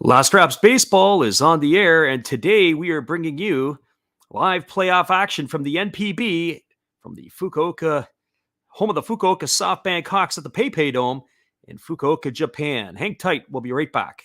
Last Raps Baseball is on the air, and today we are bringing you live playoff action from the NPB from the Fukuoka, home of the Fukuoka SoftBank Hawks at the PayPay Dome in Fukuoka, Japan. Hang tight, we'll be right back.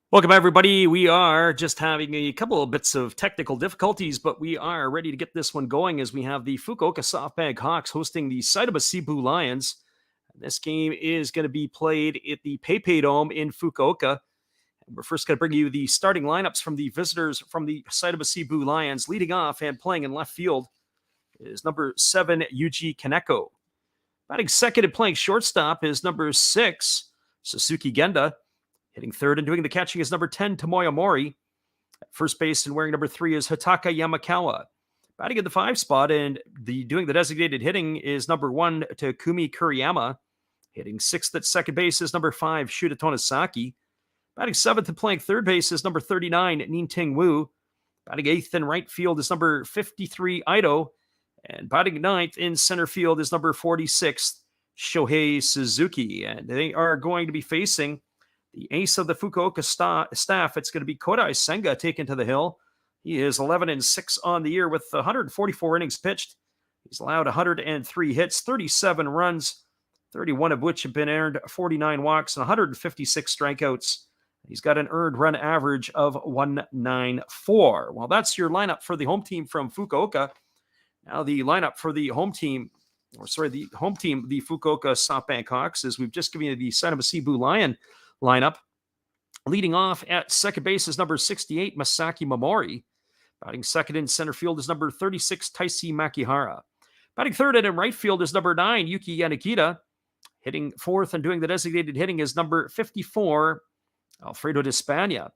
Welcome, everybody. We are just having a couple of bits of technical difficulties, but we are ready to get this one going as we have the Fukuoka SoftBank Hawks hosting the Seibu Lions. This game is going to be played at the PayPay Dome in Fukuoka. We're first going to bring you the starting lineups from the visitors from the Seibu Lions. Leading off and playing in left field is number 7, Yuji Kaneko. Batting second and playing shortstop is number 6, Suzuki Genda. Hitting third and doing the catching is number 10, Tomoya Mori. At first base and wearing number 3 is Hataka Yamakawa. Batting at the 5 spot and doing the designated hitting is number 1, Takumi Kuriyama. Hitting 6th at second base is number 5, Shuta Tonosaki. Batting 7th and playing third base is number 39, Ninting Wu. Batting 8th in right field is number 53, Aido. And batting 9th in center field is number 46, Shohei Suzuki. And they are going to be facing the ace of the Fukuoka staff. It's going to be Kodai Senga taken to the hill. He is 11-6 on the year with 144 innings pitched. He's allowed 103 hits, 37 runs, 31 of which have been earned, 49 walks, and 156 strikeouts. He's got an earned run average of 194. Well, that's your lineup for the home team from Fukuoka. Now the lineup for the home team, the Fukuoka SoftBank Hawks, is we've just given you the Seibu Lion lineup. Leading off at second base is number 68, Masaki Momori. Batting second in center field is number 36, Taisi Makihara. Batting third and in right field is number 9, Yuki Yanagita. Hitting fourth and doing the designated hitting is number 54, Alfredo de Spagna.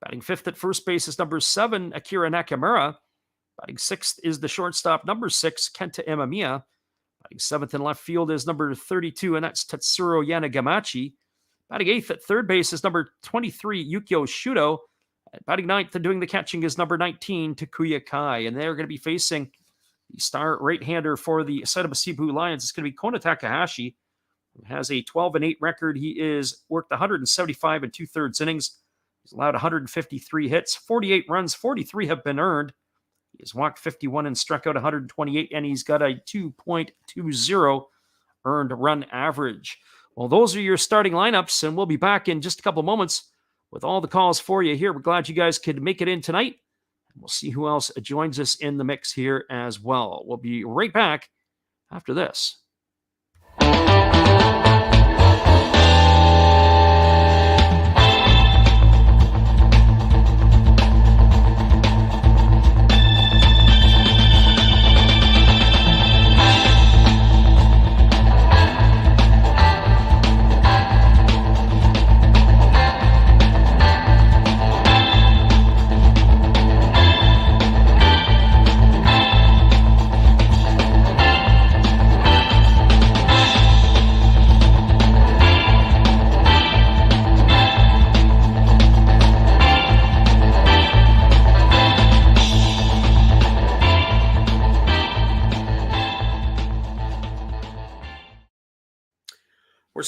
Batting fifth at first base is number 7, Akira Nakamura. Batting sixth is the shortstop, number 6, Kenta Imamiya. Batting seventh in left field is number 32, and that's Tetsuro Yanagamachi. Batting eighth at third base is number 23, Yukio Shudo. Batting ninth and doing the catching is number 19, Takuya Kai. And they're going to be facing the star right-hander for the Seibu Lions. It's going to be Kona Takahashi, who has a 12-8 record. He is worked 175 and 2/3 innings. He's allowed 153 hits, 48 runs, 43 have been earned. He has walked 51 and struck out 128, and he's got a 2.20 earned run average. Well, those are your starting lineups, and we'll be back in just a couple moments with all the calls for you here. We're glad you guys could make it in tonight. We'll see who else joins us in the mix here as well. We'll be right back after this.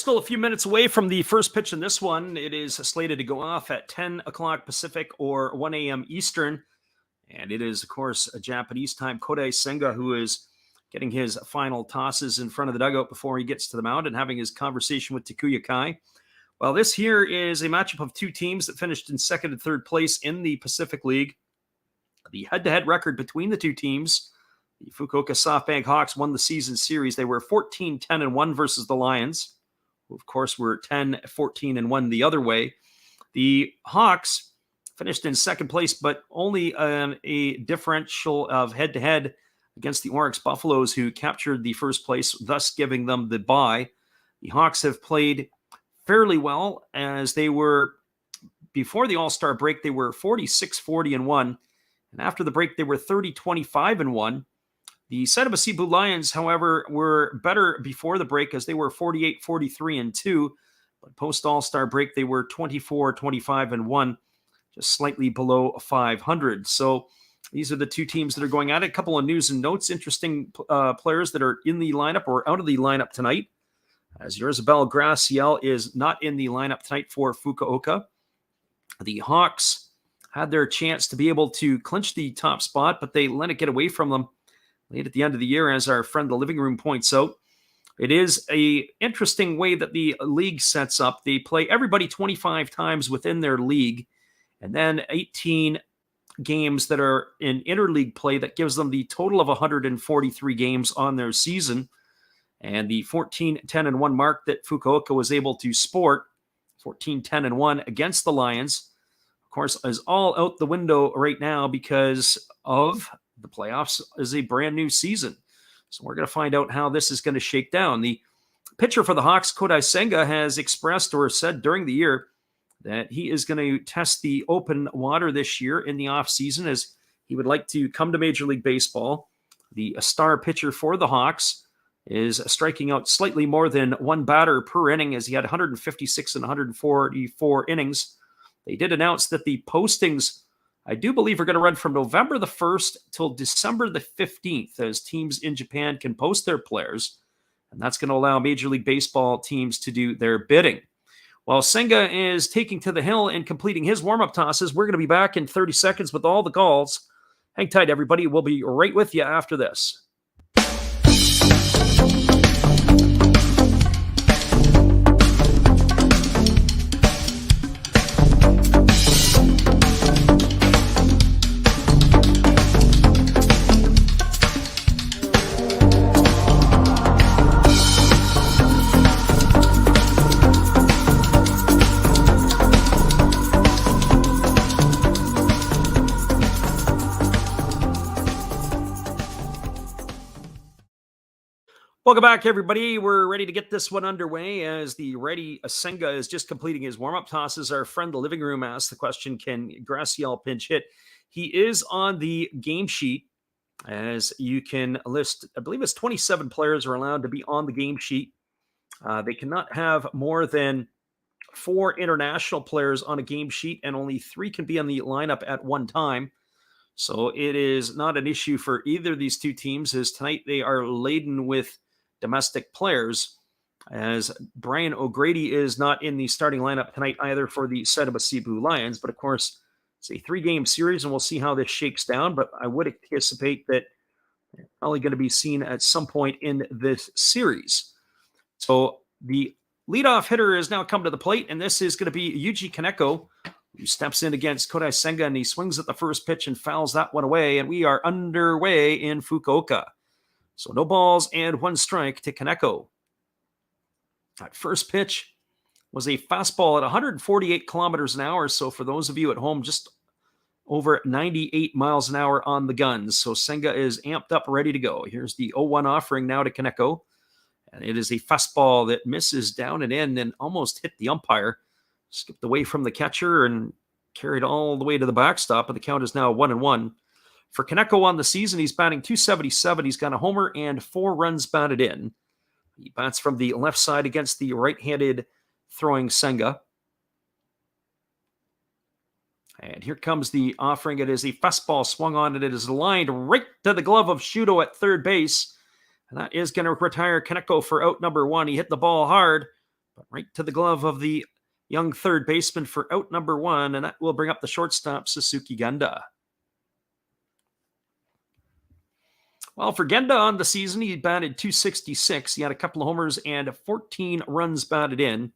still a few minutes away from the first pitch in this one. It is slated to go off at 10 o'clock Pacific or 1 a.m. Eastern. And it is, of course, a Japanese time. Kodai Senga, who is getting his final tosses in front of the dugout before he gets to the mound and having his conversation with Takuya Kai. Well, this here is a matchup of two teams that finished in second and third place in the Pacific League. The head-to-head record between the two teams, the Fukuoka SoftBank Hawks won the season series. They were 14-10-1 versus the Lions, who, of course, were 10-14-1 the other way. The Hawks finished in second place, but only a differential of head-to-head against the Oryx Buffaloes, who captured the first place, thus giving them the bye. The Hawks have played fairly well, as they were, before the All-Star break, they were 46-40-1, and after the break, they were 30-25-1. The Seibu Seibu Lions, however, were better before the break, as they were 48-43-2, but post-All-Star break, they were 24-25-1, just slightly below 500. So these are the two teams that are going at it. A couple of news and notes, interesting players that are in the lineup or out of the lineup tonight, as Yerzabel Graciel is not in the lineup tonight for Fukuoka. The Hawks had their chance to be able to clinch the top spot, but they let it get away from them late at the end of the year, as our friend the living room points out. It is an interesting way that the league sets up. They play everybody 25 times within their league, and then 18 games that are in interleague play. That gives them the total of 143 games on their season. And the 14-10-1 mark that Fukuoka was able to sport, 14-10-1 against the Lions, of course, is all out the window right now because of the playoffs is a brand new season. So we're going to find out how this is going to shake down. The pitcher for the Hawks, Kodai Senga, has expressed or said during the year that he is going to test the open water this year in the offseason, as he would like to come to Major League Baseball. The star pitcher for the Hawks is striking out slightly more than one batter per inning, as he had 156 and 144 innings. They did announce that the postings, I do believe, are going to run from November the 1st till December the 15th, as teams in Japan can post their players, and that's going to allow Major League Baseball teams to do their bidding. While Senga is taking to the hill and completing his warm-up tosses, we're going to be back in 30 seconds with all the calls. Hang tight, everybody. We'll be right with you after this. Welcome back, everybody. We're ready to get this one underway, as the righty Senga is just completing his warm-up tosses. Our friend the living room asked the question, can Graciel pinch hit? He is on the game sheet, as you can list, I believe it's 27 players are allowed to be on the game sheet. They cannot have more than 4 international players on a game sheet, and only 3 can be on the lineup at one time. So it is not an issue for either of these two teams, as tonight they are laden with domestic players, as Brian O'Grady is not in the starting lineup tonight either for the Seibu Seibu Lions. But of course, it's a 3-game series, and we'll see how this shakes down. But I would anticipate that they're probably going to be seen at some point in this series. So the leadoff hitter has now come to the plate, and this is going to be Yuji Kaneko, who steps in against Kodai Senga, and he swings at the first pitch and fouls that one away. And we are underway in Fukuoka. So no balls and 1 strike to Kaneko. That first pitch was a fastball at 148 kilometers an hour. So for those of you at home, just over 98 miles an hour on the guns. So Senga is amped up, ready to go. Here's the 0-1 offering now to Kaneko. And it is a fastball that misses down and in and almost hit the umpire. Skipped away from the catcher and carried all the way to the backstop. And the count is now 1-1. For Kaneko on the season, he's batting .277. He's got a homer and 4 runs batted in. He bats from the left side against the right-handed throwing Senga. And here comes the offering. It is a fastball swung on, and it is lined right to the glove of Shudo at third base. And that is going to retire Kaneko for out number 1. He hit the ball hard, but right to the glove of the young third baseman for out number 1, and that will bring up the shortstop, Suzuki Genda. Well, for Genda on the season, he batted .266. He had a couple of homers and 14 runs batted in.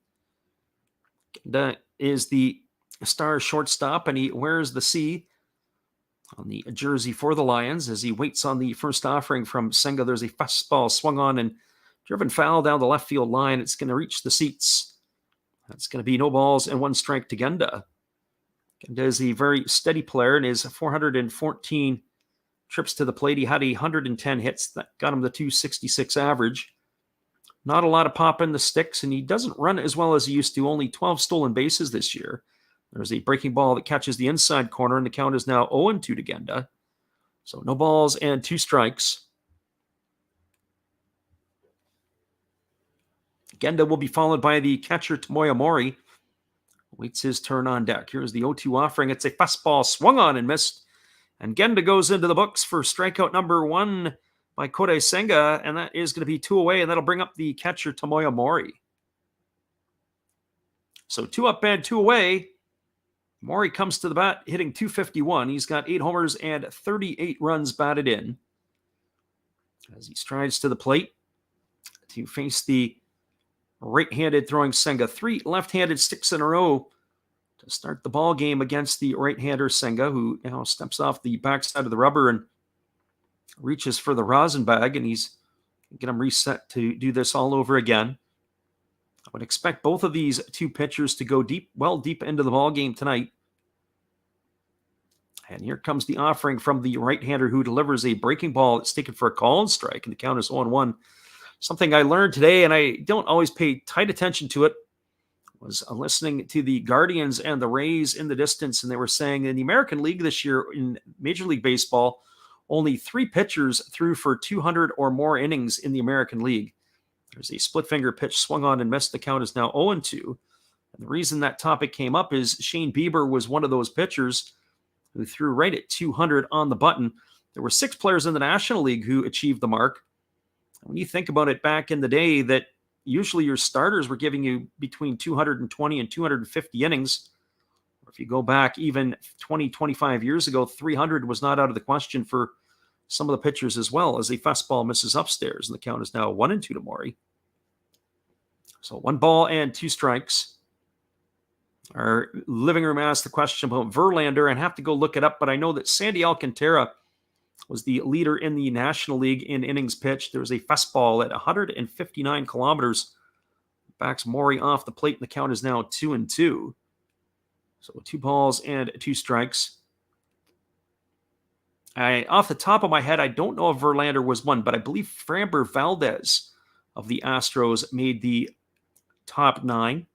Genda is the star shortstop, and he wears the C on the jersey for the Lions as he waits on the first offering from Senga. There's a fastball swung on and driven foul down the left field line. It's going to reach the seats. That's going to be no balls and 1 strike to Genda. Genda is a very steady player, and his 414 trips to the plate. He had 110 hits. That got him the .266 average. Not a lot of pop in the sticks, and he doesn't run as well as he used to. Only 12 stolen bases this year. There's a breaking ball that catches the inside corner, and the count is now 0-2 to Genda. So no balls and 2 strikes. Genda will be followed by the catcher, Tomoya Mori. Waits his turn on deck. Here's the 0-2 offering. It's a fastball swung on and missed. And Genda goes into the books for strikeout number 1 by Kodai Senga, and that is going to be 2 away, and that'll bring up the catcher, Tomoya Mori. So 2 up and 2 away. Mori comes to the bat, hitting .251. He's got 8 homers and 38 runs batted in. As he strides to the plate to face the right-handed throwing Senga. 3 left-handed sticks in a row to start the ball game against the right-hander Senga, who now steps off the backside of the rubber and reaches for the rosin bag, and he's going to get him reset to do this all over again. I would expect both of these 2 pitchers to go deep into the ball game tonight. And here comes the offering from the right-hander, who delivers a breaking ball that's taken for a call and strike, and the count is 0-1. Something I learned today, and I don't always pay tight attention to it, was listening to the Guardians and the Rays in the distance, and they were saying in the American League this year in Major League Baseball, only 3 pitchers threw for 200 or more innings in the American League. There's a split finger pitch swung on and missed. The count is now 0-2. And the reason that topic came up is Shane Bieber was one of those pitchers who threw right at 200 on the button. There were 6 players in the National League who achieved the mark. When you think about it, back in the day, that usually your starters were giving you between 220 and 250 innings. Or if you go back even 20, 25 years ago, 300 was not out of the question for some of the pitchers as well, as a fastball misses upstairs, and the count is now 1-2 to Mori. So 1 ball and 2 strikes. Our living room asked the question about Verlander, and have to go look it up, but I know that Sandy Alcantara was the leader in the National League in innings pitched. There was a fastball at 159 kilometers. Backs Mori off the plate, and the count is now 2-2. So 2 balls and 2 strikes. Off the top of my head, I don't know if Verlander was one, but I believe Framber Valdez of the Astros made the top 9.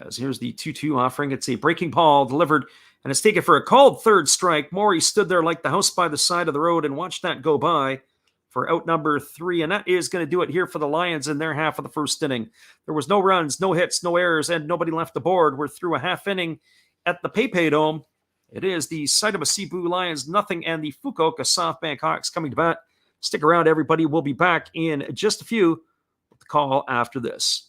As here's the 2-2 offering. It's a breaking ball delivered, and it's taken for a called third strike. Mori stood there like the house by the side of the road and watched that go by for out number 3, and that is going to do it here for the Lions in their half of the first inning. There was no runs, no hits, no errors, and nobody left the board. We're through a half inning at the PayPay Dome. It is the Seibu Seibu Lions 0 and the Fukuoka SoftBank Hawks coming to bat. Stick around, everybody. We'll be back in just a few with the call after this.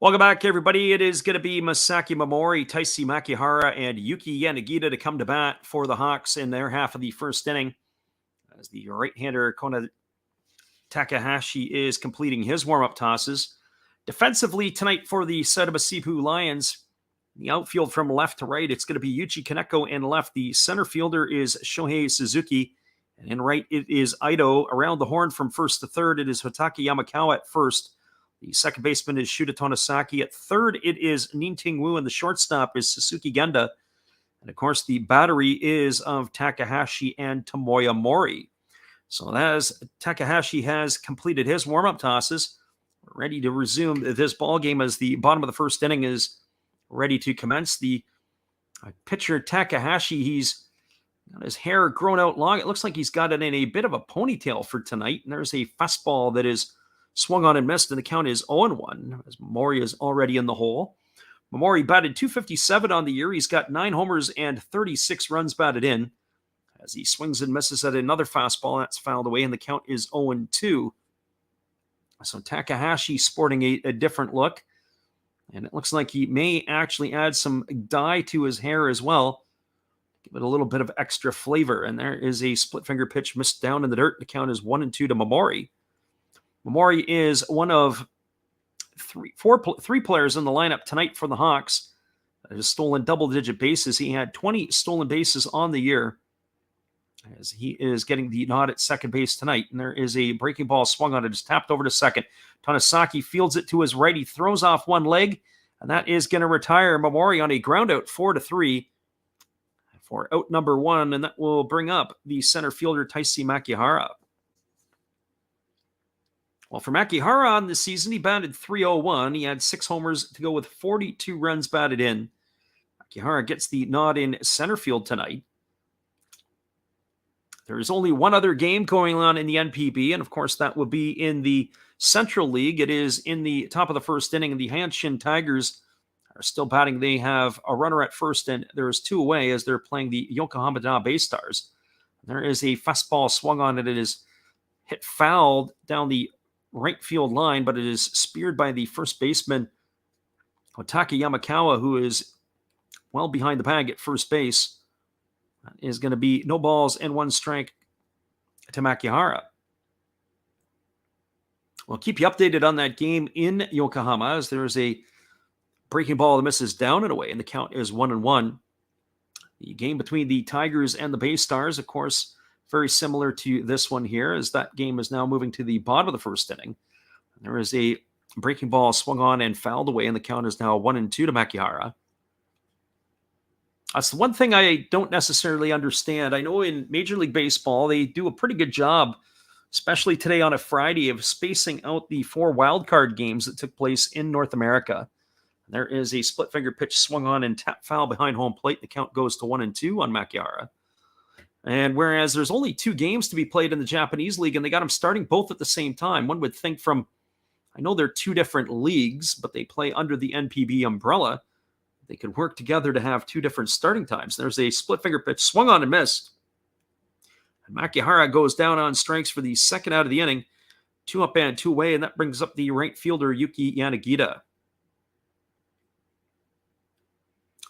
Welcome back, everybody. It is going to be Masaki Momori, Taisi Makihara, and Yuki Yanagita to come to bat for the Hawks in their half of the first inning. As the right-hander Takahashi is completing his warm-up tosses. Defensively tonight for the Seibu Seibu Lions, the outfield from left to right, it's going to be Yuichi Kaneko in left. The center fielder is Shohei Suzuki. And in right, it is Ito. Around the horn from first to third, it is Hotaki Yamakawa at first. The second baseman is Shuta Tonosaki. At third, it is Ninting Wu, and the shortstop is Suzuki Genda. And of course, the battery is of Takahashi and Tomoya Mori. So as Takahashi has completed his warm-up tosses, we're ready to resume this ball game as the bottom of the first inning is ready to commence. The pitcher Takahashi, he's got his hair grown out long. It looks like he's got it in a bit of a ponytail for tonight. And there's a fastball that is swung on and missed, and the count is 0-1 as Mori is already in the hole. Mori batted .257 on the year. He's got 9 homers and 36 runs batted in. As he swings and misses at another fastball, that's fouled away, and the count is 0-2. So Takahashi sporting a different look, and it looks like he may actually add some dye to his hair as well. Give it a little bit of extra flavor, and there is a split finger pitch missed down in the dirt. The count is 1-2 to Momori. Momori is one of three players in the lineup tonight for the Hawks that has stolen double-digit bases. He had 20 stolen bases on the year, as he is getting the nod at second base tonight. And there is a breaking ball swung on it. It's tapped over to second. Tonosaki fields it to his right. He throws off one leg, and that is going to retire Momori on a ground out 4-3 for out number 1, and that will bring up the center fielder Taisi Makihara. Well, for Makihara on this season, he batted .301. He had 6 homers to go with 42 runs batted in. Makihara gets the nod in center field tonight. There is only one other game going on in the NPB, and of course that will be in the Central League. It is in the top of the first inning, and the Hanshin Tigers are still batting. They have a runner at first, and there is 2 away as they're playing the Yokohama Bay Stars. There is a fastball swung on it. It is hit fouled down the right field line, but it is speared by the first baseman, Hotaki Yamakawa, who is well behind the bag at first base. That is going to be no balls and 1 strike to Makihara. We'll keep you updated on that game in Yokohama as there is a breaking ball that misses down and away, and the count is 1-1. The game between the Tigers and the Bay Stars, of course, very similar to this one here, as that game is now moving to the bottom of the first inning. There is a breaking ball swung on and fouled away, and the count is now 1-2 to Makihara. That's the one thing I don't necessarily understand. I know in Major League Baseball, they do a pretty good job, especially today on a Friday, of spacing out the 4 wildcard games that took place in North America. There is a split finger pitch swung on and tap foul behind home plate. The count goes to 1-2 on Makihara. And whereas there's only 2 games to be played in the Japanese league, and they got them starting both at the same time, one would think I know they're 2 different leagues, but they play under the NPB umbrella. They could work together to have 2 different starting times. There's a split finger pitch swung on and missed. And Makihara goes down on strikes for the second out of the inning. 2 up and 2 away, and that brings up the right fielder, Yuki Yanagita.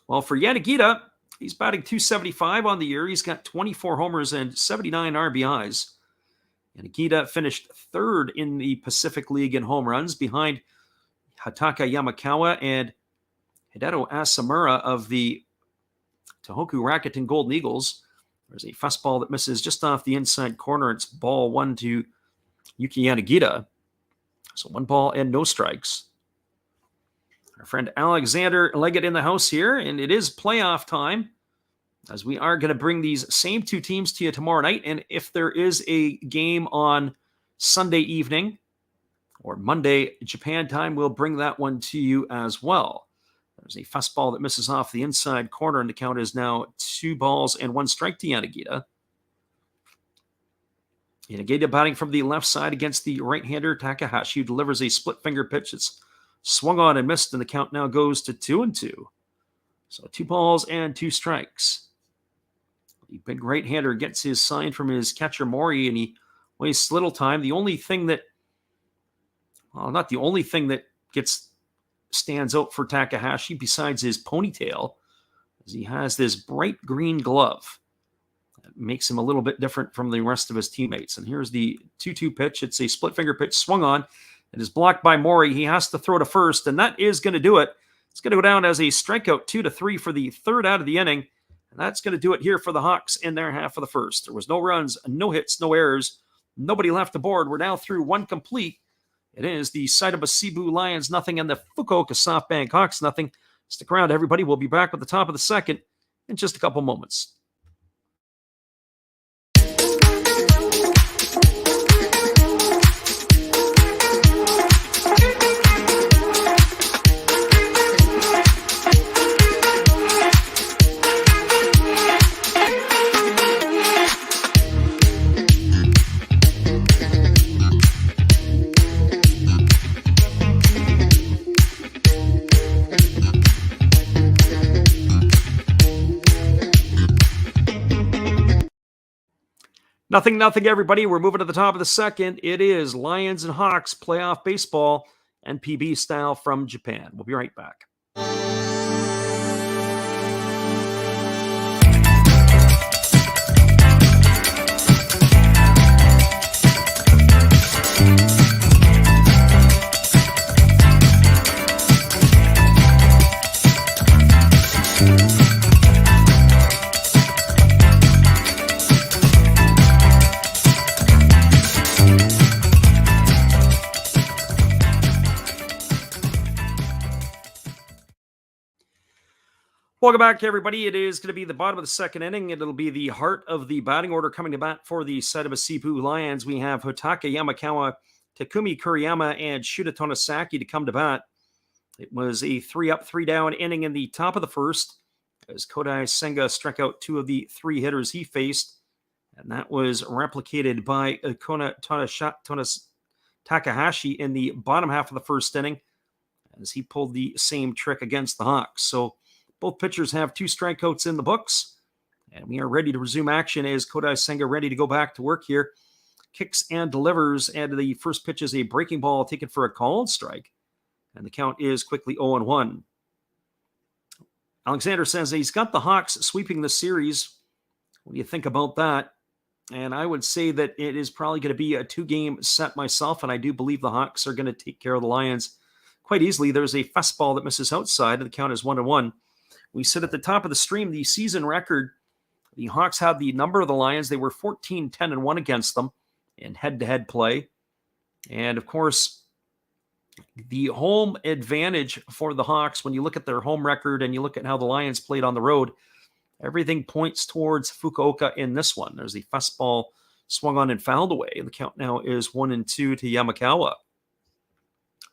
Well, for Yanagita, he's batting .275 on the year. He's got 24 homers and 79 RBIs. Yanagita finished 3rd in the Pacific League in home runs behind Hataka Yamakawa and Hideo Asamura of the Tohoku Rakuten Golden Eagles. There's a fastball that misses just off the inside corner. It's ball 1 to Yuki Yanagita. So 1 ball and no strikes. Our friend Alexander Leggett in the house here, and it is playoff time, as we are going to bring these same 2 teams to you tomorrow night. And if there is a game on Sunday evening or Monday Japan time, we'll bring that one to you as well. There's a fastball that misses off the inside corner, and the count is now 2 balls and 1 strike to Yanagita. Yanagita batting from the left side against the right-hander Takahashi, who delivers a split finger pitch. It's swung on and missed, and the count now goes to 2-2. So 2 balls and 2 strikes. The big right-hander gets his sign from his catcher Mori, and he wastes little time. The only thing that, well, not the only thing that stands out for Takahashi besides his ponytail, is he has this bright green glove that makes him a little bit different from the rest of his teammates. And here's the 2-2 pitch. It's a split finger pitch swung on. It is blocked by Maury. He has to throw to first, and that is going to do it. It's going to go down as a strikeout 2-3 for the third out of the inning. And that's going to do it here for the Hawks in their half of the first. There was no runs, no hits, no errors. Nobody left the board. We're now through one complete. It is the Seibu Seibu Lions nothing and the Fukuoka SoftBank Hawks nothing. Stick around, everybody. We'll be back with the top of the second in just a couple moments. Nothing, everybody. We're moving to the top of the second. It is Lions and Hawks playoff baseball, NPB style from Japan. We'll be right back. Welcome back, everybody. It is going to be the bottom of the second inning. It'll be the heart of the batting order coming to bat for the Seibu Seibu Lions. We have Hotaka Yamakawa, Takumi Kuriyama, and Shuta Tonosaki to come to bat. It was a 3-up, 3-down inning in the top of the first as Kodai Senga struck out 2 of the 3 hitters he faced. And that was replicated by Kona Takahashi in the bottom half of the first inning as he pulled the same trick against the Hawks. So both pitchers have 2 strikeouts in the books, and we are ready to resume action as Kodai Senga ready to go back to work here. Kicks and delivers, and the first pitch is a breaking ball taken for a called strike, and the count is quickly 0-1. Alexander says he's got the Hawks sweeping the series. What do you think about that? And I would say that it is probably going to be a 2-game set myself, and I do believe the Hawks are going to take care of the Lions quite easily. There's a fastball that misses outside, and the count is 1-1. We sit at the top of the stream, the season record. The Hawks had the number of the Lions. They were 14-10-1 against them in head-to-head play. And, of course, the home advantage for the Hawks, when you look at their home record and you look at how the Lions played on the road, everything points towards Fukuoka in this one. There's a fastball swung on and fouled away. The count now is 1-2 to Yamakawa.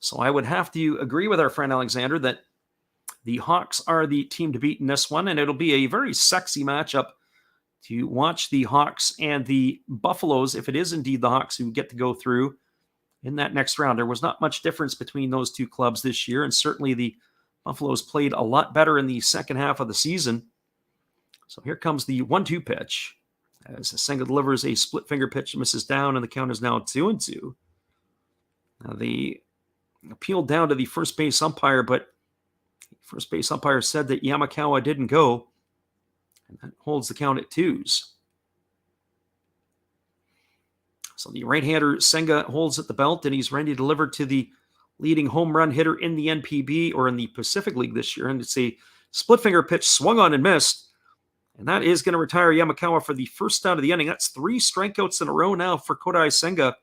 So I would have to agree with our friend Alexander that the Hawks are the team to beat in this one, and it'll be a very sexy matchup to watch the Hawks and the Buffaloes, if it is indeed the Hawks who get to go through in that next round. There was not much difference between those 2 clubs this year, and certainly the Buffaloes played a lot better in the second half of the season. So here comes the 1-2 pitch as Senga delivers a split finger pitch, misses down, and the count is now 2-2. Now the appeal down to the first base umpire, but first base umpire said that Yamakawa didn't go, and that holds the count at 2s. So the right-hander Senga holds at the belt, and he's ready to deliver to the leading home run hitter in the NPB or in the Pacific League this year. And it's a split finger pitch swung on and missed, and that is going to retire Yamakawa for the first out of the inning. That's 3 strikeouts in a row now for Kodai Senga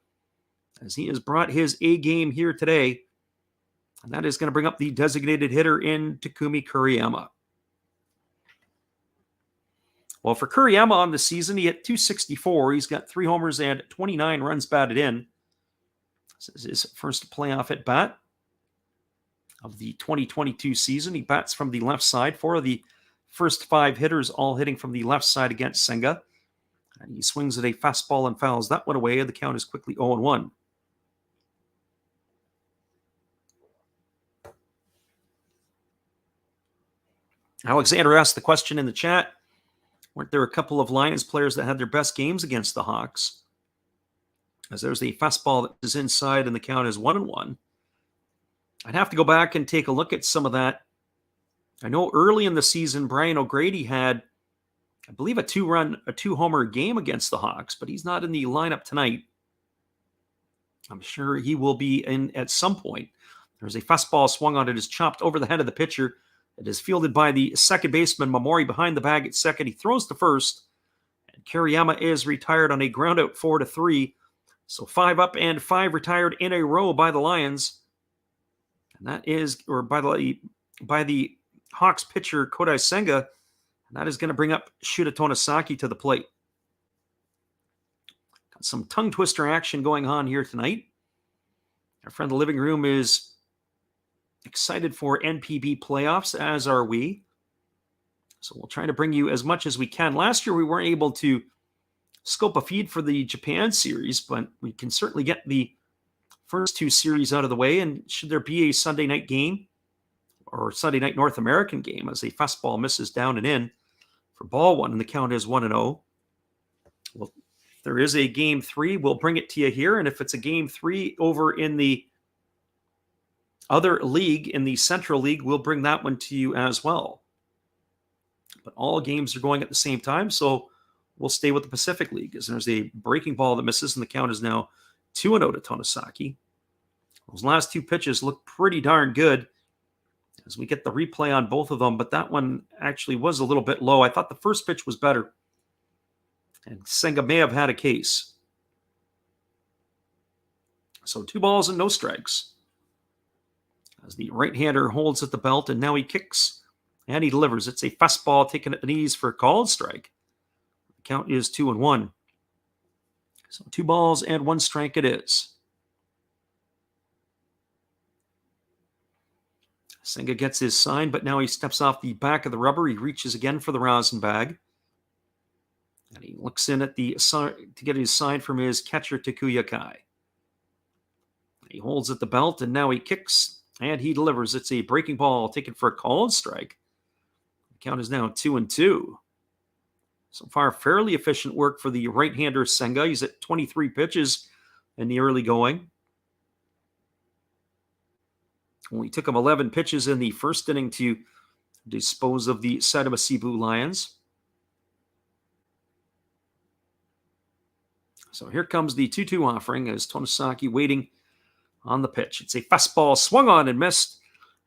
as he has brought his A game here today. And that is going to bring up the designated hitter in Takumi Kuriyama. Well, for Kuriyama on the season, he hit .264. He's got 3 homers and 29 runs batted in. This is his first playoff at bat of the 2022 season. He bats from the left side. 4 of the first 5 hitters all hitting from the left side against Senga. And he swings at a fastball and fouls that one away. The count is quickly 0-1. Alexander asked the question in the chat, weren't there a couple of Lions players that had their best games against the Hawks? As there's a fastball that is inside and the count is 1-1. I'd have to go back and take a look at some of that. I know early in the season, Brian O'Grady had I believe, a two-homer game against the Hawks, but he's not in the lineup tonight. I'm sure he will be in at some point. There's a fastball swung on it, is chopped over the head of the pitcher. It is fielded by the second baseman, Mamori, behind the bag at second. He throws to first, and Kiriyama is retired on a groundout 4-3. So 5 up and 5 retired in a row by the Lions. And that is, or by the Hawks pitcher, Kodai Senga. And that is going to bring up Shuta Tonosaki to the plate. Got some tongue twister action going on here tonight. Our friend in the living room is excited for NPB playoffs, as are we. So we'll try to bring you as much as we can. Last year, we weren't able to scope a feed for the Japan series, but we can certainly get the first 2 series out of the way. And should there be a Sunday night game or Sunday night North American game, as a fastball misses down and in for ball 1, and the count is 1-0. Well, if there is a game 3, we'll bring it to you here. And if it's a game 3 over in the other league, in the Central League, we'll bring that one to you as well. But all games are going at the same time, so we'll stay with the Pacific League, as there's a breaking ball that misses, and the count is now 2-0 to Tonosaki. Those last 2 pitches look pretty darn good as we get the replay on both of them, but that one actually was a little bit low. I thought the first pitch was better, and Senga may have had a case. So 2 balls and no strikes, as the right-hander holds at the belt, and now he kicks, and he delivers. It's a fastball taken at the knees for a called strike. The count is 2-1. So 2 balls and 1 strike it is. Senga gets his sign, but now he steps off the back of the rubber. He reaches again for the rosin bag. And he looks in at the to get his sign from his catcher, Takuya Kai. He holds at the belt, and now he kicks, and he delivers. It's a breaking ball taken for a called strike. The count is now 2-2. So far, fairly efficient work for the right-hander Senga. He's at 23 pitches in the early going. Only took him 11 pitches in the first inning to dispose of the Seibu Seibu Lions. So here comes the 2-2 offering, as Tonosaki waiting on the pitch. It's a fastball swung on and missed.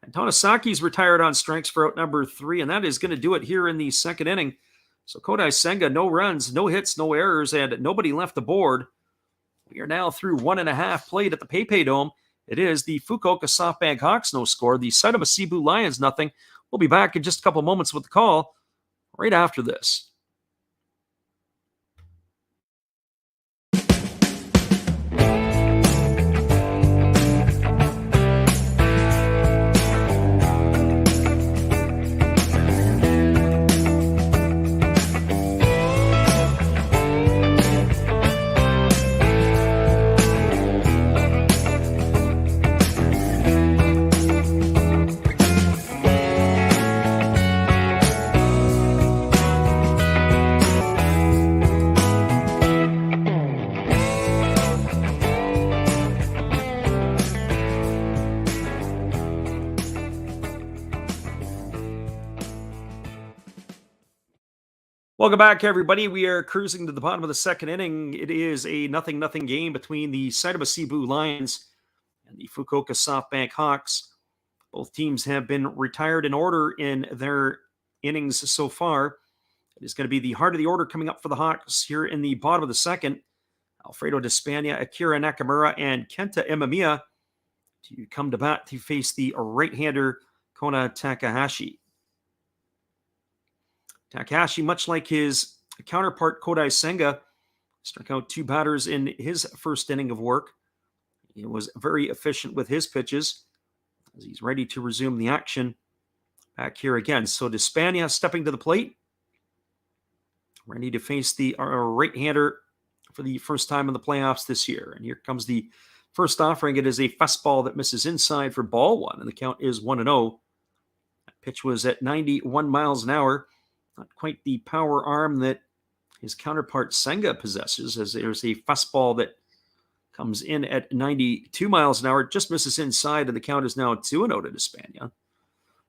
And Tonosaki's retired on strikes for out number 3, and that is going to do it here in the second inning. So Kodai Senga, no runs, no hits, no errors, and nobody left the board. We are now through 1.5 played at the PayPay Dome. It is the Fukuoka SoftBank Hawks no score, the Seibu Seibu Lions nothing. We'll be back in just a couple moments with the call right after this. Welcome back, everybody. We are cruising to the bottom of the second inning. It is a 0-0 game between the Seibu Seibu Lions and the Fukuoka SoftBank Hawks. Both teams have been retired in order in their innings so far. It is going to be the heart of the order coming up for the Hawks here in the bottom of the second. Alfredo Despania, Akira Nakamura, and Kenta Imamiya to come to bat to face the right-hander Kona Takahashi. Takahashi, much like his counterpart Kodai Senga, struck out 2 batters in his first inning of work. He was very efficient with his pitches as he's ready to resume the action back here again. So Despania stepping to the plate, ready to face the right-hander for the first time in the playoffs this year. And here comes the first offering. It is a fastball that misses inside for ball 1, and the count is 1-0. That pitch was at 91 miles an hour. Not quite the power arm that his counterpart Senga possesses, as there's a fastball that comes in at 92 miles an hour. It just misses inside, and the count is now 2-0 to Despania.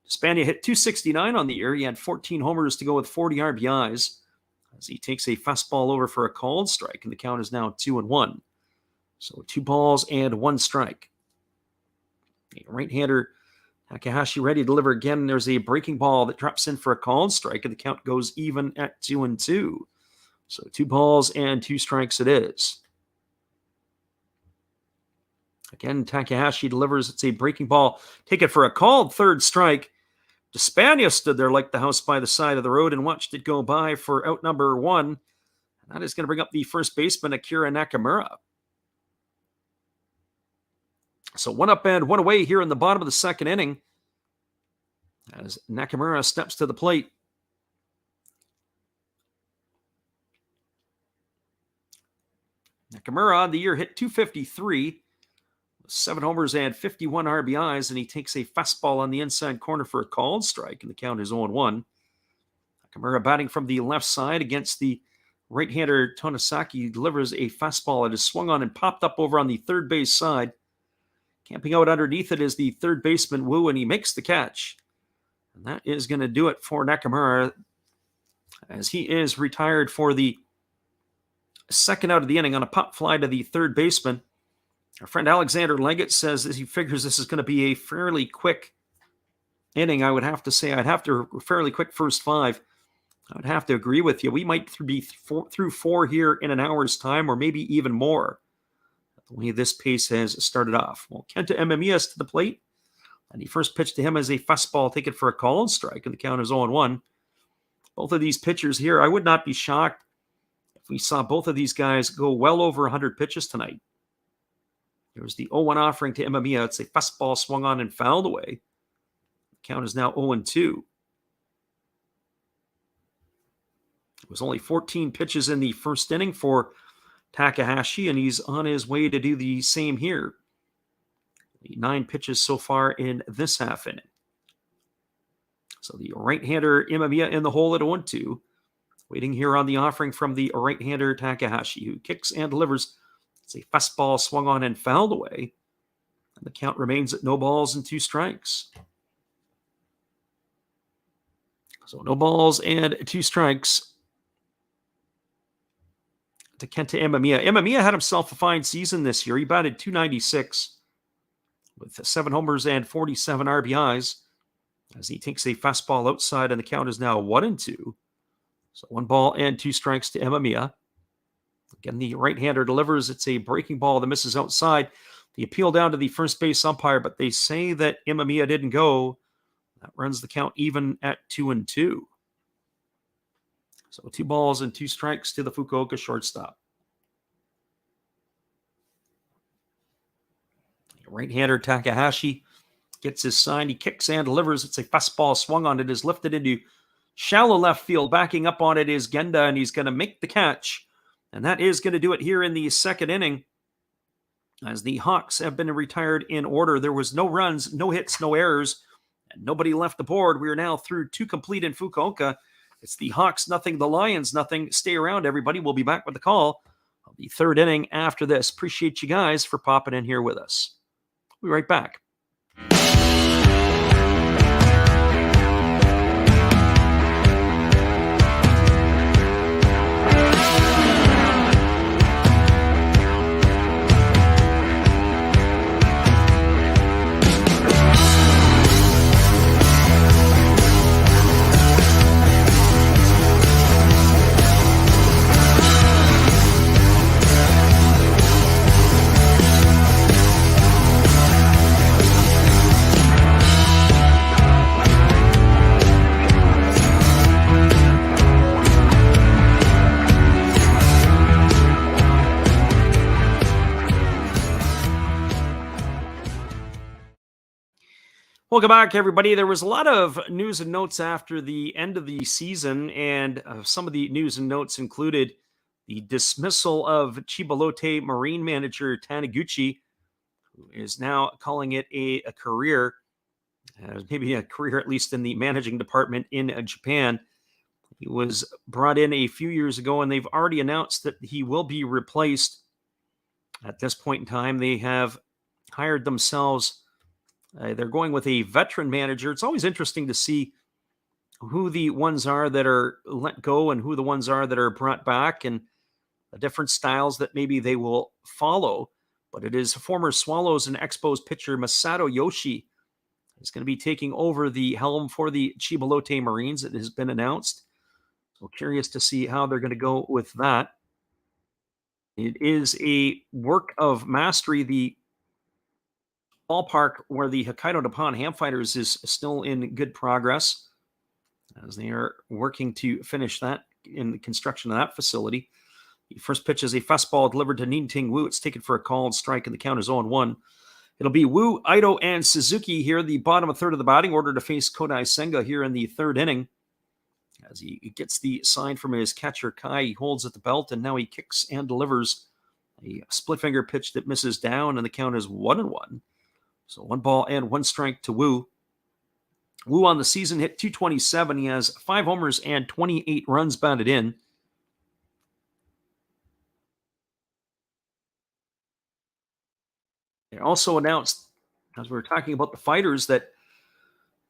Despania hit .269 on the year. He had 14 homers to go with 40 RBIs. as he takes a fastball over for a called strike, and the count is now 2-1. So 2 balls and 1 strike. A right-hander Takahashi ready to deliver again. There's a breaking ball that drops in for a called strike, and the count goes even at 2-2. So 2 balls and 2 strikes it is. Again, Takahashi delivers. It's a breaking ball. Take it for a called third strike. Despania stood there like the house by the side of the road and watched it go by for out number 1. That is going to bring up the first baseman, Akira Nakamura. So 1 up and 1 away here in the bottom of the second inning as Nakamura steps to the plate. Nakamura on the year hit .253, 7 homers and 51 RBIs, and he takes a fastball on the inside corner for a called strike, and the count is 0-1. Nakamura batting from the left side against the right-hander Tonosaki, delivers a fastball. It is swung on and popped up over on the third base side. Camping out underneath it is the third baseman, Wu, and he makes the catch. And that is going to do it for Nakamura as he is retired for the second out of the inning on a pop fly to the third baseman. Our friend Alexander Leggett says that he figures this is going to be a fairly quick inning. I would have to say fairly quick first 5. I would have to agree with you. We might be through 4 here in an hour's time, or maybe even more, the way this pace has started off. Well, Kenta Ememiya to the plate, and he first pitched to him as a fastball taken for a called strike, and the count is 0-1. Both of these pitchers here, I would not be shocked if we saw both of these guys go well over 100 pitches tonight. There's the 0-1 offering to Ememiya. It's a fastball swung on and fouled away. The count is now 0-2. It was only 14 pitches in the first inning for Takahashi, and he's on his way to do the same here. 9 pitches so far in this half inning. So the right-hander Ememiya in the hole at 0-2. Waiting here on the offering from the right-hander Takahashi, who kicks and delivers. It's a fastball swung on and fouled away. And the count remains at no balls and 2 strikes. So no balls and 2 strikes to Kenta Ememiya. Ememiya had himself a fine season this year. He batted .296 with 7 homers and 47 RBIs as he takes a fastball outside, and the count is now 1-2. So 1 ball and 2 strikes to Ememiya. Again, the right-hander delivers. It's a breaking ball that misses outside. The appeal down to the first base umpire, but they say that Ememiya didn't go. That runs the count even at 2-2. So 2 balls and 2 strikes to the Fukuoka shortstop. Right-hander Takahashi gets his sign. He kicks and delivers. It's a fastball swung on. It is lifted into shallow left field. Backing up on it is Genda, and he's going to make the catch. And that is going to do it here in the second inning, as the Hawks have been retired in order. There was no runs, no hits, no errors, and nobody left the board. We are now through 2 complete in Fukuoka. It's the Hawks nothing, the Lions nothing. Stay around, everybody. We'll be back with the call of the third inning after this. Appreciate you guys for popping in here with us. We'll be right back. Welcome back, everybody. There was a lot of news and notes after the end of the season, and some of the news and notes included the dismissal of Chibalote Marine manager Taniguchi, who is now calling it a career, maybe a career at least in the managing department in Japan. He was brought in a few years ago, and they've already announced that he will be replaced. At this point in time, they have hired themselves. They're going with a veteran manager. It's always interesting to see who the ones are that are let go and who the ones are that are brought back, and the different styles that maybe they will follow. But it is former Swallows and Expos pitcher Masato Yoshi is going to be taking over the helm for the Chibalote Marines. It has been announced. So curious to see how they're going to go with that. It is a work of mastery. The ballpark where the Hokkaido Nippon Ham Fighters is still in good progress as they are working to finish that in the construction of that facility. The first pitch is a fastball delivered to Nin-Ting Wu. It's taken for a called strike, and the count is 0-1. It'll be Wu, Ito, and Suzuki here, the bottom of third of the batting order, to face Kodai Senga here in the third inning. As he gets the sign from his catcher, Kai, he holds at the belt, and now he kicks and delivers a split finger pitch that misses down, and the count is 1-1. So 1 ball and 1 strike to Wu. Wu on the season hit .227. He has 5 homers and 28 runs batted in. They also announced, as we were talking about the fighters, that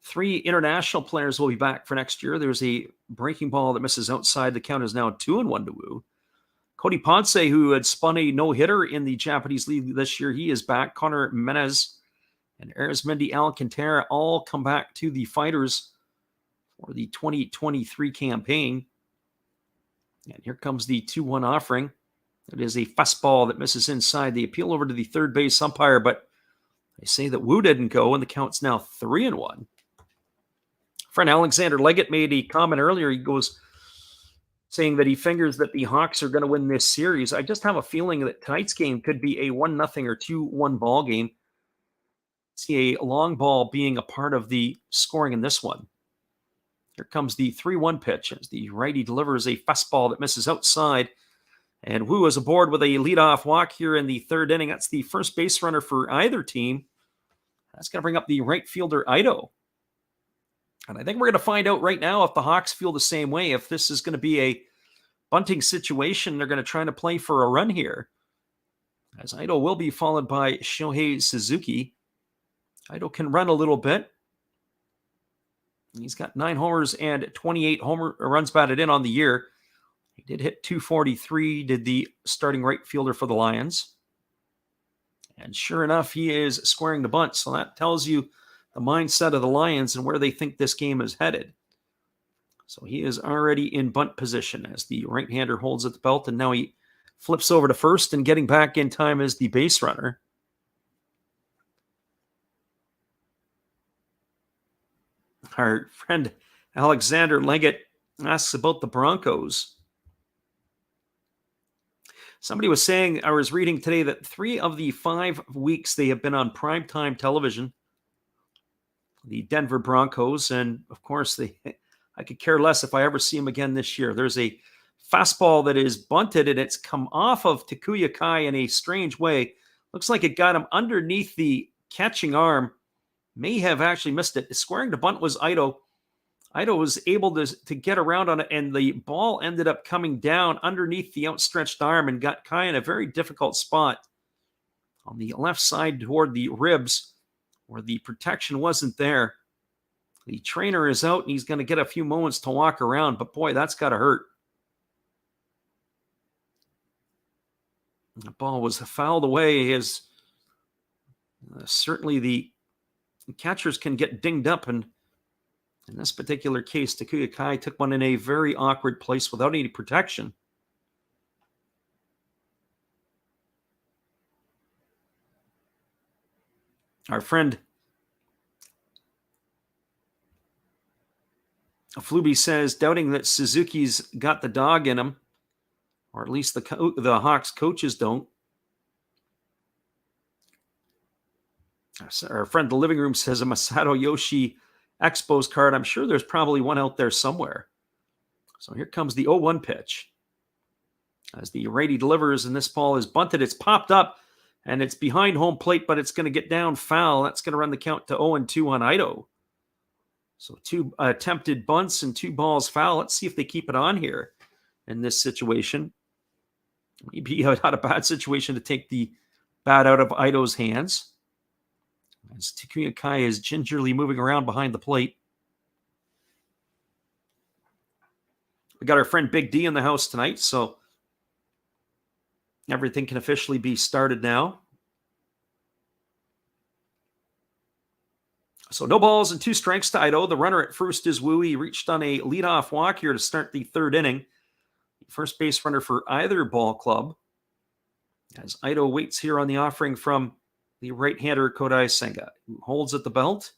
3 international players will be back for next year. There's a breaking ball that misses outside. The count is now 2-1 to Wu. Cody Ponce, who had spun a no-hitter in the Japanese League this year, he is back. Connor Menez and Arizmendi Alcantara all come back to the fighters for the 2023 campaign. And here comes the 2-1 offering. It is a fastball that misses inside. They appeal over to the third base umpire, but they say that Wu didn't go, and the count's now 3-1. Friend Alexander Leggett made a comment earlier. He goes saying that he figures that the Hawks are going to win this series. I just have a feeling that tonight's game could be a 1-0 or 2-1 ball game. See a long ball being a part of the scoring in this one. Here comes the 3-1 pitch as the righty delivers a fastball that misses outside. And Wu is aboard with a leadoff walk here in the third inning. That's the first base runner for either team. That's going to bring up the right fielder, Ito. And I think we're going to find out right now if the Hawks feel the same way, if this is going to be a bunting situation. They're going to try to play for a run here, as Ito will be followed by Shohei Suzuki. Ito can run a little bit. He's got 9 homers and 28 runs batted in on the year. He did hit .243, did the starting right fielder for the Lions. And sure enough, he is squaring the bunt. So that tells you the mindset of the Lions and where they think this game is headed. So he is already in bunt position as the right-hander holds at the belt, and now he flips over to first, and getting back in time is the base runner. Our friend Alexander Leggett asks about the Broncos. Somebody was saying, I was reading today, that 3 of the 5 weeks they have been on primetime television, the Denver Broncos, and of course, I could care less if I ever see them again this year. There's a fastball that is bunted, and it's come off of Takuya Kai in a strange way. Looks like it got him underneath the catching arm. May have actually missed it. Squaring the bunt was Ito. Ito was able to get around on it, and the ball ended up coming down underneath the outstretched arm and got Kai in a very difficult spot on the left side toward the ribs where the protection wasn't there. The trainer is out, and he's going to get a few moments to walk around, but boy, that's got to hurt. The ball was fouled away. As certainly the catchers can get dinged up, and in this particular case, Takuya Kai took one in a very awkward place without any protection. Our friend Fluby says, doubting that Suzuki's got the dog in him, or at least the Hawks coaches don't. Our friend the living room says a Masato Yoshi Expos card. I'm sure there's probably one out there somewhere. So here comes the 0-1 pitch. As the righty delivers, and this ball is bunted. It's popped up, and it's behind home plate, but it's going to get down foul. That's going to run the count to 0-2 on Ito. So 2 attempted bunts and 2 balls foul. Let's see if they keep it on here in this situation. Maybe not a bad situation to take the bat out of Ito's hands, as Takuya Kai is gingerly moving around behind the plate. We got our friend Big D in the house tonight, so everything can officially be started now. So no balls and 2 strikes to Ido. The runner at first is Wu. He reached on a leadoff walk here to start the 3rd inning. First base runner for either ball club, as Ido waits here on the offering from the right-hander Kodai Senga, who holds at the belt.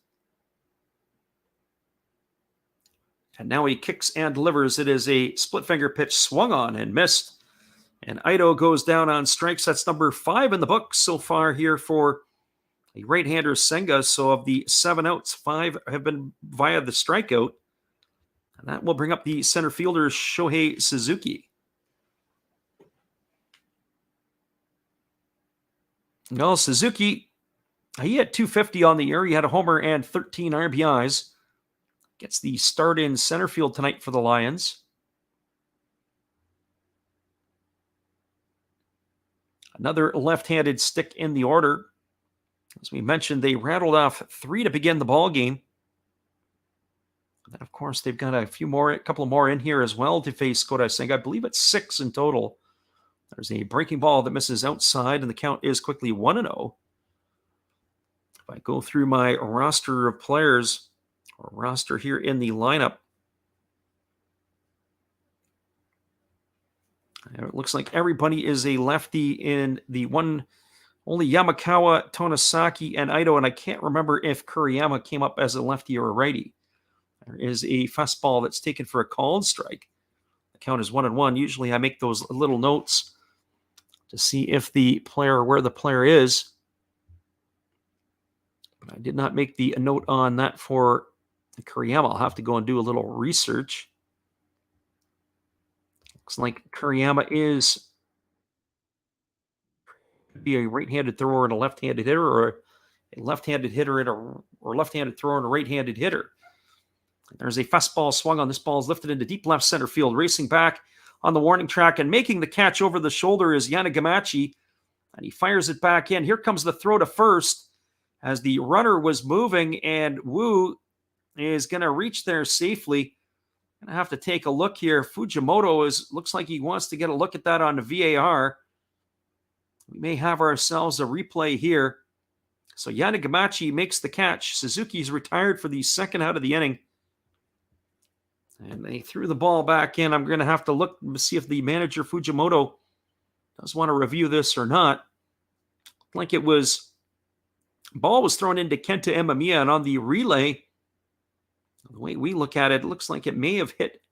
And now he kicks and delivers. It is a split-finger pitch swung on and missed. And Ido goes down on strikes. That's number 5 in the book so far here for the right-hander Senga. So of the 7 outs, 5 have been via the strikeout. And that will bring up the center fielder Shohei Suzuki. No, Suzuki, he had 250 on the year. He had a homer and 13 RBIs. Gets the start in center field tonight for the Lions. Another left-handed stick in the order. As we mentioned, they rattled off 3 to begin the ball game. And then, of course, they've got a couple more in here as well to face Kodai Senga. I believe it's 6 in total. There's a breaking ball that misses outside, and the count is quickly 1-0. If I go through my roster of players, or roster here in the lineup, it looks like everybody is a lefty in the one. Only Yamakawa, Tonosaki, and Ido, and I can't remember if Kuriyama came up as a lefty or a righty. There is a fastball that's taken for a called strike. The count is 1-1. Usually I make those little notes to see if the player, where the player is. But I did not make the note on that for Kuriyama. I'll have to go and do a little research. Looks like Kuriyama is be a right-handed thrower and a left-handed hitter, or a left-handed hitter or left-handed thrower and a right-handed hitter. There's a fastball swung on. This ball is lifted into deep left center field. Racing back on the warning track and making the catch over the shoulder is Yanagamachi, and he fires it back in. Here comes the throw to first as the runner was moving, and Wu is going to reach there safely. Going to have to take a look here. Fujimoto looks like he wants to get a look at that on the VAR. We may have ourselves a replay here. So Yanagamachi makes the catch. Suzuki's retired for the 2nd out of the inning. And they threw the ball back in. I'm going to have to look to see if the manager, Fujimoto, does want to review this or not. Like it was, ball was thrown into Kenta Imamiya, and on the relay, the way we look at it, it looks like it may have hit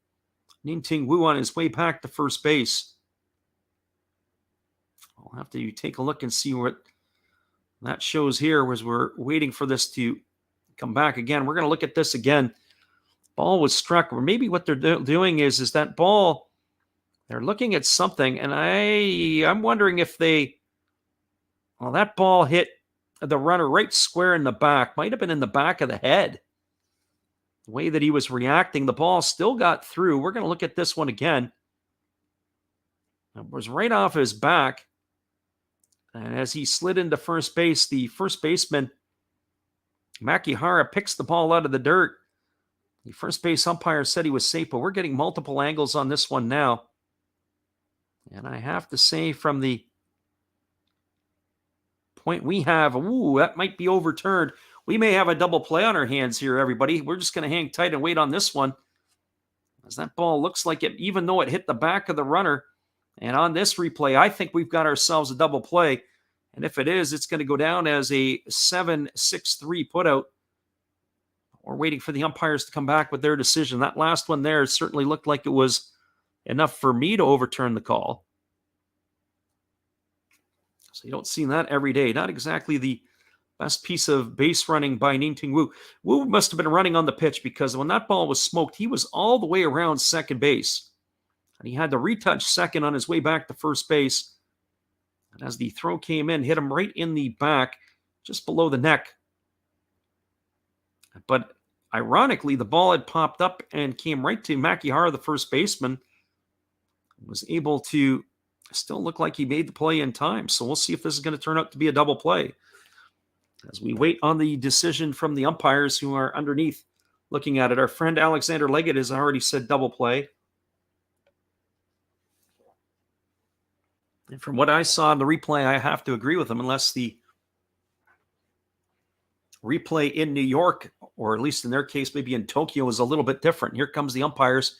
Ninting Wu on his way back to first base. I'll have to take a look and see what that shows here as we're waiting for this to come back again. We're going to look at this again. Ball was struck, or maybe what they're doing is that ball, they're looking at something, and I'm wondering if that ball hit the runner right square in the back. Might have been in the back of the head. The way that he was reacting, the ball still got through. We're going to look at this one again. It was right off his back. And as he slid into first base, the first baseman, Makihara, picks the ball out of the dirt. The first base umpire said he was safe, but we're getting multiple angles on this one now. And I have to say, from the point we have, that might be overturned. We may have a double play on our hands here, everybody. We're just going to hang tight and wait on this one, as that ball looks like it, even though it hit the back of the runner. And on this replay, I think we've got ourselves a double play. And if it is, it's going to go down as a 7-6-3 putout. We're waiting for the umpires to come back with their decision. That last one there certainly looked like it was enough for me to overturn the call. So you don't see that every day. Not exactly the best piece of base running by Ninting Wu. Wu must have been running on the pitch, because when that ball was smoked, he was all the way around second base. And he had to retouch second on his way back to first base. And as the throw came in, hit him right in the back, just below the neck. But ironically, the ball had popped up and came right to Makihara, the first baseman. Was able to still look like he made the play in time. So we'll see if this is going to turn out to be a double play, as we wait on the decision from the umpires who are underneath looking at it. Our friend Alexander Leggett has already said double play. And from what I saw in the replay, I have to agree with him, unless the replay in New York, or at least in their case, maybe in Tokyo, is a little bit different. Here comes the umpires,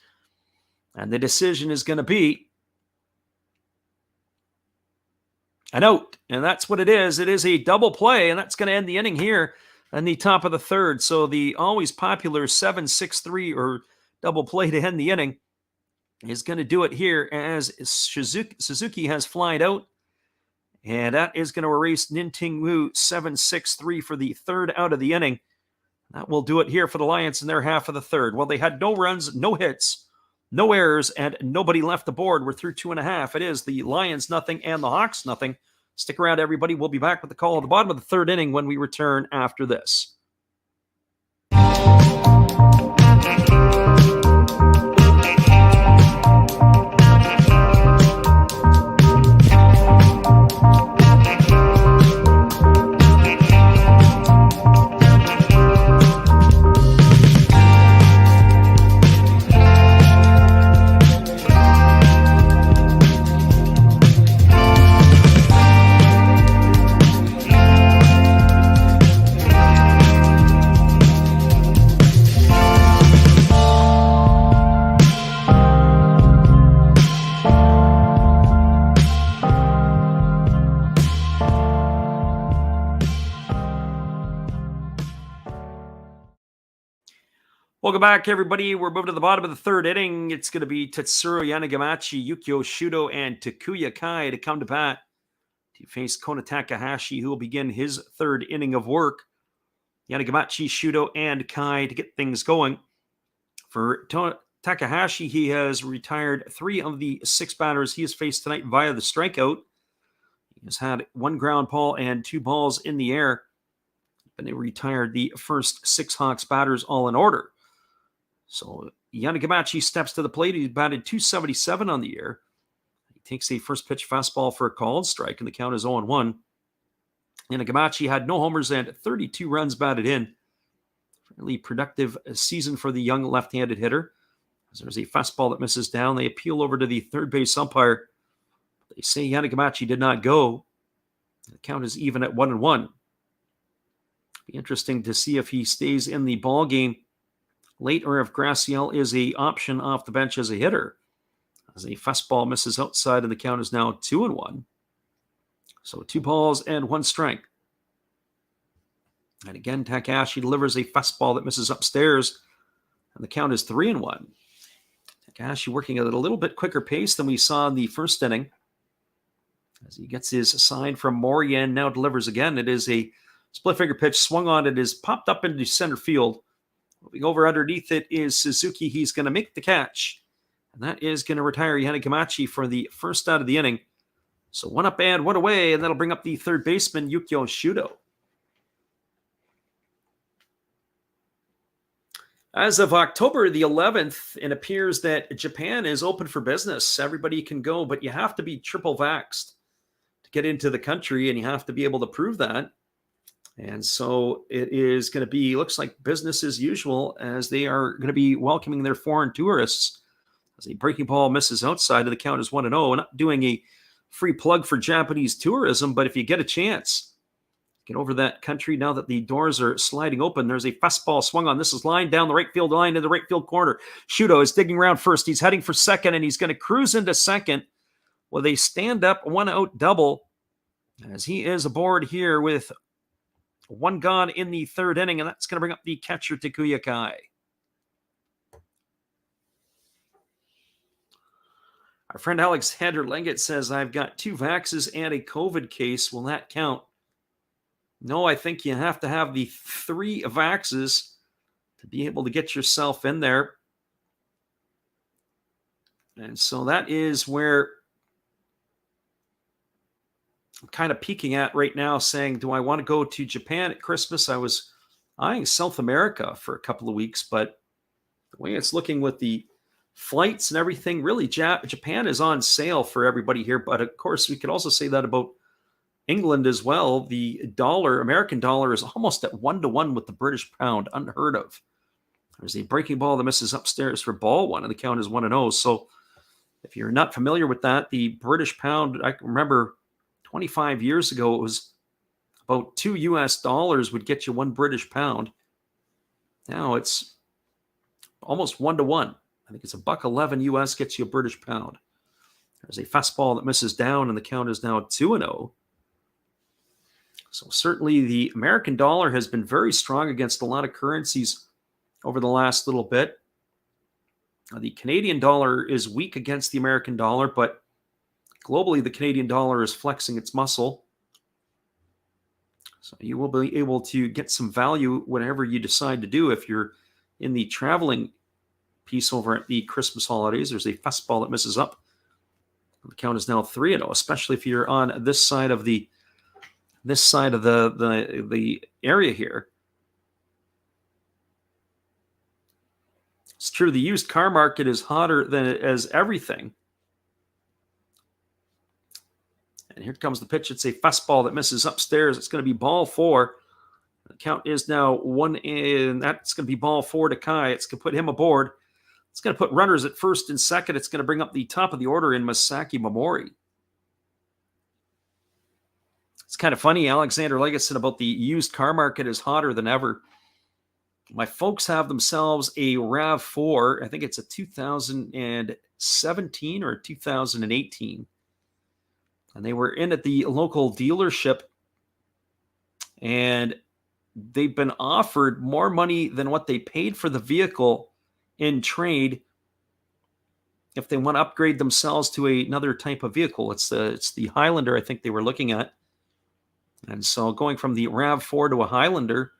and the decision is going to be an out, and that's what it is. It is a double play, and that's going to end the inning here in the top of the third. So the always popular 7-6-3 or double play to end the inning is going to do it here, as Suzuki has flied out, and that is going to erase Ninting Wu 7-6-3 for the third out of the inning. That will do it here for the Lions in their half of the third. Well, they had no runs, no hits, no errors, and nobody left the board. We're through 2.5. It is the Lions nothing and the Hawks nothing. Stick around, everybody. We'll be back with the call at the bottom of the third inning when we return after this. Welcome back, everybody. We're moving to the bottom of the third inning. It's going to be Tetsuro Yanagamachi, Yukio Shudo, and Takuya Kai to come to bat to face Kona Takahashi, who will begin his third inning of work. Yanagamachi, Shudo, and Kai to get things going. For Takahashi, he has retired 3 of the 6 batters he has faced tonight via the strikeout. He has had 1 ground ball and 2 balls in the air. And they retired the first 6 Hawks batters all in order. So Yanagamachi steps to the plate. He batted .277 on the year. He takes a first pitch fastball for a called strike, and the count is 0-1. Yanagamachi had no homers and 32 runs batted in. Fairly productive season for the young left-handed hitter. As there's a fastball that misses down, they appeal over to the third base umpire. They say Yanagamachi did not go. The count is even at 1-1. Be interesting to see if he stays in the ball game late, or if Graciel is a option off the bench as a hitter. As a fastball misses outside, and the count is now 2-1. So 2 balls and 1 strike. And again, Takahashi delivers a fastball that misses upstairs, and the count is 3-1. Takahashi working at a little bit quicker pace than we saw in the first inning. As he gets his sign from Morian, now delivers again. It is a split finger pitch, swung on. It is popped up into center field. Moving over underneath it is Suzuki. He's going to make the catch. And that is going to retire Yanagamachi for the first out of the inning. So 1 up and 1 away, and that'll bring up the third baseman, Yukio Shudo. As of October the 11th, it appears that Japan is open for business. Everybody can go, but you have to be triple vaxxed to get into the country, and you have to be able to prove that. And so it is going to be, looks like business as usual, as they are going to be welcoming their foreign tourists. As a breaking ball misses outside, and the count is 1-0. We're not doing a free plug for Japanese tourism, but if you get a chance, get over that country now that the doors are sliding open. There's a fastball swung on. This is line down the right field line in the right field corner. Shudo is digging around first. He's heading for second, and he's going to cruise into second with a stand-up 1-out double, as he is aboard here with 1 gone in the third inning, and that's going to bring up the catcher, Takuya Kai. Our friend Alexander Lenggett says, I've got 2 vaxes and a COVID case. Will that count? No, I think you have to have the 3 vaxes to be able to get yourself in there. And so that is where I'm kind of peeking at right now, saying, do I want to go to Japan at Christmas? I was eyeing South America for a couple of weeks, but the way it's looking with the flights and everything, really, Japan is on sale for everybody here. But of course, we could also say that about England as well. The dollar, American dollar, is almost at 1-1 with the British pound, unheard of. There's a breaking ball that misses upstairs for ball 1, and the count is 1-0. So If you're not familiar with that, the British pound, I can remember 25 years ago, it was about $2 would get you 1 British pound. Now it's almost 1-to-1. I think it's $1.11 US gets you a British pound. There's a fastball that misses down, and the count is now 2-0. So certainly the American dollar has been very strong against a lot of currencies over the last little bit. The Canadian dollar is weak against the American dollar, but globally the Canadian dollar is flexing its muscle. So you will be able to get some value whatever you decide to do. If you're in the traveling piece over at the Christmas holidays, there's a fastball that misses up. The count is now 3-0, especially if you're on this side of the area here. It's true, the used car market is hotter than as everything. And here comes the pitch. It's a fastball that misses upstairs. It's going to be ball 4. The count is now 1, and that's going to be ball 4 to Kai. It's going to put him aboard. It's going to put runners at first and second. It's going to bring up the top of the order in Masaki Momori. It's kind of funny, Alexander Legason, about the used car market is hotter than ever. My folks have themselves a RAV4. I think it's a 2017 or 2018. And they were in at the local dealership, and they've been offered more money than what they paid for the vehicle in trade if they want to upgrade themselves to another type of vehicle. It's the Highlander, I think they were looking at. And so going from the RAV4 to a Highlander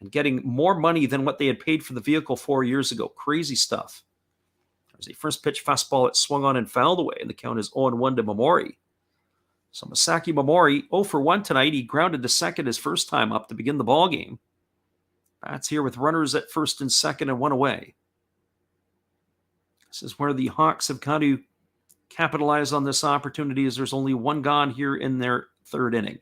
and getting more money than what they had paid for the vehicle 4 years ago. Crazy stuff. There's a first pitch fastball that swung on and fouled away, and the count is 0-1 to Momori. So Masaki Momori, 0 for 1 tonight. He grounded to second his first time up to begin the ball game. Bats here with runners at first and second and 1 away. This is where the Hawks have got to capitalize on this opportunity, as there's only 1 gone here in their 3rd inning.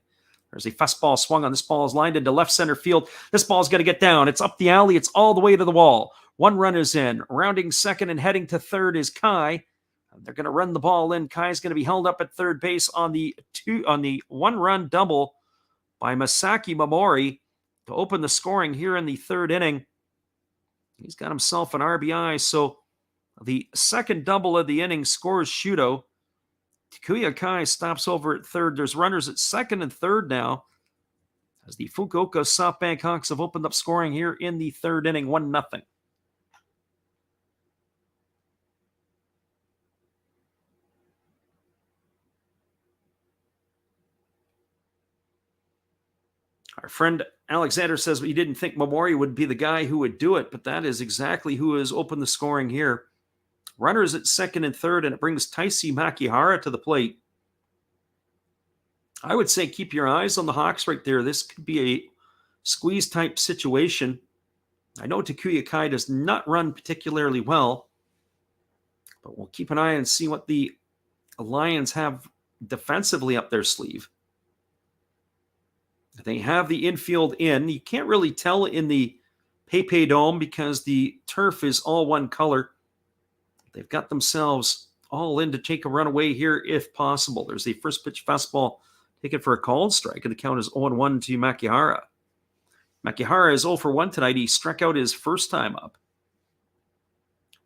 There's a fastball swung on. This ball is lined into left center field. This ball's going to get down. It's up the alley. It's all the way to the wall. 1 run is in. Rounding second and heading to third is Kai. They're going to run the ball in. Kai's going to be held up at third base on the 1-run double by Masaki Momori to open the scoring here in the 3rd inning. He's got himself an RBI. So the second double of the inning scores Shuto. Takuya Kai stops over at third. There's runners at second and third now, as the Fukuoka SoftBank Hawks have opened up scoring here in the 3rd inning, 1-0. Our friend Alexander says he didn't think Momori would be the guy who would do it, but that is exactly who has opened the scoring here. Runners at second and third, and it brings Taisi Makihara to the plate. I would say keep your eyes on the Hawks right there. This could be a squeeze-type situation. I know Takuya Kai does not run particularly well, but we'll keep an eye and see what the Lions have defensively up their sleeve. They have the infield in. You can't really tell in the Pepe Dome because the turf is all one color. They've got themselves all in to take a runaway here if possible. There's the first pitch fastball taken for a called strike, and the count is 0-1 to Makihara. Makihara is 0 for 1 tonight. He struck out his first time up.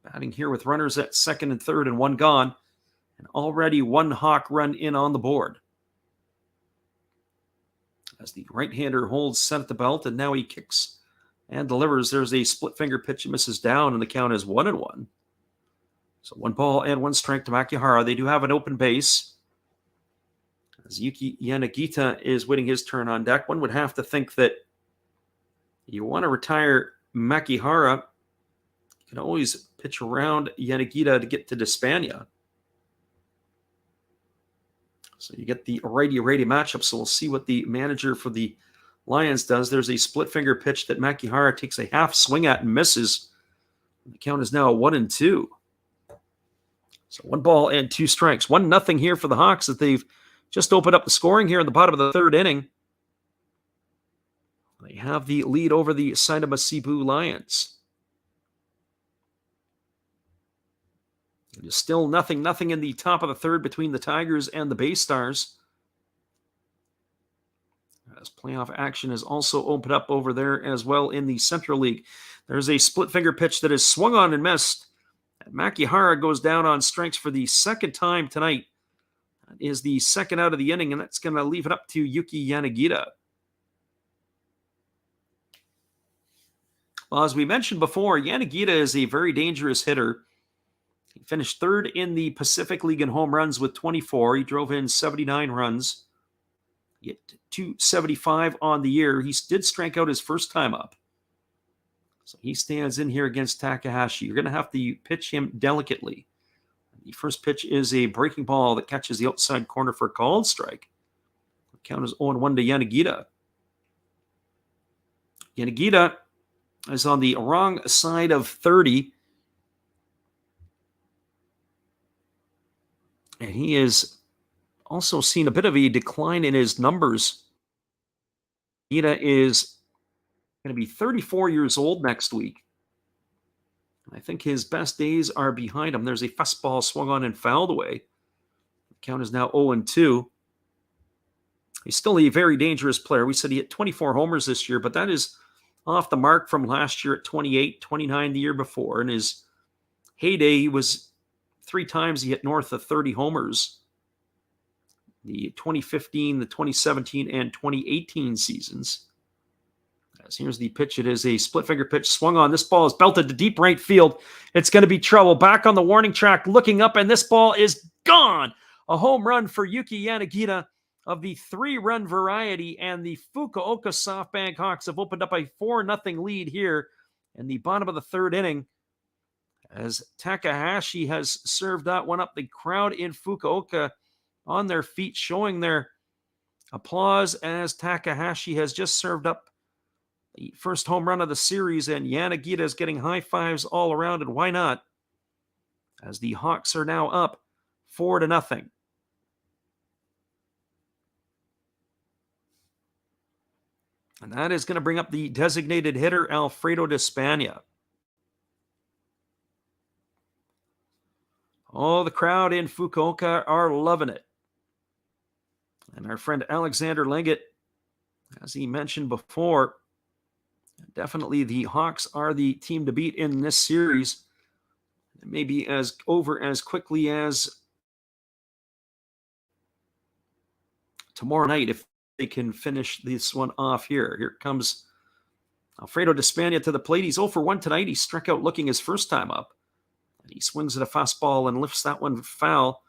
Batting here with runners at second and third and 1 gone, and already 1 Hawk run in on the board. As the right-hander holds set at the belt, and now he kicks and delivers. There's a split finger pitch that misses down, and the count is 1-1. So 1 ball and 1 strike to Makihara. They do have an open base, as Yuki Yanagita is waiting his turn on deck. One would have to think that you want to retire Makihara. You can always pitch around Yanagita to get to Despania. So you get the righty-righty matchup. So we'll see what the manager for the Lions does. There's a split finger pitch that Makihara takes a half swing at and misses. The count is now 1-2. So 1 ball and 2 strikes. 1-0 here for the Hawks, that they've just opened up the scoring here in the bottom of the 3rd inning. They have the lead over the Seibu Lions. It is still 0-0 in the top of the third between the Tigers and the Bay Stars. As playoff action has also opened up over there as well in the Central League. There's a split finger pitch that is swung on and missed. Makihara goes down on strikes for the second time tonight. That is the second out of the inning, and that's going to leave it up to Yuki Yanagita. Well, as we mentioned before, Yanagita is a very dangerous hitter. He finished third in the Pacific League in home runs with 24. He drove in 79 runs. He hit 275 on the year. He did strike out his first time up. So he stands in here against Takahashi. You're going to have to pitch him delicately. The first pitch is a breaking ball that catches the outside corner for a called strike. The count is 0-1 to Yanagita. Yanagita is on the wrong side of 30. And he has also seen a bit of a decline in his numbers. Yanagita is going to be 34 years old next week. I think his best days are behind him. There's a fastball swung on and fouled away. The count is now 0-2. He's still a very dangerous player. We said he hit 24 homers this year, but that is off the mark from last year at 28, 29 the year before. In his heyday, he was 3 times he hit north of 30 homers. The 2015, the 2017, and 2018 seasons. As here's the pitch. It is a split finger pitch swung on. This ball is belted to deep right field. It's going to be trouble. Back on the warning track, looking up, and this ball is gone. A home run for Yuki Yanagita of the 3-run variety, and the Fukuoka SoftBank Hawks have opened up a 4-0 lead here in the bottom of the third inning. As Takahashi has served that one up, the crowd in Fukuoka on their feet, showing their applause as Takahashi has just served up the first home run of the series, and Yanagita is getting high fives all around, and why not? As the Hawks are now up 4-0. And that is going to bring up the designated hitter, Alfredo Despania. Oh, the crowd in Fukuoka are loving it. And our friend Alexander Leggett, as he mentioned before, definitely the Hawks are the team to beat in this series. It may be as over as quickly as tomorrow night if they can finish this one off here. Here comes Alfredo Despania to the plate. He's 0 for 1 tonight. He struck out looking his first time up. And he swings at a fastball and lifts that one foul.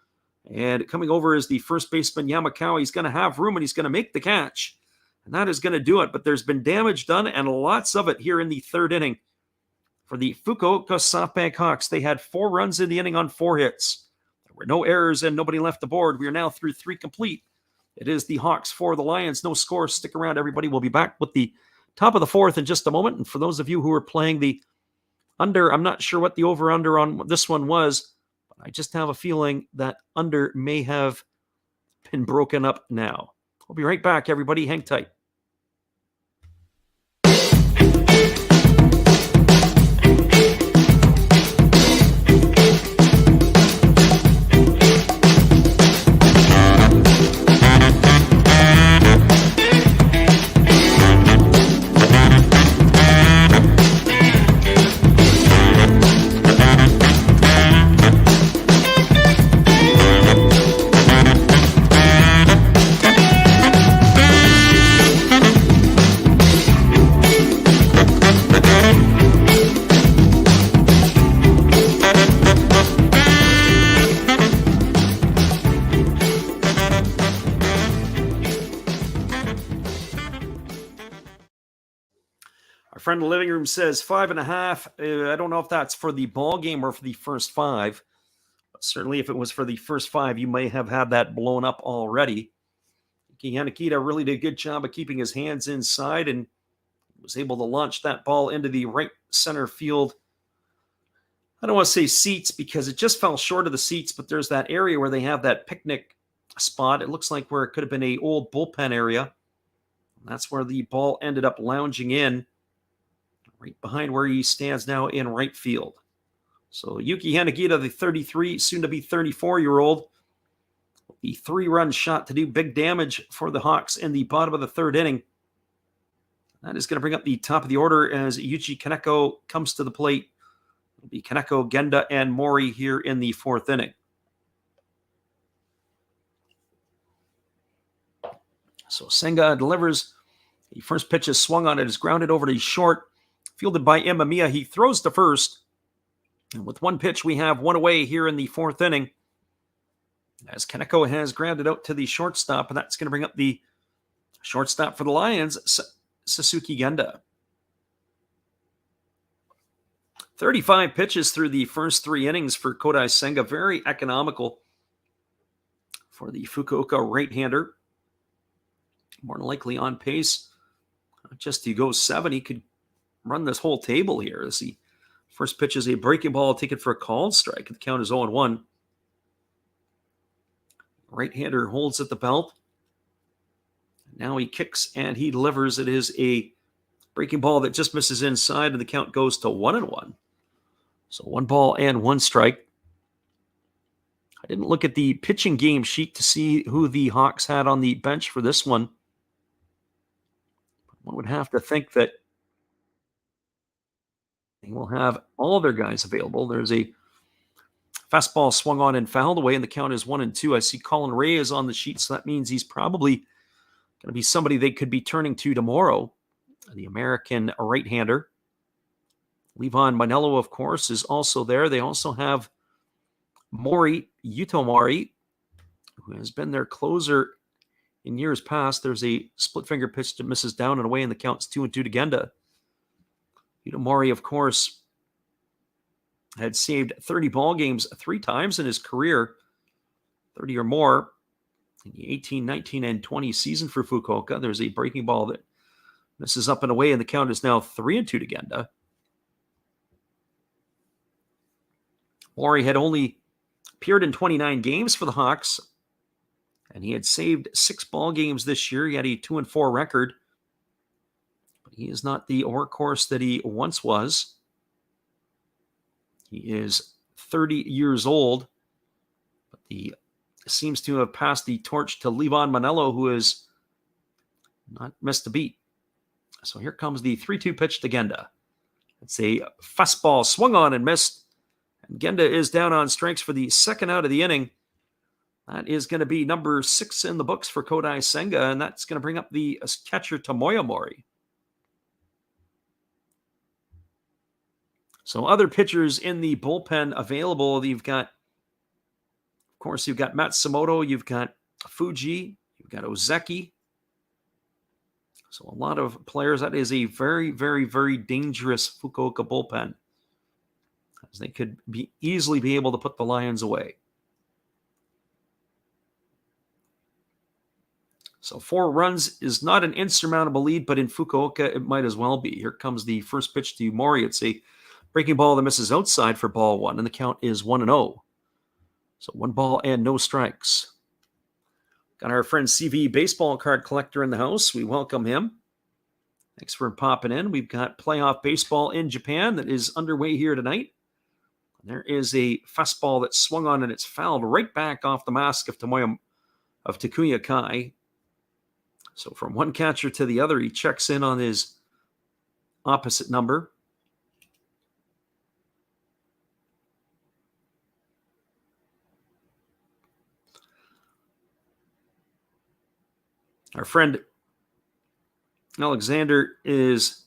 And coming over is the first baseman, Yamakawa. He's going to have room, and he's going to make the catch. And that is going to do it. But there's been damage done, and lots of it here in the third inning. For the Fukuoka SoftBank Hawks, they had 4 runs in the inning on 4 hits. There were no errors, and nobody left the board. We are now through 3 complete. It is the Hawks 4, the Lions. No score. Stick around, everybody. We'll be back with the top of the 4th in just a moment. And for those of you who are playing the under, I'm not sure what the over-under on this one was, but I just have a feeling that under may have been broken up now. We'll be right back, everybody. Hang tight. Friend in the living room says 5.5. I don't know if that's for the ball game or for the first 5. But certainly if it was for the first 5, you may have had that blown up already. Yanagita really did a good job of keeping his hands inside and was able to launch that ball into the right center field. I don't want to say seats because it just fell short of the seats, but there's that area where they have that picnic spot. It looks like where it could have been an old bullpen area. That's where the ball ended up lounging in, right behind where he stands now in right field. So Yuki Hanagita, the 33, soon to be 34-year-old, the 3-run shot to do big damage for the Hawks in the bottom of the third inning. That is going to bring up the top of the order as Yuji Kaneko comes to the plate. It'll be Kaneko, Genda, and Mori here in the fourth inning. So Senga delivers. The first pitch is swung on. It is grounded over to short. Fielded by Imamiya. He throws to first. And with one pitch, we have one away here in the fourth inning. As Kaneko has grounded out to the shortstop, and that's going to bring up the shortstop for the Lions, Sasuke Genda. 35 pitches through the first 3 innings for Kodai Senga. Very economical for the Fukuoka right-hander. More than likely on pace. Just to go 7, he could run this whole table here. As the first pitch is a breaking ball taken for a called strike. The count is 0-1. Right-hander holds at the belt. Now he kicks and he delivers. It is a breaking ball that just misses inside, and the count goes to 1-1. So 1 ball and 1 strike. I didn't look at the pitching game sheet to see who the Hawks had on the bench for this one. One would have to think that they will have all their guys available. There's a fastball swung on and fouled away, and the count is 1-2. I see Colin Ray is on the sheet, so that means he's probably going to be somebody they could be turning to tomorrow. The American right-hander. Levon Manello, of course, is also there. They also have Yuto Mori, who has been their closer in years past. There's a split finger pitch that misses down and away, and the count's 2-2 to Genda. Yuto Mori, of course, had saved 30 ball games 3 times in his career, 30 or more, in the 18, 19, and 20 season for Fukuoka. There's a breaking ball that misses up and away, and the count is now 3-2 to Genda. Mori had only appeared in 29 games for the Hawks, and he had saved 6 ball games this year. He had a 2-4 record, but he is not the workhorse that he once was. He is 30 years old, but he seems to have passed the torch to Levon Manello, who has not missed a beat. So here comes the 3-2 pitch to Genda. It's a fastball swung on and missed. And Genda is down on strikes for the second out of the inning. That is going to be number 6 in the books for Kodai Senga, and that's going to bring up the catcher Tomoya Mori. So other pitchers in the bullpen available. You've got Matsumoto, you've got Fuji, you've got Ozeki. So a lot of players. That is a very, very, very dangerous Fukuoka bullpen, as they could easily be able to put the Lions away. So 4 runs is not an insurmountable lead, but in Fukuoka, it might as well be. Here comes the first pitch to Mori. It's a breaking ball that misses outside for ball 1, and the count is 1-0. So 1 ball and no strikes. Got our friend CV baseball card collector in the house. We welcome him. Thanks for popping in. We've got playoff baseball in Japan that is underway here tonight. There is a fastball that's swung on and it's fouled right back off the mask of Takuya Kai. So from one catcher to the other, he checks in on his opposite number. Our friend Alexander is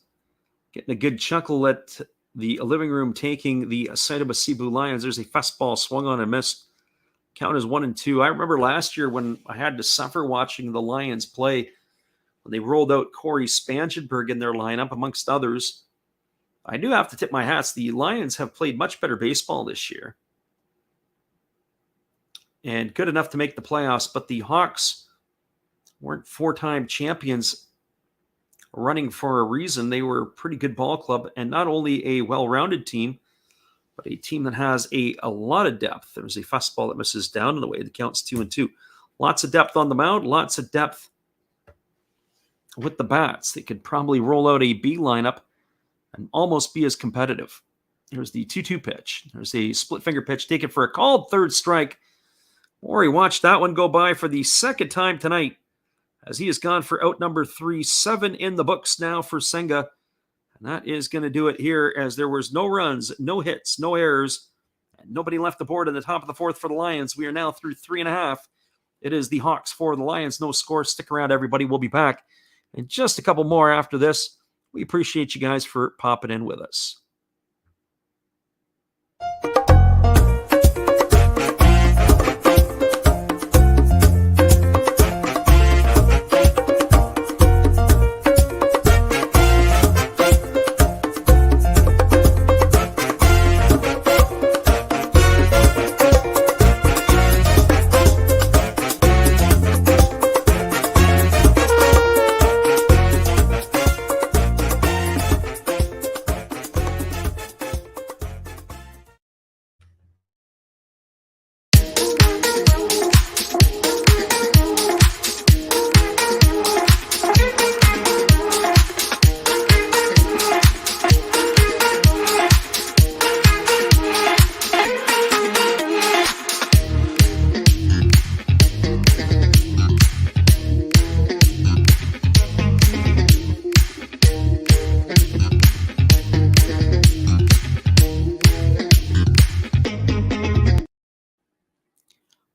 getting a good chuckle at the living room taking the Seibu Seibu Lions. There's a fastball swung on and missed. Count is 1-2. I remember last year when I had to suffer watching the Lions play, when they rolled out Corey Spangenberg in their lineup, amongst others. I do have to tip my hats. The Lions have played much better baseball this year and good enough to make the playoffs, but the Hawks weren't 4-time champions running for a reason. They were a pretty good ball club, and not only a well-rounded team, but a team that has a lot of depth. There's a fastball that misses down in the way. The count's 2-2. Lots of depth on the mound, lots of depth with the bats. They could probably roll out a B lineup and almost be as competitive. Here's the 2-2 pitch. There's a split finger pitch taken for a called third strike. Maury watched that one go by for the second time tonight, as he has gone for out number 3, 7 in the books now for Senga. And that is going to do it here, as there was no runs, no hits, no errors, and nobody left the board in the top of the fourth for the Lions. We are now through 3.5. It is the Hawks 4, the Lions no score. Stick around, everybody. We'll be back in just a couple more after this. We appreciate you guys for popping in with us.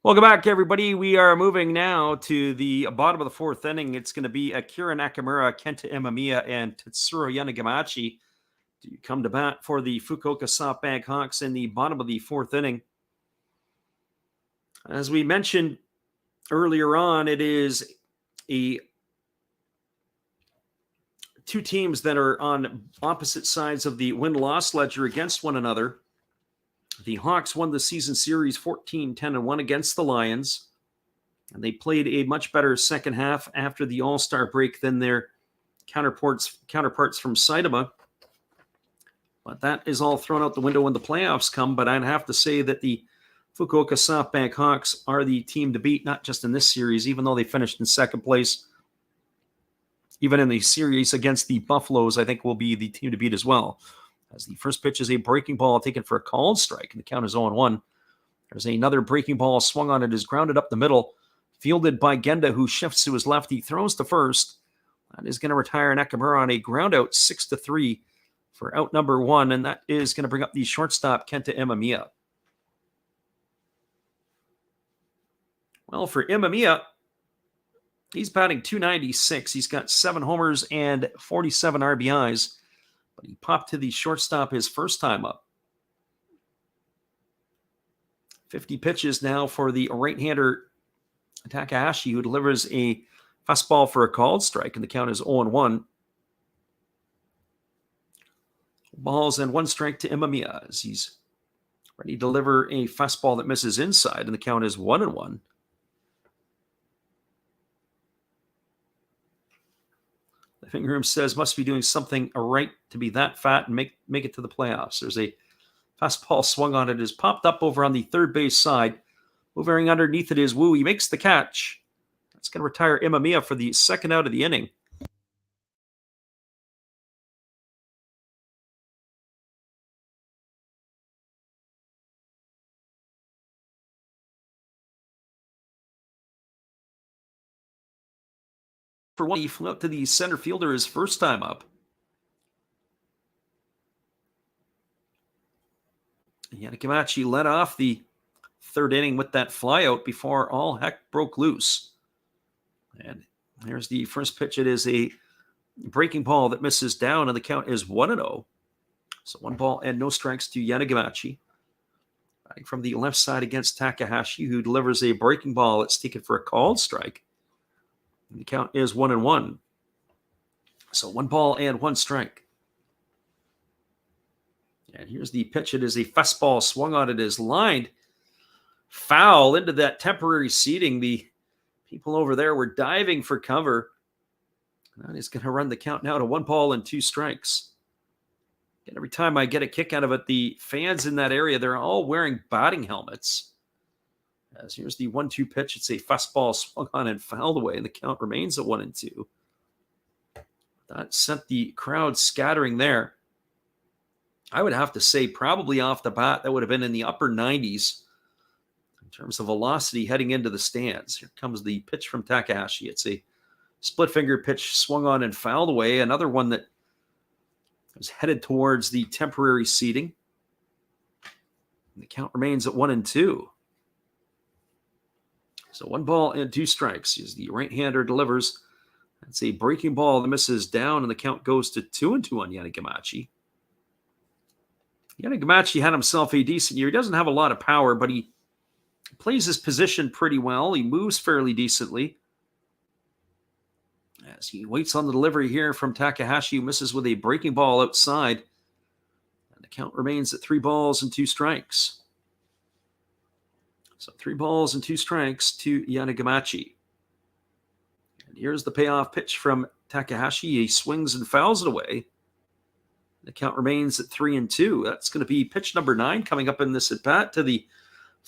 Welcome back, everybody. We are moving now to the bottom of the fourth inning. It's going to be Akira Nakamura, Kenta Imamiya, and Tetsuro Yanagamachi to come to bat for the Fukuoka SoftBank Hawks in the bottom of the fourth inning. As we mentioned earlier on, it is two teams that are on opposite sides of the win-loss ledger against one another. The Hawks won the season series 14-10-1 against the Lions, and they played a much better second half after the All-Star break than their counterparts from Seibu. But that is all thrown out the window when the playoffs come. But I'd have to say that the Fukuoka SoftBank Hawks are the team to beat, not just in this series, even though they finished in second place. Even in the series against the Buffaloes, I think will be the team to beat as well. As the first pitch is a breaking ball taken for a called strike, and the count is 0-1. There's another breaking ball swung on. It is grounded up the middle, fielded by Genda, who shifts to his left. He throws to first. That is going to retire Nakamura on a ground out 6-3 for out number 1, and that is going to bring up the shortstop, Kenta Imamiya. Well, for Imamiya, he's batting .296. He's got 7 homers and 47 RBIs. But he popped to the shortstop his first time up. 50 pitches now for the right-hander Takahashi, who delivers a fastball for a called strike, and the count is 0-1. Balls and 1 strike to Imamiya as he's ready to deliver a fastball that misses inside, and the count is 1-1. The Living Room says must be doing something right to be that fat and make it to the playoffs. There's a fastball swung on it. It is popped up over on the third base side. Moving underneath it is Wu. He makes the catch. That's going to retire Imamiya for the second out of the inning. For one, he flew out to the center fielder his first time up. Yanagamachi led off the third inning with that flyout before all heck broke loose. And there's the first pitch. It is a breaking ball that misses down, and the count is 1-0. So 1 ball and no strikes to Yanagamachi. Batting from the left side against Takahashi, who delivers a breaking ball that's taken for a called strike. And the count is 1-1. So 1 ball and 1 strike. And here's the pitch. It is a fastball swung on. It is lined foul into that temporary seating. The people over there were diving for cover. That is going to run the count now to 1 ball and 2 strikes. And every time I get a kick out of it, the fans in that area, they're all wearing batting helmets. As here's the 1-2 pitch. It's a fastball swung on and fouled away, and the count remains at 1-2. That sent the crowd scattering there. I would have to say probably off the bat, that would have been in the upper 90s in terms of velocity heading into the stands. Here comes the pitch from Takahashi. It's a split finger pitch swung on and fouled away. Another one that was headed towards the temporary seating. And the count remains at 1-2. So 1 ball and 2 strikes as the right-hander delivers. That's a breaking ball that misses down, and the count goes to 2-2 on Yanagamachi. Yanagamachi had himself a decent year. He doesn't have a lot of power, but he plays his position pretty well. He moves fairly decently. As he waits on the delivery here from Takahashi, who misses with a breaking ball outside. And the count remains at 3 balls and 2 strikes. So 3 balls and 2 strikes to Yanagamachi. And here's the payoff pitch from Takahashi. He swings and fouls it away. The count remains at 3-2. That's going to be pitch number 9 coming up in this at-bat to the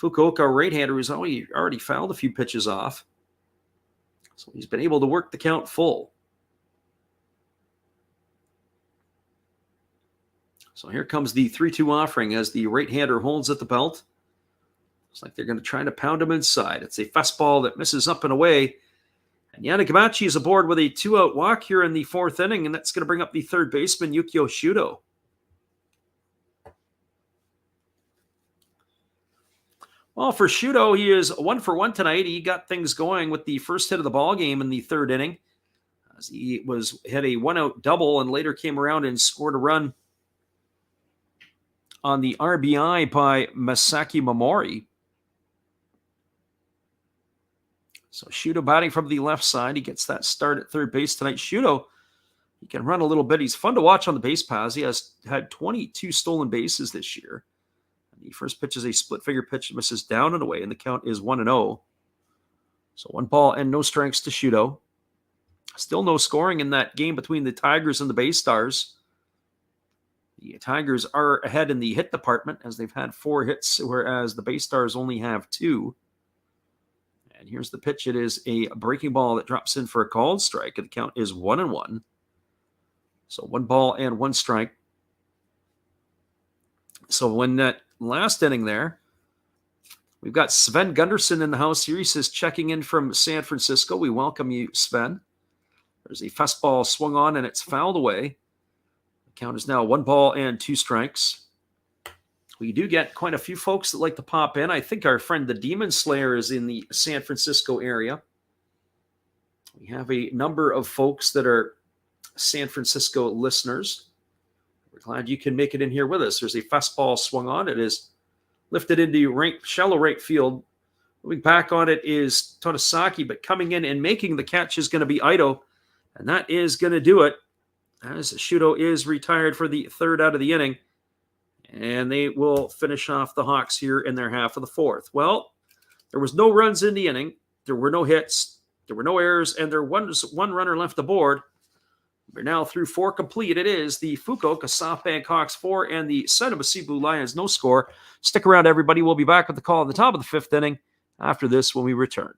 Fukuoka right-hander, who's already fouled a few pitches off. So he's been able to work the count full. So here comes the 3-2 offering as the right-hander holds at the belt. Looks like they're going to try to pound him inside. It's a fastball that misses up and away. And Yanagamachi is aboard with a 2-out walk here in the 4th inning, and that's going to bring up the third baseman, Yukio Shudo. Well, for Shudo, he is 1 for 1 tonight. He got things going with the first hit of the ball game in the 3rd inning, as he had a 1-out double and later came around and scored a run on the RBI by Masaki Momori. So Shudo batting from the left side. He gets that start at third base tonight. Shudo, he can run a little bit. He's fun to watch on the base paths. He has had 22 stolen bases this year. The first pitch is a split finger pitch that misses down and away, and the count is 1-0. So 1 ball and no strikes to Shudo. Still no scoring in that game between the Tigers and the Bay Stars. The Tigers are ahead in the hit department as they've had 4 hits, whereas the Bay Stars only have 2. And here's the pitch. It is a breaking ball that drops in for a called strike, and the count is 1-1. So 1 ball and 1 strike. So when that last inning there, we've got Sven Gunderson in the house here. He says checking in from San Francisco. We welcome you, Sven. There's a fastball swung on, and it's fouled away. The count is now 1 ball and 2 strikes. We do get quite a few folks that like to pop in. I think our friend the Demon Slayer is in the San Francisco area. We have a number of folks that are San Francisco listeners. We're glad you can make it in here with us. There's a fastball swung on. It is lifted into shallow right field. Moving back on it is Tonosaki, but coming in and making the catch is going to be Ito. And that is going to do it, as Shudo is retired for the 3rd out of the inning. And they will finish off the Hawks here in their half of the 4th. Well, there was no runs in the inning. There were no hits. There were no errors. And there was 1 runner left aboard. We're now through 4 complete. It is the Fukuoka SoftBank Hawks 4 and the Seibu Seibu Lions no score. Stick around, everybody. We'll be back with the call at the top of the 5th inning after this when we return.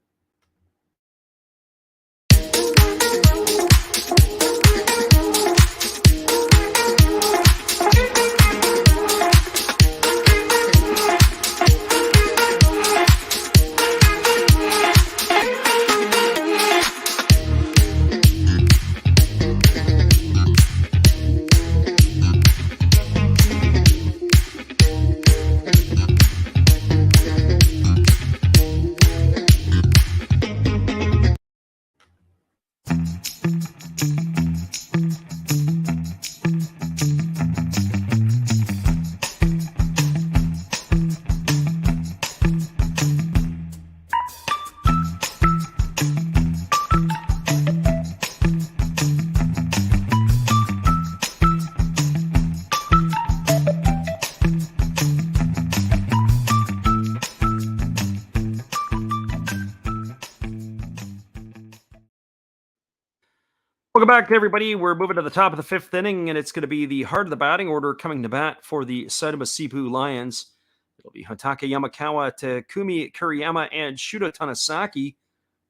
Welcome back, everybody. We're moving to the top of the 5th inning, and it's going to be the heart of the batting order coming to bat for the Seibu Seibu Lions. It'll be Hatake Yamakawa, Takumi Kuriyama, and Shudo Tonosaki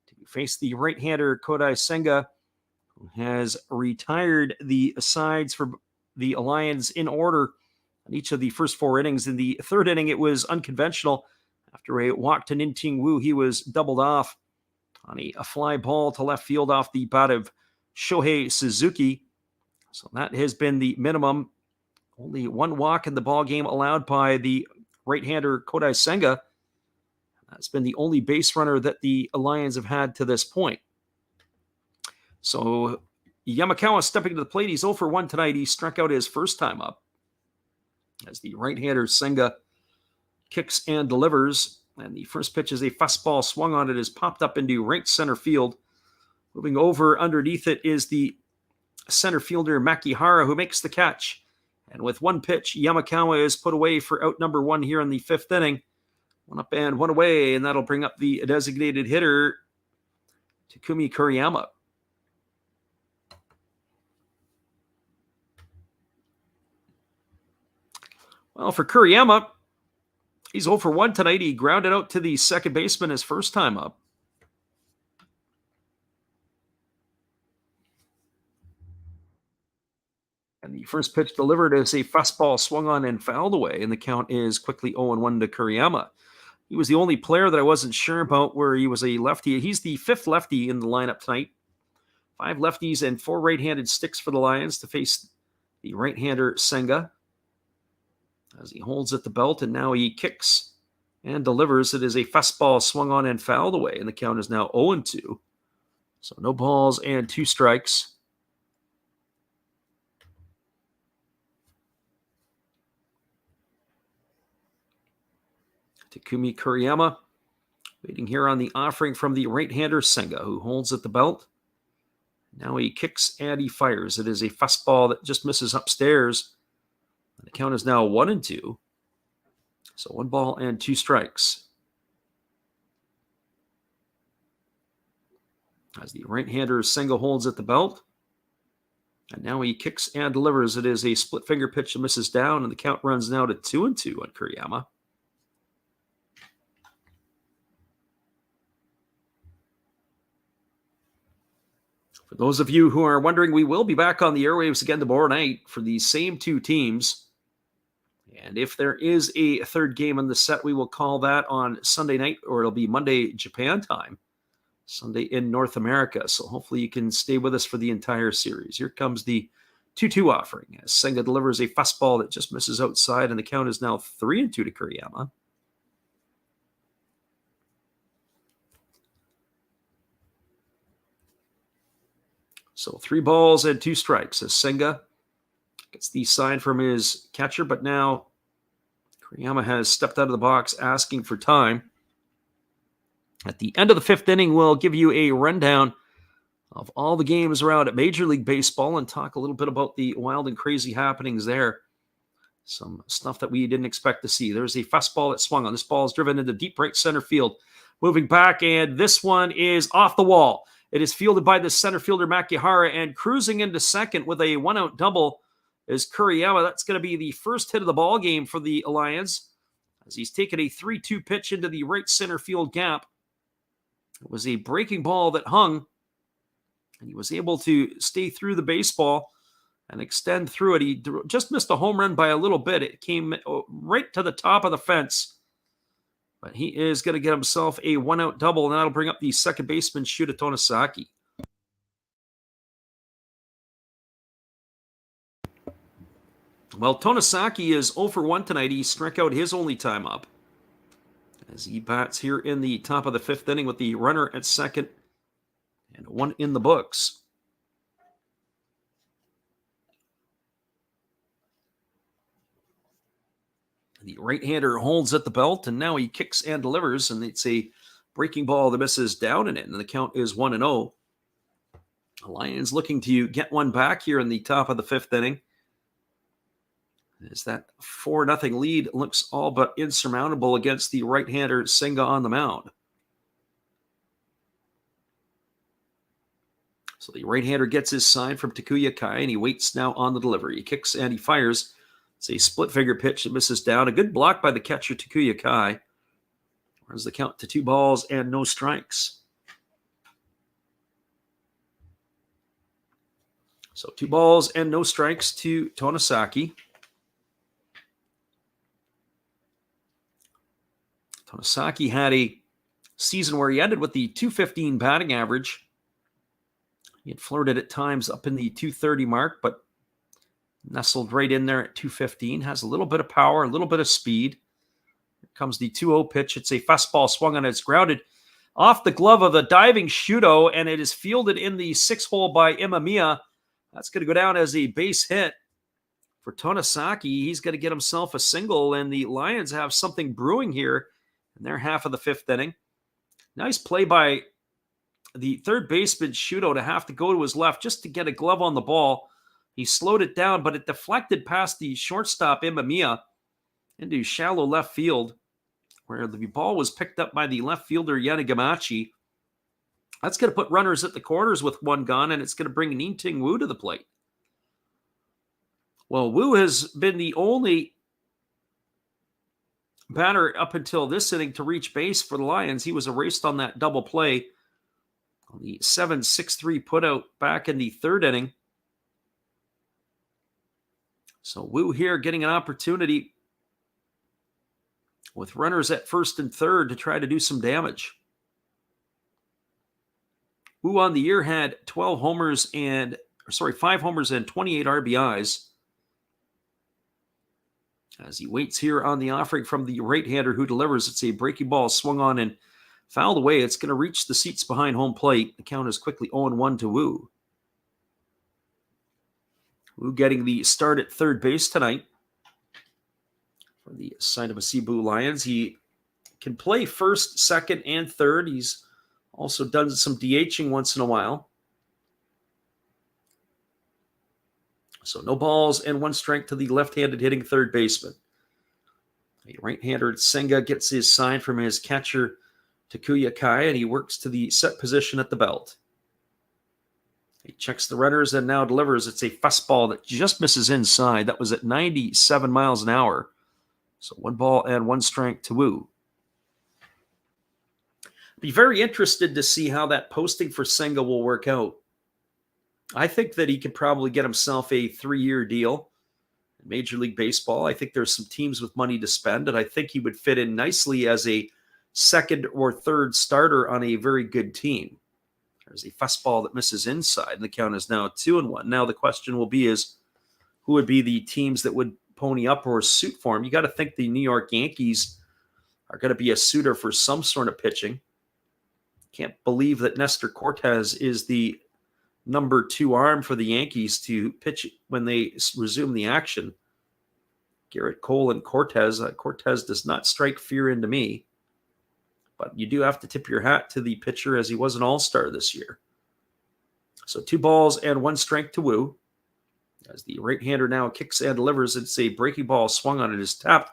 to face the right-hander Kodai Senga, who has retired the sides for the Lions in order in each of the first 4 innings. In the third inning, it was unconventional. After a walk to Nin-Ting Wu, he was doubled off on a fly ball to left field off the bat of Shohei Suzuki. So that has been the minimum. Only 1 walk in the ball game allowed by the right-hander Kodai Senga. That's been the only base runner that the Lions have had to this point. So Yamakawa stepping to the plate. He's 0 for 1 tonight. He struck out his first time up as the right-hander Senga kicks and delivers. And the first pitch is a fastball swung on. It is popped up into right center field. Moving over underneath it is the center fielder Makihara, who makes the catch. And with 1 pitch, Yamakawa is put away for out number 1 here in the 5th inning. 1 up and 1 away, and that'll bring up the designated hitter, Takumi Kuriyama. Well, for Kuriyama, he's 0 for 1 tonight. He grounded out to the second baseman his first time up. And the first pitch delivered is a fastball swung on and fouled away, and the count is quickly 0-1 to Kuriyama. He was the only player that I wasn't sure about where he was a lefty. He's the 5th lefty in the lineup tonight. 5 lefties and 4 right-handed sticks for the Lions to face the right-hander Senga, as he holds at the belt, and now he kicks and delivers. It is a fastball swung on and fouled away, and the count is now 0-2. So no balls and 2 strikes. Takumi Kuriyama waiting here on the offering from the right-hander Senga, who holds at the belt. Now he kicks and he fires. It is a fastball that just misses upstairs. The count is now 1-2. So 1 ball and 2 strikes. As the right-hander Senga holds at the belt. And now he kicks and delivers. It is a split finger pitch that misses down, and the count runs now to 2-2 on Kuriyama. For those of you who are wondering, we will be back on the airwaves again tomorrow night for the same 2 teams. And if there is a third game in the set, we will call that on Sunday night, or it'll be Monday Japan time, Sunday in North America. So hopefully you can stay with us for the entire series. Here comes the 2-2 offering as Senga delivers a fastball that just misses outside, and the count is now 3-2 to Kuriyama. So 3 balls and 2 strikes as Senga gets the sign from his catcher, but now Kuriyama has stepped out of the box asking for time. At the end of the 5th inning, we'll give you a rundown of all the games around at Major League Baseball and talk a little bit about the wild and crazy happenings there. Some stuff that we didn't expect to see. There's a fastball that swung on. This ball is driven into deep right center field. Moving back, and this one is off the wall. It is fielded by the center fielder Makihara, and cruising into second with a 1-out double is Kuriyama. That's going to be the first hit of the ball game for the Lions, as he's taken a 3-2 pitch into the right center field gap. It was a breaking ball that hung, and he was able to stay through the baseball and extend through it. He just missed a home run by a little bit. It came right to the top of the fence. But he is going to get himself a 1-out double, and that'll bring up the second baseman, Shuta Tonosaki. Well, Tonosaki is 0 for 1 tonight. He struck out his only time up, as he bats here in the top of the 5th inning with the runner at second and 1 in the books. The right-hander holds at the belt, and now he kicks and delivers, and it's a breaking ball that misses down and in, and the count is 1-0. The Lions looking to get one back here in the top of the 5th inning, as that 4-0 lead looks all but insurmountable against the right-hander Senga on the mound. So the right-hander gets his sign from Takuya Kai, and he waits now on the delivery. He kicks and he fires. It's a split-finger pitch that misses down. A good block by the catcher, Takuya Kai. Runs the count to 2 balls and no strikes. So 2 balls and no strikes to Tonosaki. Tonosaki had a season where he ended with the .215 batting average. He had flirted at times up in the .230 mark, but nestled right in there at .215. Has a little bit of power, a little bit of speed. Here comes the 2-0 pitch. It's a fastball swung on. It's grounded off the glove of the diving Shudo, and it is fielded in the 6th hole by Imamiya. That's going to go down as a base hit for Tonosaki. He's going to get himself a single, and the Lions have something brewing here in their half of the 5th inning. Nice play by the third baseman Shudo to have to go to his left just to get a glove on the ball. He slowed it down, but it deflected past the shortstop Imamiya into shallow left field, where the ball was picked up by the left fielder Yanagamachi. That's going to put runners at the corners with one gone, and it's going to bring Ning-Ting Wu to the plate. Well, Wu has been the only batter up until this inning to reach base for the Lions. He was erased on that double play on the 7-6-3 putout back in the 3rd inning. So Wu here getting an opportunity with runners at 1st and 3rd to try to do some damage. Wu on the year had 5 homers and 28 RBIs. As he waits here on the offering from the right-hander who delivers, it's a breaking ball swung on and fouled away. It's going to reach the seats behind home plate. The count is quickly 0-1 to Wu. Wu getting the start at 3rd base tonight for the Seibu Seibu Lions. He can play 1st, 2nd, and 3rd. He's also done some DHing once in a while. So no balls and 1 strike to the left-handed hitting 3rd baseman. The right-hander Senga gets his sign from his catcher Takuya Kai, and he works to the set position at the belt. He checks the runners and now delivers. It's a fastball that just misses inside. That was at 97 miles an hour. So 1 ball and 1 strike to Wu. Be very interested to see how that posting for Senga will work out. I think that he could probably get himself a 3-year deal in Major League Baseball. I think there's some teams with money to spend, and I think he would fit in nicely as a 2nd or 3rd starter on a very good team. There's a fastball that misses inside, and the count is now 2-1. Now the question will be is who would be the teams that would pony up or suit for him? You got to think the New York Yankees are going to be a suitor for some sort of pitching. Can't believe that Nestor Cortez is the number 2 arm for the Yankees to pitch when they resume the action. Garrett Cole and Cortez. Cortez does not strike fear into me. But you do have to tip your hat to the pitcher as he was an all-star this year. So 2 balls and 1 strike to Wu. As the right-hander now kicks and delivers, it's a breaking ball swung on. It is tapped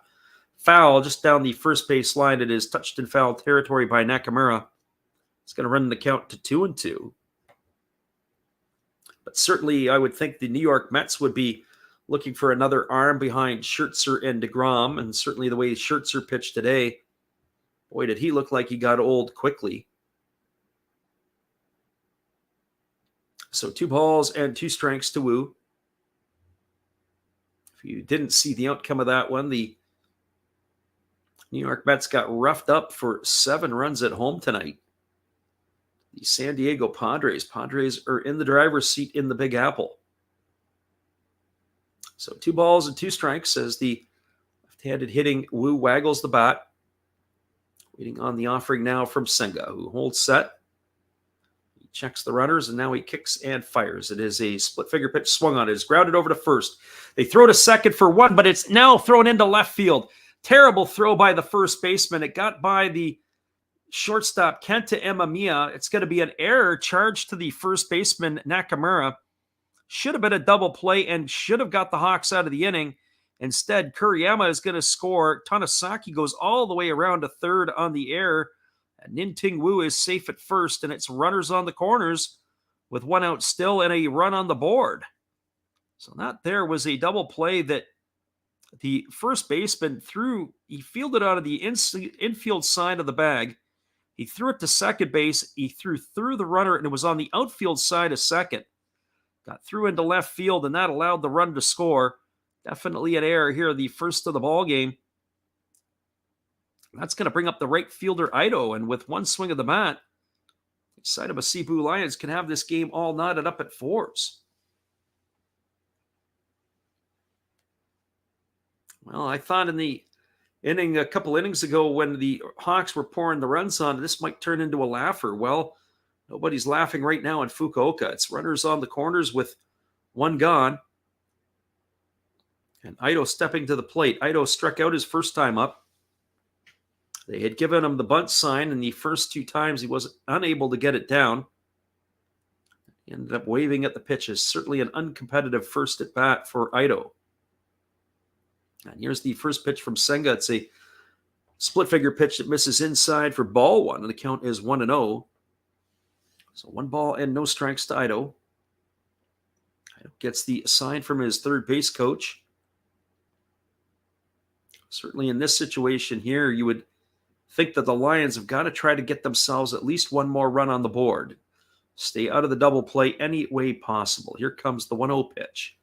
foul just down the first base line. It is touched in foul territory by Nakamura. It's going to run the count to 2-2. But certainly I would think the New York Mets would be looking for another arm behind Scherzer and DeGrom. And certainly the way Scherzer pitched today, boy, did he look like he got old quickly. So 2 balls and 2 strikes to Wu. If you didn't see the outcome of that one, the New York Mets got roughed up for 7 runs at home tonight. The San Diego Padres. Padres are in the driver's seat in the Big Apple. So 2 balls and 2 strikes as the left-handed hitting Wu waggles the bat. Waiting on the offering now from Senga, who holds set. He checks the runners, and now he kicks and fires. It is a split-figure pitch swung on. It is grounded over to 1st. They throw to 2nd for 1, but it's now thrown into left field. Terrible throw by the first baseman. It got by the shortstop Kenta Imamiya. It's going to be an error charged to the first baseman Nakamura. Should have been a double play and should have got the Hawks out of the inning. Instead, Kuriyama is going to score. Tonosaki goes all the way around to 3rd on the error. And Ning-Ting Wu is safe at 1st, and it's runners on the corners with 1 out still and a run on the board. So that there was a double play that the first baseman threw. He fielded out of the infield side of the bag. He threw it to second base. He threw through the runner, and it was on the outfield side of second. Got through into left field, and that allowed the run to score. Definitely an error here, the first of the ball game. That's going to bring up the right fielder, Ito. And with one swing of the bat, the Seibu Seibu Lions can have this game all knotted up at 4s. Well, I thought in the inning a couple innings ago when the Hawks were pouring the runs on, this might turn into a laugher. Well, nobody's laughing right now in Fukuoka. It's runners on the corners with one gone. And Ito stepping to the plate. Ito struck out his first time up. They had given him the bunt sign, and the first 2 times he was unable to get it down. He ended up waving at the pitches. Certainly an uncompetitive first at bat for Ito. And here's the first pitch from Senga. It's a split figure pitch that misses inside for ball 1, and the count is 1-0. So 1 ball and no strikes to Ito. Ito gets the sign from his third base coach. Certainly in this situation here, you would think that the Lions have got to try to get themselves at least 1 more run on the board. Stay out of the double play any way possible. Here comes the 1-0 pitch.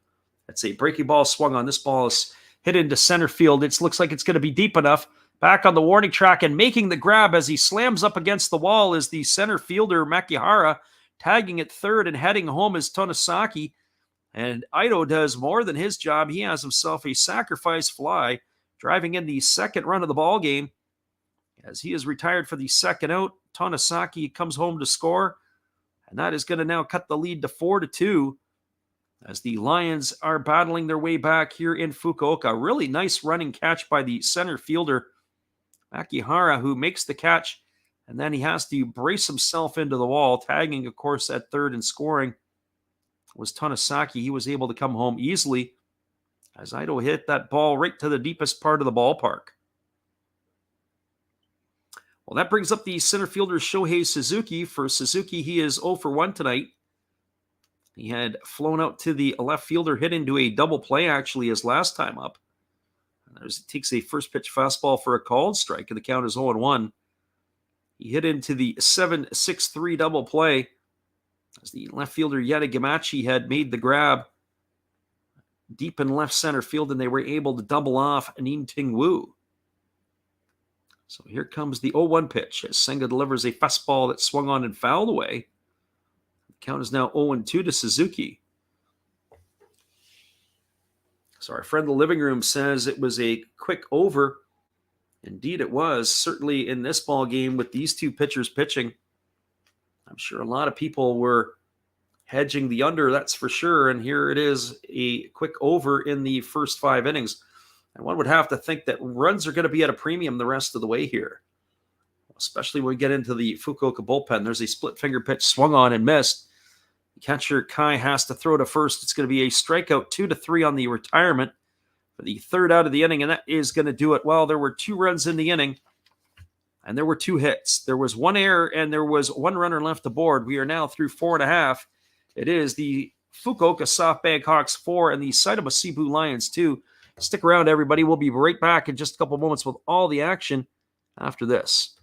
That's a breaking ball swung on. This ball is hit into center field. It looks like it's going to be deep enough. Back on the warning track and making the grab as he slams up against the wall is the center fielder, Makihara. Tagging at third and heading home is Tonosaki. And Ito does more than his job. He has himself a sacrifice fly, driving in the second run of the ball game. As he is retired for the second out, Tonosaki comes home to score. And that is going to now cut the lead to 4-2. As the Lions are battling their way back here in Fukuoka. Really nice running catch by the center fielder, Makihara, who makes the catch, and then he has to brace himself into the wall. Tagging, of course, at third and scoring was Tonosaki. He was able to come home easily as Ito hit that ball right to the deepest part of the ballpark. Well, that brings up the center fielder, Shohei Suzuki. For Suzuki, he is 0 for 1 tonight. He had flown out to the left fielder, hit into a double play, actually, his last time up. He takes a first pitch fastball for a called strike, and the count is 0-1. He hit into the 7-6-3 double play as the left fielder, Yetagamachi, had made the grab deep in left center field, and they were able to double off Nin Ting Wu. So here comes the 0-1 pitch as Senga delivers a fastball that swung on and fouled away. Count is now 0-2 to Suzuki. So our friend in the living room says it was a quick over. Indeed it was. Certainly in this ball game with these 2 pitchers pitching, I'm sure a lot of people were hedging the under, that's for sure. And here it is, a quick over in the first 5 innings. And one would have to think that runs are going to be at a premium the rest of the way here, especially when we get into the Fukuoka bullpen. There's a split finger pitch swung on and missed. Catcher Kai has to throw to first. It's going to be a strikeout, 2-3 on the retirement for the third out of the inning, and that is going to do it. Well, there were 2 runs in the inning, and there were 2 hits. There was 1 error, and there was 1 runner left aboard. We are now through 4.5. It is the Fukuoka SoftBank Hawks 4 and the Seibu Seibu Lions 2. Stick around, everybody. We'll be right back in just a couple moments with all the action after this.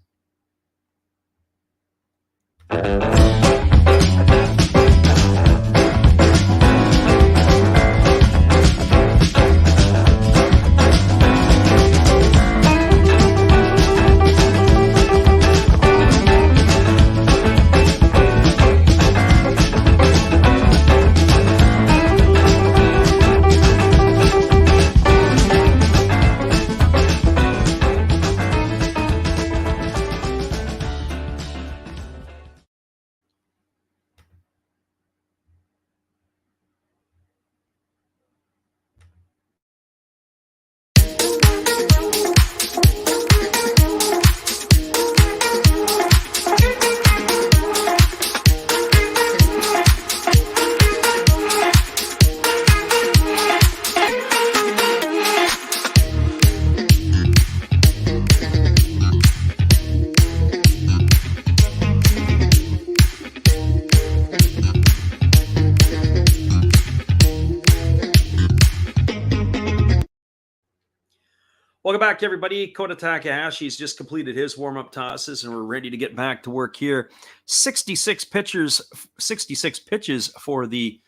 Welcome back, everybody. Kota Takahashi's just completed his warm-up tosses, and we're ready to get back to work here. 66 pitches for the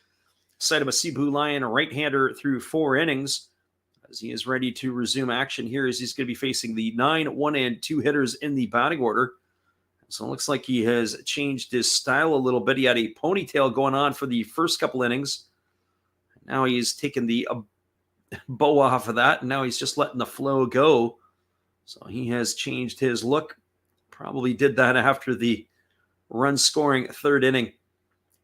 Seibu Seibu Lion, a right-hander through 4 innings. as he is ready to resume action here, as he's going to be facing the 9, 1, and 2 hitters in the batting order. So it looks like he has changed his style a little bit. He had a ponytail going on for the first couple innings. Now he's taken the bow off of that, and now he's just letting the flow go. So he has changed his look. Probably did that after the run-scoring third inning.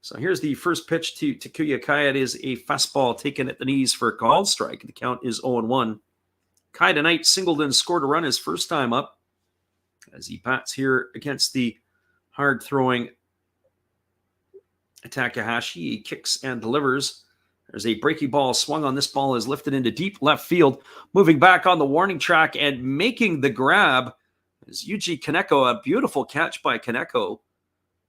So here's the first pitch to Takuya Kai. It is a fastball taken at the knees for a called strike. The count is 0-1. Kai tonight singled and scored a run his first time up, as he bats here against the hard-throwing Takahashi. He kicks and delivers. There's a breaking ball swung on. This ball is lifted into deep left field. Moving back on the warning track and making the grab is Yuji Kaneko. A beautiful catch by Kaneko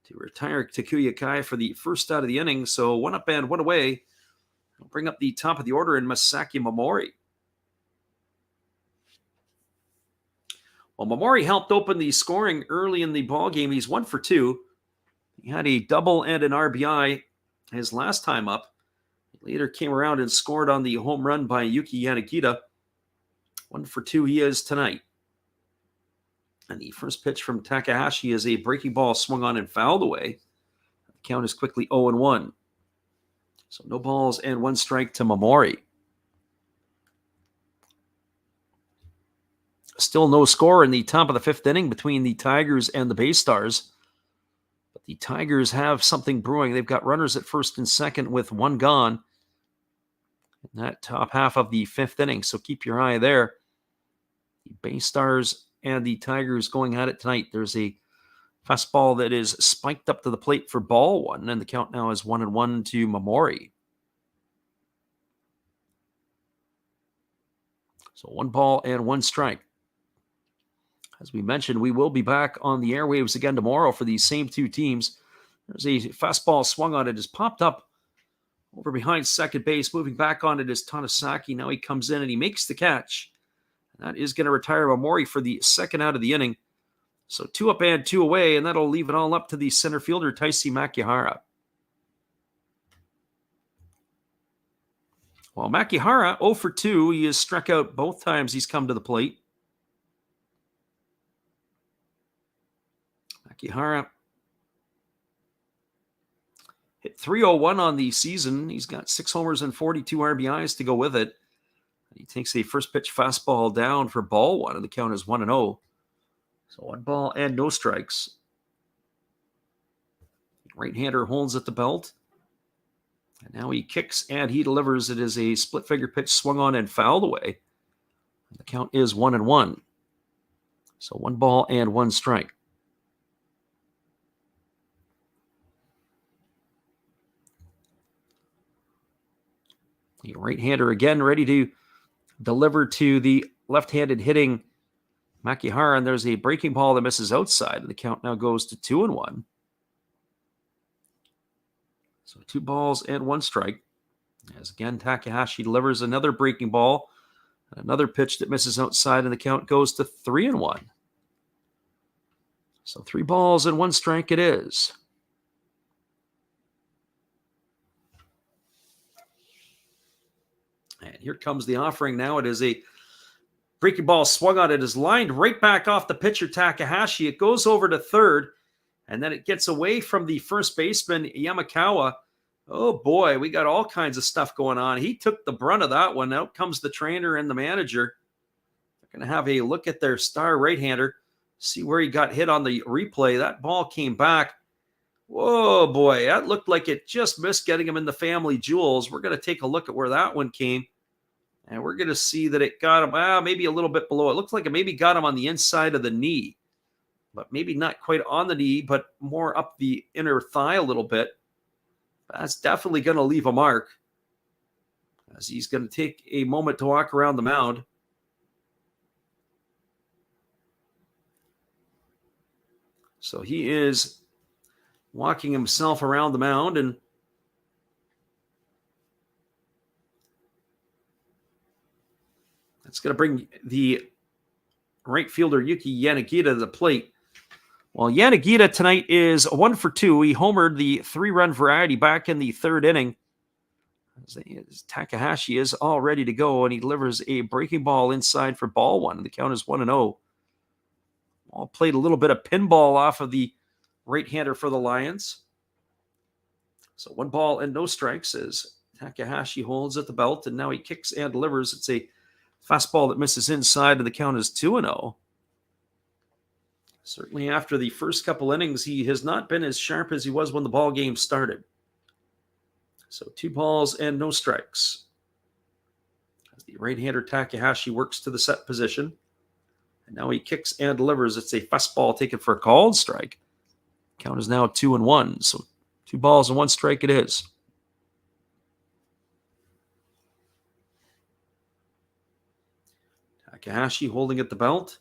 to retire Takuya Kai for the first out of the inning. So 1 up and 1 away. We'll bring up the top of the order in Masaki Momori. Well, Momori helped open the scoring early in the ball game. He's 1 for 2. He had a double and an RBI his last time up. He later came around and scored on the home run by Yuki Yanagita. 1 for 2 he is tonight. And the first pitch from Takahashi is a breaking ball swung on and fouled away. The count is quickly 0-1. So no balls and 1 strike to Momori. Still no score in the top of the 5th inning between the Tigers and the Bay Stars. But the Tigers have something brewing. They've got runners at first and second with 1 gone in that top half of the 5th inning. So keep your eye there. The Bay Stars and the Tigers going at it tonight. There's a fastball that is spiked up to the plate for ball 1, and the count now is 1-1 to Momori. So 1 ball and 1 strike. As we mentioned, we will be back on the airwaves again tomorrow for these same 2 teams. There's a fastball swung on it, has popped up over behind second base. Moving back on it is Tanasaki. Now he comes in and he makes the catch. That is going to retire Momori for the second out of the inning. So 2 up and 2 away, and that'll leave it all up to the center fielder, Taisi Makihara. Well, Makihara, 0 for 2. He has struck out both times he's come to the plate. Makihara hit .301 on the season. He's got 6 homers and 42 RBIs to go with it. He takes a first pitch fastball down for ball 1, and the count is 1-0. So 1 ball and no strikes. Right-hander holds at the belt. And now he kicks and he delivers. It is a split-figure pitch swung on and fouled away. The count is 1-1. So 1 ball and 1 strike. The right-hander again ready to deliver to the left-handed hitting Makihara, and there's a breaking ball that misses outside, and the count now goes to 2-1. So 2 balls and 1 strike. As again, Takahashi delivers another breaking ball, another pitch that misses outside, and the count goes to 3-1. So 3 balls and 1 strike it is. And here comes the offering now. It is a breaking ball swung on. It is lined right back off the pitcher, Takahashi. It goes over to third, and then it gets away from the first baseman, Yamakawa. Oh, boy, we got all kinds of stuff going on. He took the brunt of that one. Out comes the trainer and the manager. They're going to have a look at their star right-hander, see where he got hit on the replay. That ball came back. Whoa, boy, that looked like it just missed getting him in the family jewels. We're going to take a look at where that one came. And we're going to see that it got him maybe a little bit below. It looks like it maybe got him on the inside of the knee. But maybe not quite on the knee, but more up the inner thigh a little bit. That's definitely going to leave a mark, as he's going to take a moment to walk around the mound. So he is walking himself around the mound, and that's going to bring the right fielder Yuki Yanagita to the plate. Well, Yanagita tonight is 1 for 2. He homered the 3-run variety back in the 3rd inning. As Takahashi is all ready to go, and he delivers a breaking ball inside for ball one. The count is 1-0. All played a little bit of pinball off of the right-hander for the Lions. So 1 ball and no strikes as Takahashi holds at the belt, and now he kicks and delivers. It's a fastball that misses inside, and the count is 2-0. Certainly after the first couple innings, he has not been as sharp as he was when the ball game started. So 2 balls and no strikes. As the right-hander Takahashi works to the set position. And now he kicks and delivers. It's a fastball taken for a called strike. Count is now 2-1. So 2 balls and 1 strike it is. Takahashi holding at the belt.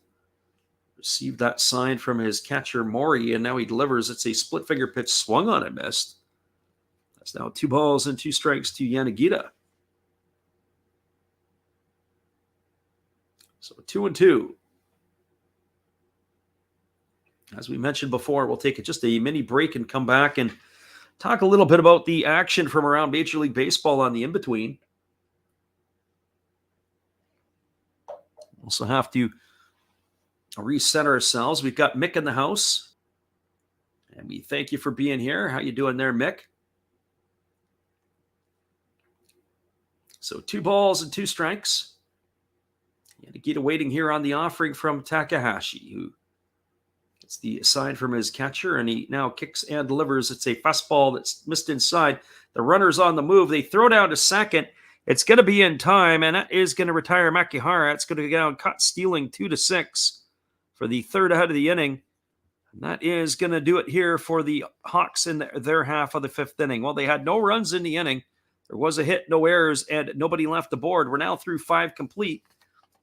Received that sign from his catcher Mori, and now he delivers. It's a split finger pitch, swung on and missed. That's now 2 balls and 2 strikes to Yanagita. So 2-2. As we mentioned before, we'll take just a mini break and come back and talk a little bit about the action from around Major League Baseball on the in-between. Also have to reset ourselves. We've got Mick in the house. And we thank you for being here. How you doing there, Mick? So 2 balls and 2 strikes. Yanagita waiting here on the offering from Takahashi, who gets the sign from his catcher, and he now kicks and delivers. It's a fastball that's missed inside. The runner's on the move. They throw down to second. It's going to be in time, and that is going to retire Makihara. It's going to go down cut stealing 2-6 for the third out of the inning. And that is going to do it here for the Hawks in their half of the 5th inning. Well, they had no runs in the inning. There was a hit, no errors, and nobody left the board. We're now through 5 complete.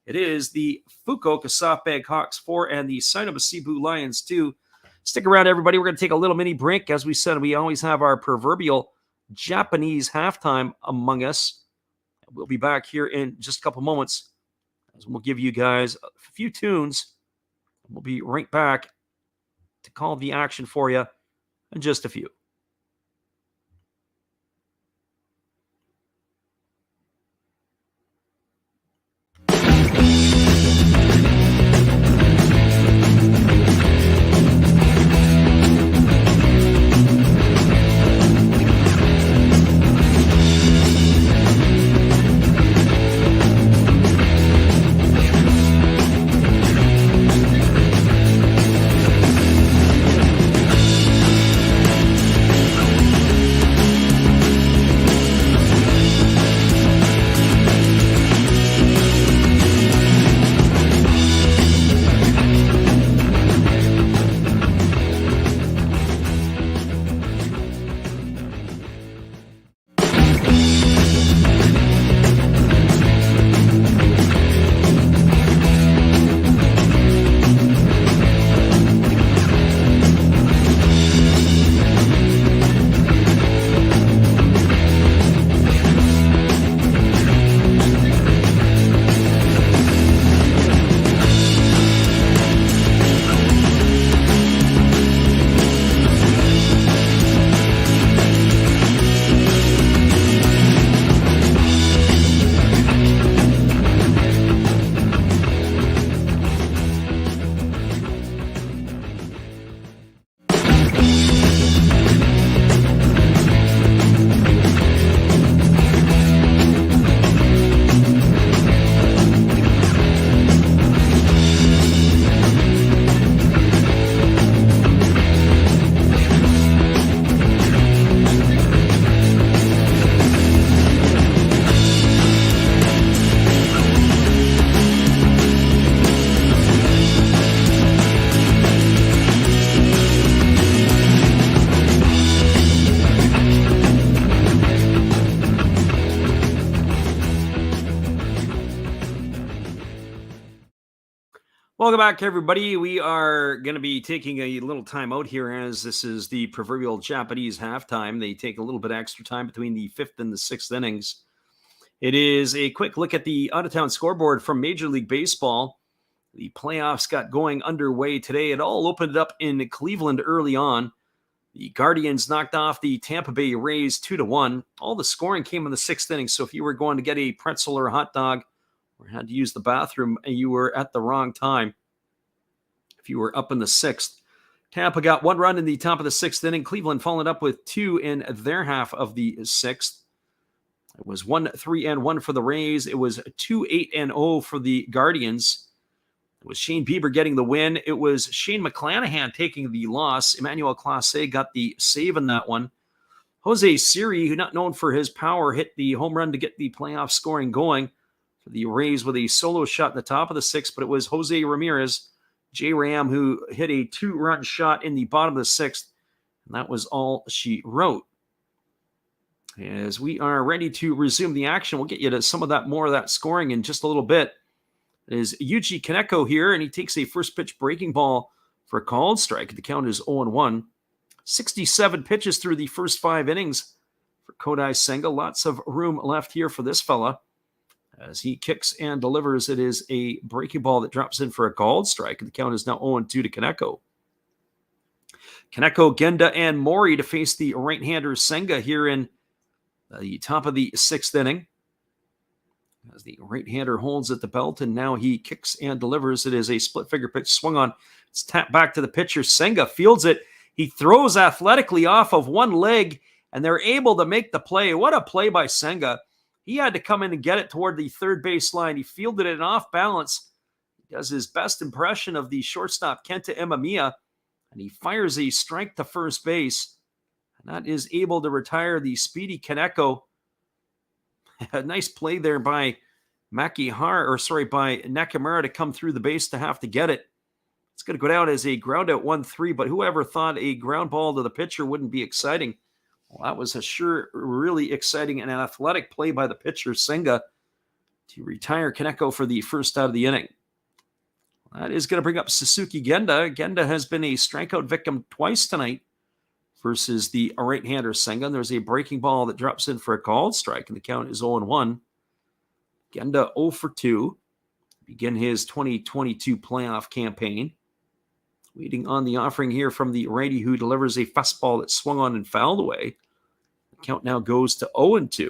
It is the Fukuoka SoftBank Hawks 4 and the Seibu Lions 2. Stick around, everybody. We're going to take a little mini break. As we said, we always have our proverbial Japanese halftime among us. We'll be back here in just a couple moments as we'll give you guys a few tunes. We'll be right back to call the action for you in just a few. Welcome back, everybody. We are going to be taking a little time out here as this is the proverbial Japanese halftime. They take a little bit extra time between the 5th and the 6th innings. It is a quick look at the out-of-town scoreboard from Major League Baseball. The playoffs got going underway today. It all opened up in Cleveland early on. The Guardians knocked off the Tampa Bay Rays 2-1. All the scoring came in the 6th inning, so if you were going to get a pretzel or a hot dog or had to use the bathroom, you were at the wrong time. If you were up in the 6th, Tampa got 1 run in the top of the 6th inning. Cleveland followed up with 2 in their half of the 6th. It was 1-3-1 for the Rays. It was 2-8-0 for the Guardians. It was Shane Bieber getting the win. It was Shane McClanahan taking the loss. Emmanuel Clase got the save in that one. Jose Siri, who not known for his power, hit the home run to get the playoff scoring going for the Rays with a solo shot in the top of the 6th, but it was Jose Ramirez, J-Ram, who hit a 2-run shot in the bottom of the 6th, and that was all she wrote. As we are ready to resume the action, we'll get you to some of that, more of that scoring in just a little bit. It is Yuji Kaneko here, and he takes a first pitch breaking ball for a called strike. The count is 0-1. 67 pitches through the first 5 innings for Kodai Senga. Lots of room left here for this fella. As he kicks and delivers, it is a breaking ball that drops in for a called strike. The count is now 0-2 to Kaneko. Kaneko, Genda, and Mori to face the right-hander Senga here in the top of the 6th inning. As the right-hander holds at the belt, and now he kicks and delivers. It is a split-figure pitch swung on. It's tapped back to the pitcher. Senga fields it. He throws athletically off of one leg, and they're able to make the play. What a play by Senga. He had to come in and get it toward the third base line. He fielded it off balance. He does his best impression of the shortstop, Kenta Imamiya, and he fires a strike to first base. And that is able to retire the speedy Kaneko. A nice play there by by Nakamura to come through the base to have to get it. It's going to go down as a ground out 1-3, but whoever thought a ground ball to the pitcher wouldn't be exciting? Well, that was a sure really exciting and an athletic play by the pitcher, Senga, to retire Kaneko for the first out of the inning. That is going to bring up Suzuki Genda. Genda has been a strikeout victim twice tonight versus the right-hander Senga. There's a breaking ball that drops in for a called strike, and the count is 0-1. Genda 0 for 2. Begin his 2022 playoff campaign. Waiting on the offering here from the righty, who delivers a fastball that swung on and fouled away. The count now goes to 0-2.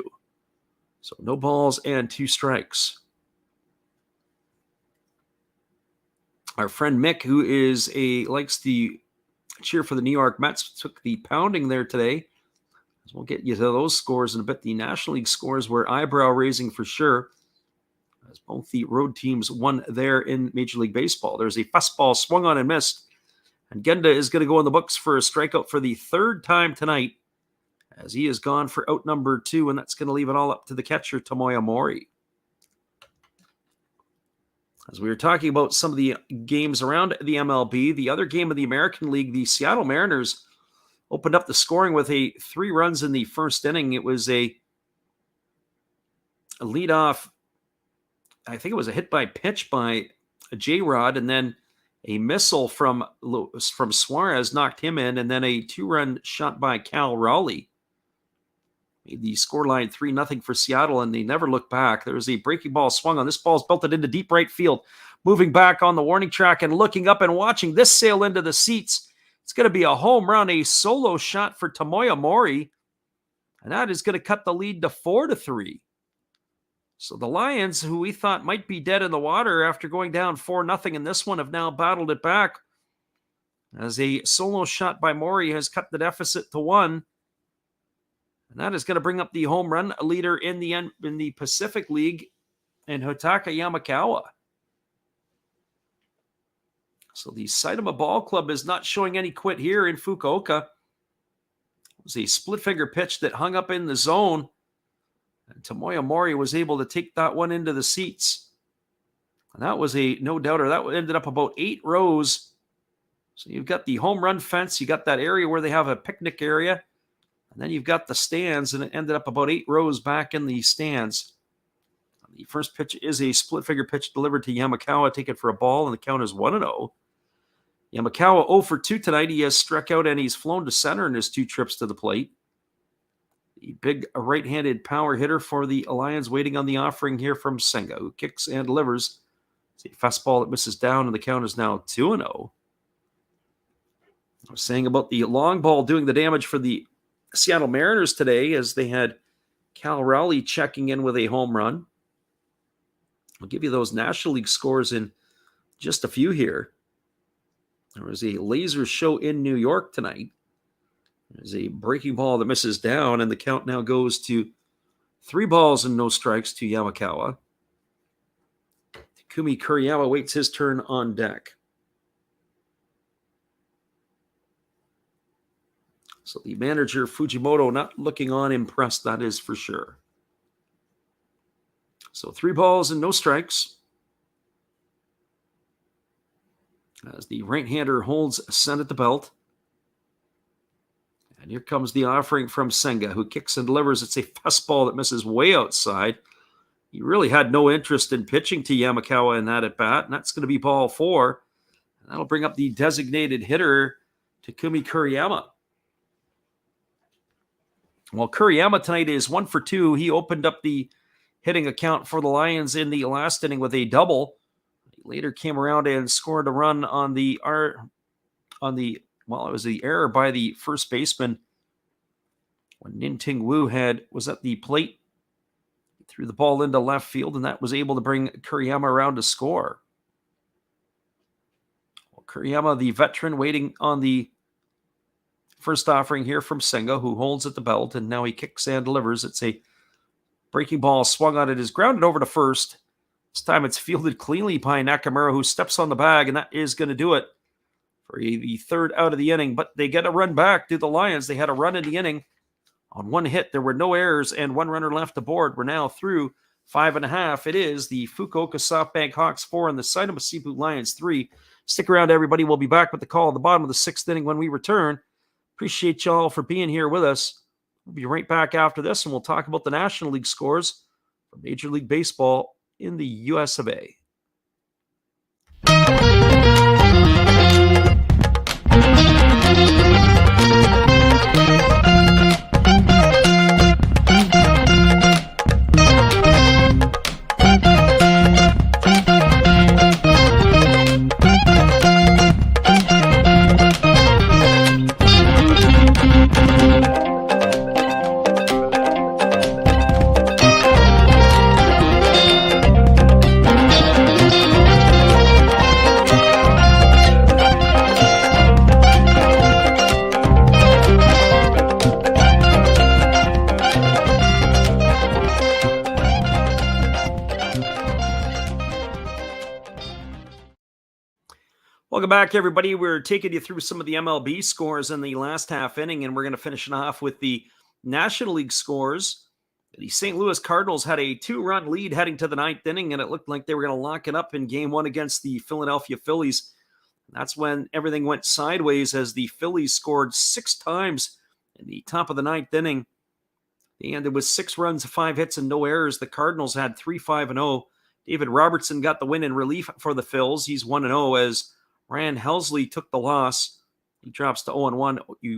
So no balls and 2 strikes. Our friend Mick, who likes to cheer for the New York Mets, took the pounding there today. We'll get you to those scores in a bit. The National League scores were eyebrow-raising for sure, as both the road teams won there in Major League Baseball. There's a fastball swung on and missed, and Genda is going to go in the books for a strikeout for the 3rd time tonight, as he is gone for out number 2, and that's going to leave it all up to the catcher, Tomoya Mori. As we were talking about some of the games around the MLB, the other game of the American League, the Seattle Mariners opened up the scoring with 3 runs in the first inning. It was a leadoff, I think it was a hit by pitch by J-Rod, and then a missile from Suarez knocked him in, and then a 2-run shot by Cal Raleigh made the scoreline 3-0 for Seattle, and they never looked back. There was a breaking ball swung on. This ball's belted into deep right field. Moving back on the warning track and looking up and watching this sail into the seats. It's going to be a home run, a solo shot for Tomoya Mori, and that is going to cut the lead to 4-3. So the Lions, who we thought might be dead in the water after going down 4-0 in this one, have now battled it back, as a solo shot by Mori has cut the deficit to 1. And that is going to bring up the home run leader in the Pacific League, in Hotaka Yamakawa. So the Saitama Ball Club is not showing any quit here in Fukuoka. It was a split-finger pitch that hung up in the zone, and Tomoya Mori was able to take that one into the seats. And that was a no-doubter. That ended up about 8 rows. So you've got the home run fence. You got that area where they have a picnic area. And then you've got the stands, and it ended up about 8 rows back in the stands. The first pitch is a split-figure pitch delivered to Yamakawa, taken for a ball, and the count is 1-0. Yamakawa 0 for 2 tonight. He has struck out, and he's flown to center in his 2 trips to the plate. The big right-handed power hitter for the Lions, waiting on the offering here from Senga, who kicks and delivers. It's a fastball that misses down, and the count is now 2-0. I was saying about the long ball doing the damage for the Seattle Mariners today, as they had Cal Raleigh checking in with a home run. I'll give you those National League scores in just a few here. There was a laser show in New York tonight. There's a breaking ball that misses down, and the count now goes to 3 balls and no strikes to Yamakawa. Takumi Kuriyama waits his turn on deck. So the manager, Fujimoto, not looking on impressed, that is for sure. So 3 balls and no strikes, as the right-hander holds Sen at the belt. And here comes the offering from Senga, who kicks and delivers. It's a fastball that misses way outside. He really had no interest in pitching to Yamakawa in that at-bat, and that's going to be ball 4. And that'll bring up the designated hitter, Takumi Kuriyama. Well, Kuriyama tonight is 1 for 2. He opened up the hitting account for the Lions in the last inning with a double. He later came around and scored a run it was the error by the first baseman when Nin-Ting Wu was at the plate. He threw the ball into left field, and that was able to bring Kuriyama around to score. Well, Kuriyama, the veteran, waiting on the first offering here from Senga, who holds at the belt, and now he kicks and delivers. It's a breaking ball swung on. It is grounded over to first. This time it's fielded cleanly by Nakamura, who steps on the bag, and that is going to do it for the 3rd out of the inning. But they get a run back to the Lions. They had a run in the inning on 1 hit. There were no errors and 1 runner left aboard. We're now through 5.5. It is the Fukuoka SoftBank Hawks 4 and the Seibu Seibu Lions 3. Stick around, everybody. We'll be back with the call at the bottom of the 6th inning when we return. Appreciate y'all for being here with us. We'll be right back after this, and we'll talk about the National League scores for Major League Baseball in the US of A. Welcome back, everybody. We're taking you through some of the MLB scores in the last half inning, and we're going to finish it off with the National League scores. The St. Louis Cardinals had a 2-run lead heading to the 9th inning, and it looked like they were going to lock it up in Game 1 against the Philadelphia Phillies. That's when everything went sideways, as the Phillies scored 6 times in the top of the 9th inning. They ended with 6 runs, 5 hits, and no errors. The Cardinals had 3-5-0. David Robertson got the win in relief for the Phils. He's 1-0 as Ryan Helsley took the loss. He drops to 0-1.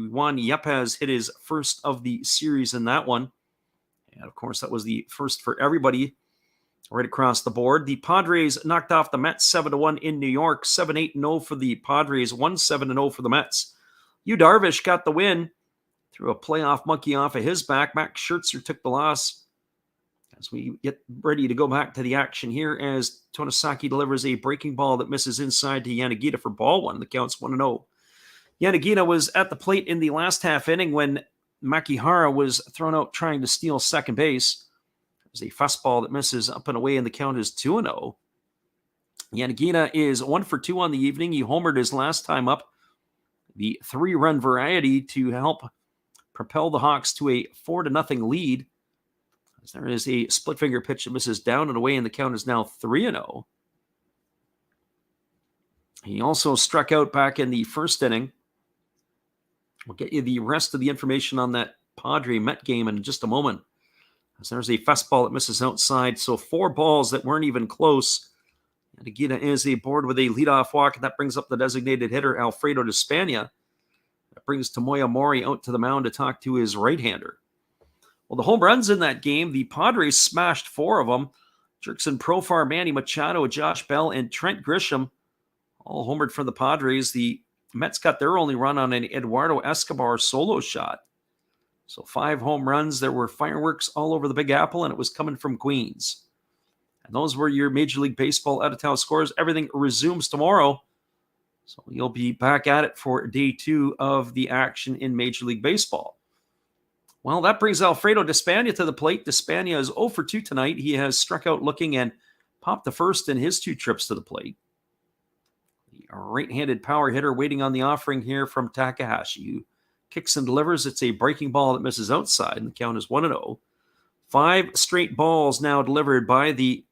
Juan Yepes hit his first of the series in that one. And, of course, that was the first for everybody right across the board. The Padres knocked off the Mets 7-1 in New York. 7-8-0 for the Padres. 1-7-0 for the Mets. Yu Darvish got the win. Threw a playoff monkey off of his back. Max Scherzer took the loss. As we get ready to go back to the action here, as Tonosaki delivers a breaking ball that misses inside to Yanagita for ball 1. The count's 1-0. Yanagita was at the plate in the last half inning when Makihara was thrown out trying to steal second base. There's a fastball that misses up and away, and the count is 2-0. Yanagita is 1 for 2 on the evening. He homered his last time up, the 3-run variety, to help propel the Hawks to a 4-0 lead. There is a split finger pitch that misses down and away, and the count is now 3-0. He also struck out back in the first inning. We'll get you the rest of the information on that Padre-Met game in just a moment. As there's a fastball that misses outside, so 4 balls that weren't even close. And Agita is aboard with a leadoff walk, and that brings up the designated hitter, Alfredo de Spagna. That brings Tomoya Mori out to the mound to talk to his right-hander. Well, the home runs in that game, the Padres smashed 4 of them. Jurickson Profar, Manny Machado, Josh Bell, and Trent Grisham all homered for the Padres. The Mets got their only run on an Eduardo Escobar solo shot. So 5 home runs. There were fireworks all over the Big Apple, and it was coming from Queens. And those were your Major League Baseball out-of-town scores. Everything resumes tomorrow. So you'll be back at it for day 2 of the action in Major League Baseball. Well, that brings Alfredo Despaigne to the plate. Despaigne is 0 for 2 tonight. He has struck out looking and popped the first in his 2 trips to the plate. The right-handed power hitter waiting on the offering here from Takahashi, who kicks and delivers. It's a breaking ball that misses outside, and the count is 1-0. 5 straight balls now delivered by the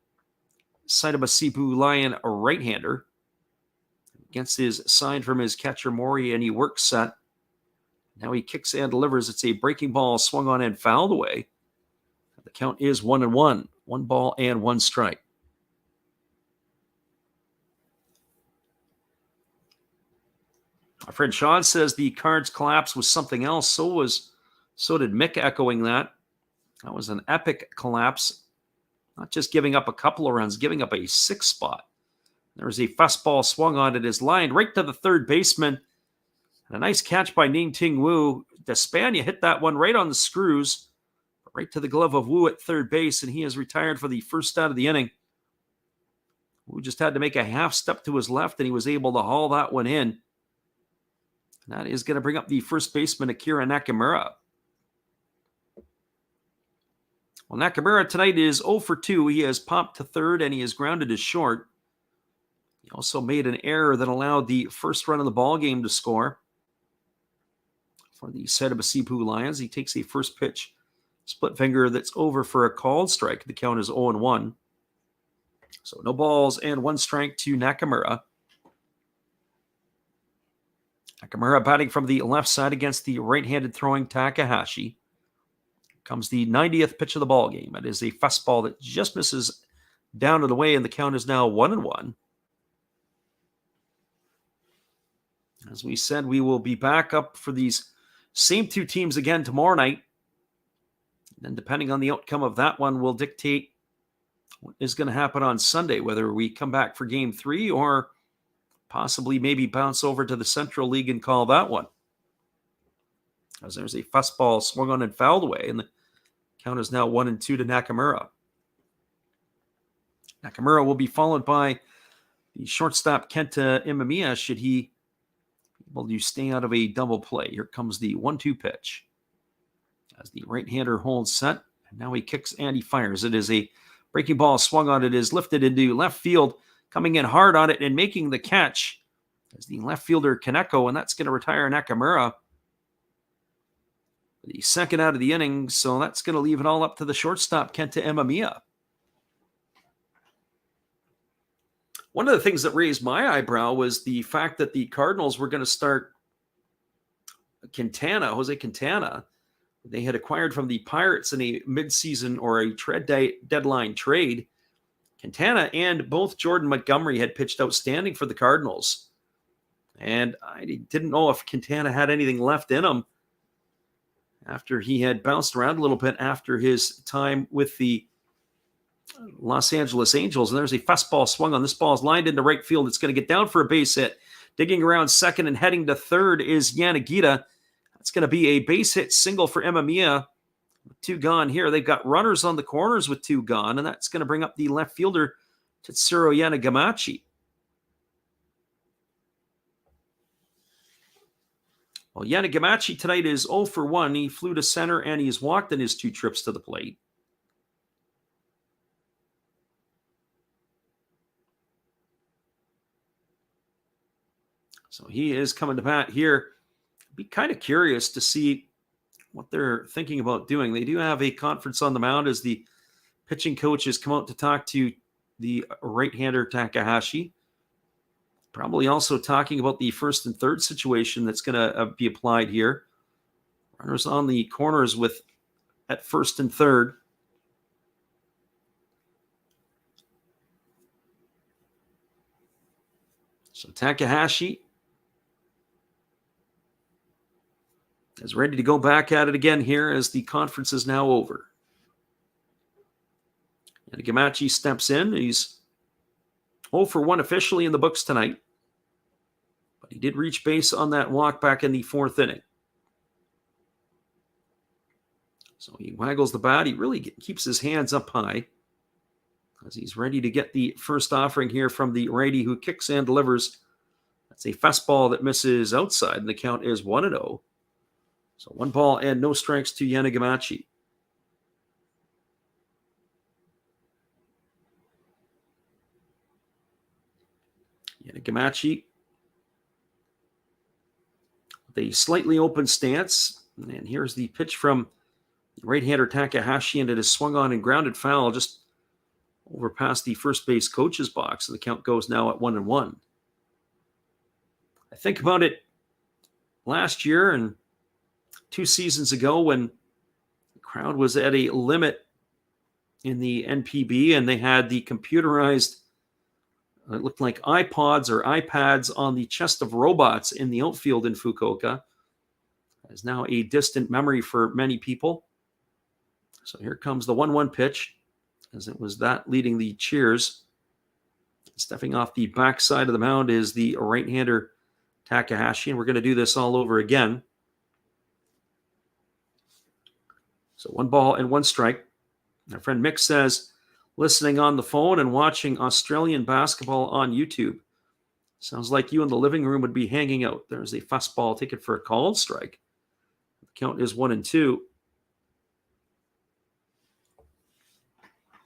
Seibu Lion right-hander. Gets his sign from his catcher Mori, and he works set. Now he kicks and delivers. It's a breaking ball swung on and fouled away. The count is 1-1. 1 ball and 1 strike. My friend Sean says the Cards collapse was something else. So did Mick, echoing that. That was an epic collapse. Not just giving up a couple of runs, giving up a 6th spot. There's a fastball swung on. It is lined right to the third baseman. And a nice catch by Ning Ting Wu. Despaigne hit that one right on the screws, right to the glove of Wu at third base, and he is retired for the first out of the inning. Wu just had to make a half step to his left, and he was able to haul that one in. That is going to bring up the first baseman, Akira Nakamura. Well, Nakamura tonight is 0 for 2. He has popped to third, and he is grounded to short. He also made an error that allowed the first run of the ball game to score. For the Seibu Lions, he takes a first pitch split finger that's over for a called strike. The count is 0-1. So no balls and 1 strike to Nakamura. Nakamura batting from the left side against the right-handed throwing Takahashi. Comes the 90th pitch of the ball game. It is a fastball that just misses down and away, and the count is now 1-1. As we said, we will be back up for these same 2 teams again tomorrow night. And then depending on the outcome of that one will dictate what is going to happen on Sunday, whether we come back for game 3 or possibly maybe bounce over to the Central League and call that one. As there's a fastball swung on and fouled away, and the count is now 1-2 to Nakamura. Nakamura will be followed by the shortstop Kenta Imamiya should he be able to stay out of a double play. Here comes the 1-2 pitch. As the right-hander holds set, and now he kicks and he fires. It is a breaking ball swung on. It is lifted into left field, coming in hard on it and making the catch as the left fielder Kaneko, and that's going to retire Nakamura. The second out of the inning, so that's going to leave it all up to the shortstop, Kenta Imamiya. One of the things that raised my eyebrow was the fact that the Cardinals were going to start Jose Quintana. They had acquired from the Pirates in a midseason or a trade deadline trade. Quintana and both Jordan Montgomery had pitched outstanding for the Cardinals. And I didn't know if Quintana had anything left in him after he had bounced around a little bit after his time with the Los Angeles Angels. And there's a fastball swung on. This ball is lined into right field. It's going to get down for a base hit. Digging around second and heading to third is Yanagita. That's going to be a base hit single for Imamiya. 2 gone here. They've got runners on the corners with 2 gone, and that's going to bring up the left fielder, Tetsuro Yanagamachi. Well, Yanagamachi tonight is 0 for 1. He flew to center, and he's walked in his 2 trips to the plate. So he is coming to bat here. Be kind of curious to see what they're thinking about doing. They do have a conference on the mound as the pitching coach has come out to talk to the right-hander Takahashi. Probably also talking about the first and third situation that's going to be applied here. Runners on the corners with at first and third. So Takahashi is ready to go back at it again here as the conference is now over. And Gamachi steps in. He's 0 for 1 officially in the books tonight. But he did reach base on that walk back in the 4th inning. So he waggles the bat. He really keeps his hands up high as he's ready to get the first offering here from the righty who kicks and delivers. That's a fastball that misses outside, and the count is 1-0. So 1 ball and no strikes to Yanagamachi. Yanagamachi with a slightly open stance. And here's the pitch from right-hander Takahashi, and it is swung on and grounded foul just over past the first base coach's box. And the count goes now at 1-1. I think about it last year and 2 seasons ago when the crowd was at a limit in the NPB and they had the computerized, it looked like iPods or iPads on the chest of robots in the outfield in Fukuoka. That is now a distant memory for many people. So here comes the 1-1 pitch, as it was that leading the cheers. Stepping off the backside of the mound is the right-hander Takahashi, and we're going to do this all over again. So 1 ball and 1 strike. My friend Mick says, listening on the phone and watching Australian basketball on YouTube. Sounds like you in the living room would be hanging out. There's a fastball taken for a called strike. The count is 1-2.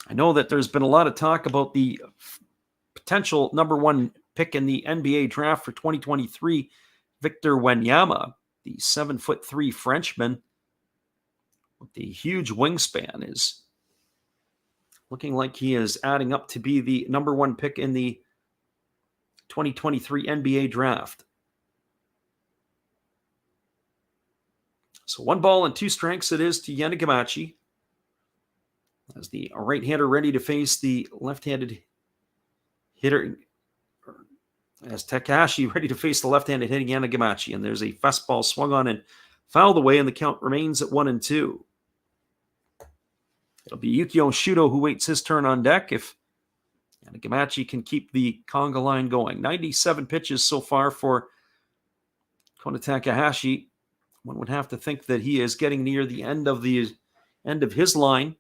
I know that there's been a lot of talk about the potential number 1 pick in the NBA draft for 2023, Victor Wembanyama, the 7'3" Frenchman with the huge wingspan, is looking like he is adding up to be the number 1 pick in the 2023 NBA draft. So 1 ball and 2 strikes it is to Yanagamachi, as the right-hander ready to face the left-handed hitter, as Takahashi ready to face the left-handed hitting Yanagamachi. And there's a fastball swung on and fouled away, and the count remains at 1-2. It'll be Yukio Shudo who waits his turn on deck if Yanagamachi can keep the conga line going. 97 pitches so far for Kona Takahashi. One would have to think that he is getting near the end of his line.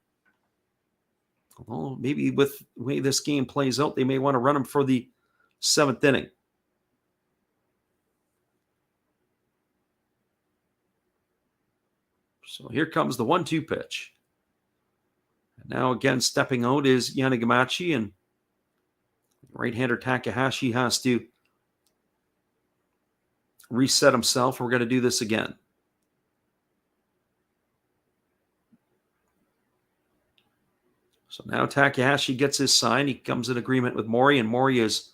Well, maybe with the way this game plays out, they may want to run him for the 7th inning. So here comes the 1-2 pitch. And now again stepping out is Yanagamachi, and right-hander Takahashi has to reset himself. We're going to do this again. So now Takahashi gets his sign. He comes in agreement with Mori, and Mori is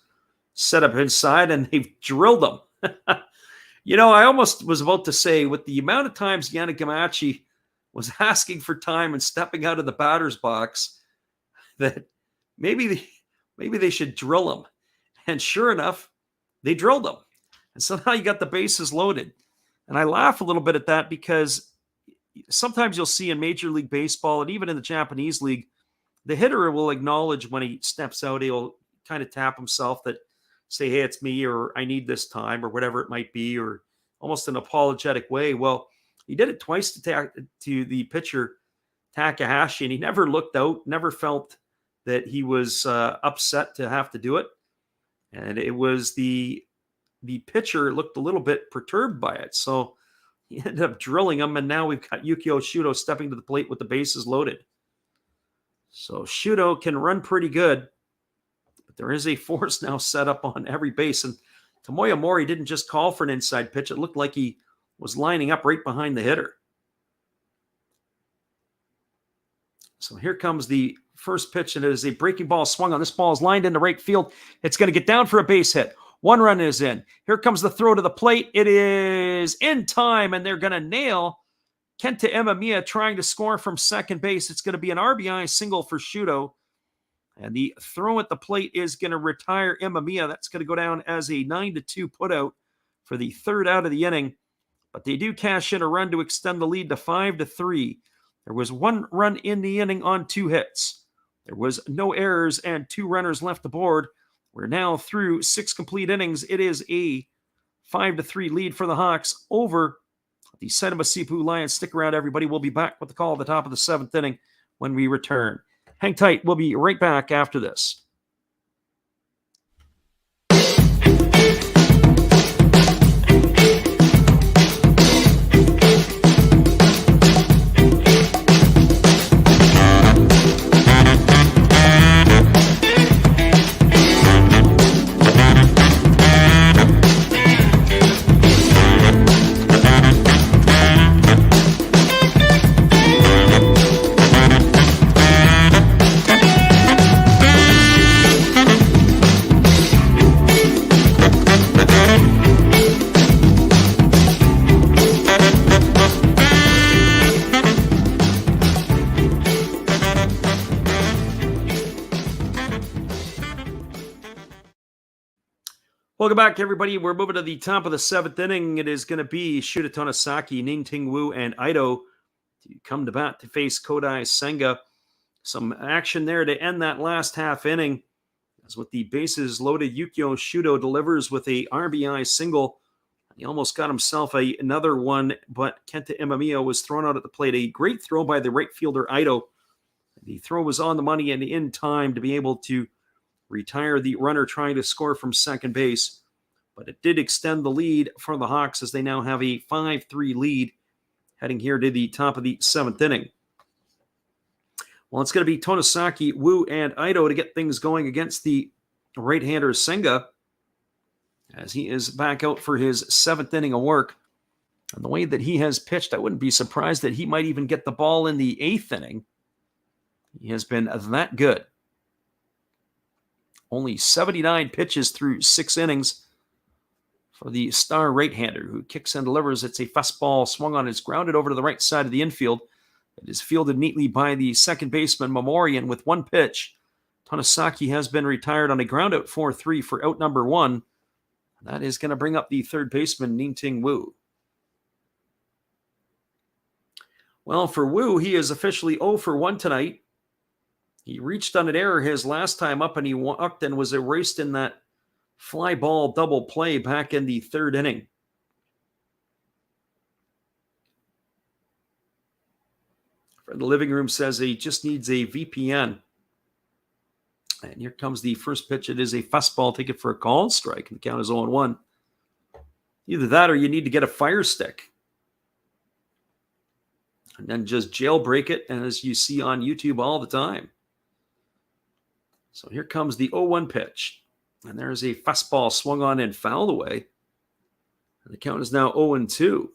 set up inside, and they've drilled him. I almost was about to say, with the amount of times Yanagamachi was asking for time and stepping out of the batter's box, that maybe they should drill him. And sure enough, they drilled him. And so now you got the bases loaded. And I laugh a little bit at that because sometimes you'll see in Major League Baseball and even in the Japanese League, the hitter will acknowledge when he steps out. He'll kind of tap himself that say, hey, it's me, or I need this time, or whatever it might be, or almost an apologetic way. Well, he did it twice to the pitcher, Takahashi, and he never looked out, never felt that he was upset to have to do it. And it was the pitcher looked a little bit perturbed by it. So he ended up drilling him, and now we've got Yukio Shudo stepping to the plate with the bases loaded. So Shudo can run pretty good, but there is a force now set up on every base. And Tomoya Mori didn't just call for an inside pitch. It looked like he was lining up right behind the hitter. So here comes the first pitch, and it is a breaking ball swung on. This ball is lined into right field. It's going to get down for a base hit. 1 run is in. Here comes the throw to the plate. It is in time, and they're going to nail Kenta Imamiya trying to score from second base. It's going to be an RBI single for Shudo. And the throw at the plate is going to retire Imamiya. That's going to go down as a 9-2 putout for the 3rd out of the inning. But they do cash in a run to extend the lead to 5-3. There was 1 run in the inning on 2 hits. There was no errors and 2 runners left aboard. We're now through 6 complete innings. It is a 5-3 lead for the Hawks over the Seibu Seibu Lions. Stick around, everybody. We'll be back with the call at the top of the 7th inning when we return. Hang tight. We'll be right back after this. Welcome back, everybody. We're moving to the top of the 7th inning. It is going to be Shuta Tonosaki, Ning-Ting Wu, and Ito to come to bat to face Kodai Senga. Some action there to end that last half inning. As with the bases loaded, Yukio Shudo delivers with a RBI single. He almost got himself another one, but Kenta Imamiya was thrown out at the plate. A great throw by the right fielder, Ito. The throw was on the money and in time to be able to retire the runner trying to score from second base. But it did extend the lead for the Hawks as they now have a 5-3 lead heading here to the top of the 7th inning. Well, it's going to be Tonosaki, Wu, and Ito to get things going against the right-hander Senga as he is back out for his 7th inning of work. And the way that he has pitched, I wouldn't be surprised that he might even get the ball in the 8th inning. He has been that good. Only 79 pitches through 6 innings for the star right-hander who kicks and delivers. It's a fastball swung on. It's grounded over to the right side of the infield. It is fielded neatly by the second baseman, Momorian, with one pitch. Tonosaki has been retired on a groundout 4-3 for out number 1. That is going to bring up the third baseman, Ning-Ting Wu. Well, for Wu, he is officially 0 for 1 tonight. He reached on an error his last time up, and he walked and was erased in that fly ball double play back in the 3rd inning. Fred, the living room says he just needs a VPN. And here comes the first pitch. It is a fastball. Take it for a called strike, and the count is 0-1. Either that or you need to get a fire stick and then just jailbreak it, and as you see on YouTube all the time. So here comes the 0-1 pitch. And there's a fastball swung on and fouled away. And the count is now 0-2.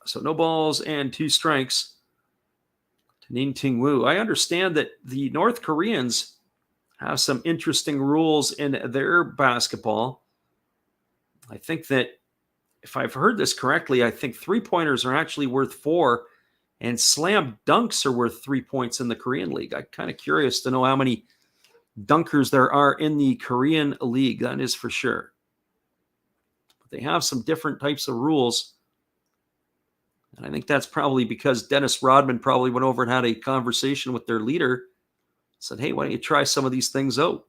So no balls and 2 strikes to Ning-Ting Wu. I understand that the North Koreans have some interesting rules in their basketball. I think that if I've heard this correctly, I think 3-pointers are actually worth 4. And slam dunks are worth 3 points in the Korean League. I'm kind of curious to know how many dunkers there are in the Korean League. That is for sure. But they have some different types of rules. And I think that's probably because Dennis Rodman probably went over and had a conversation with their leader. Said, hey, why don't you try some of these things out?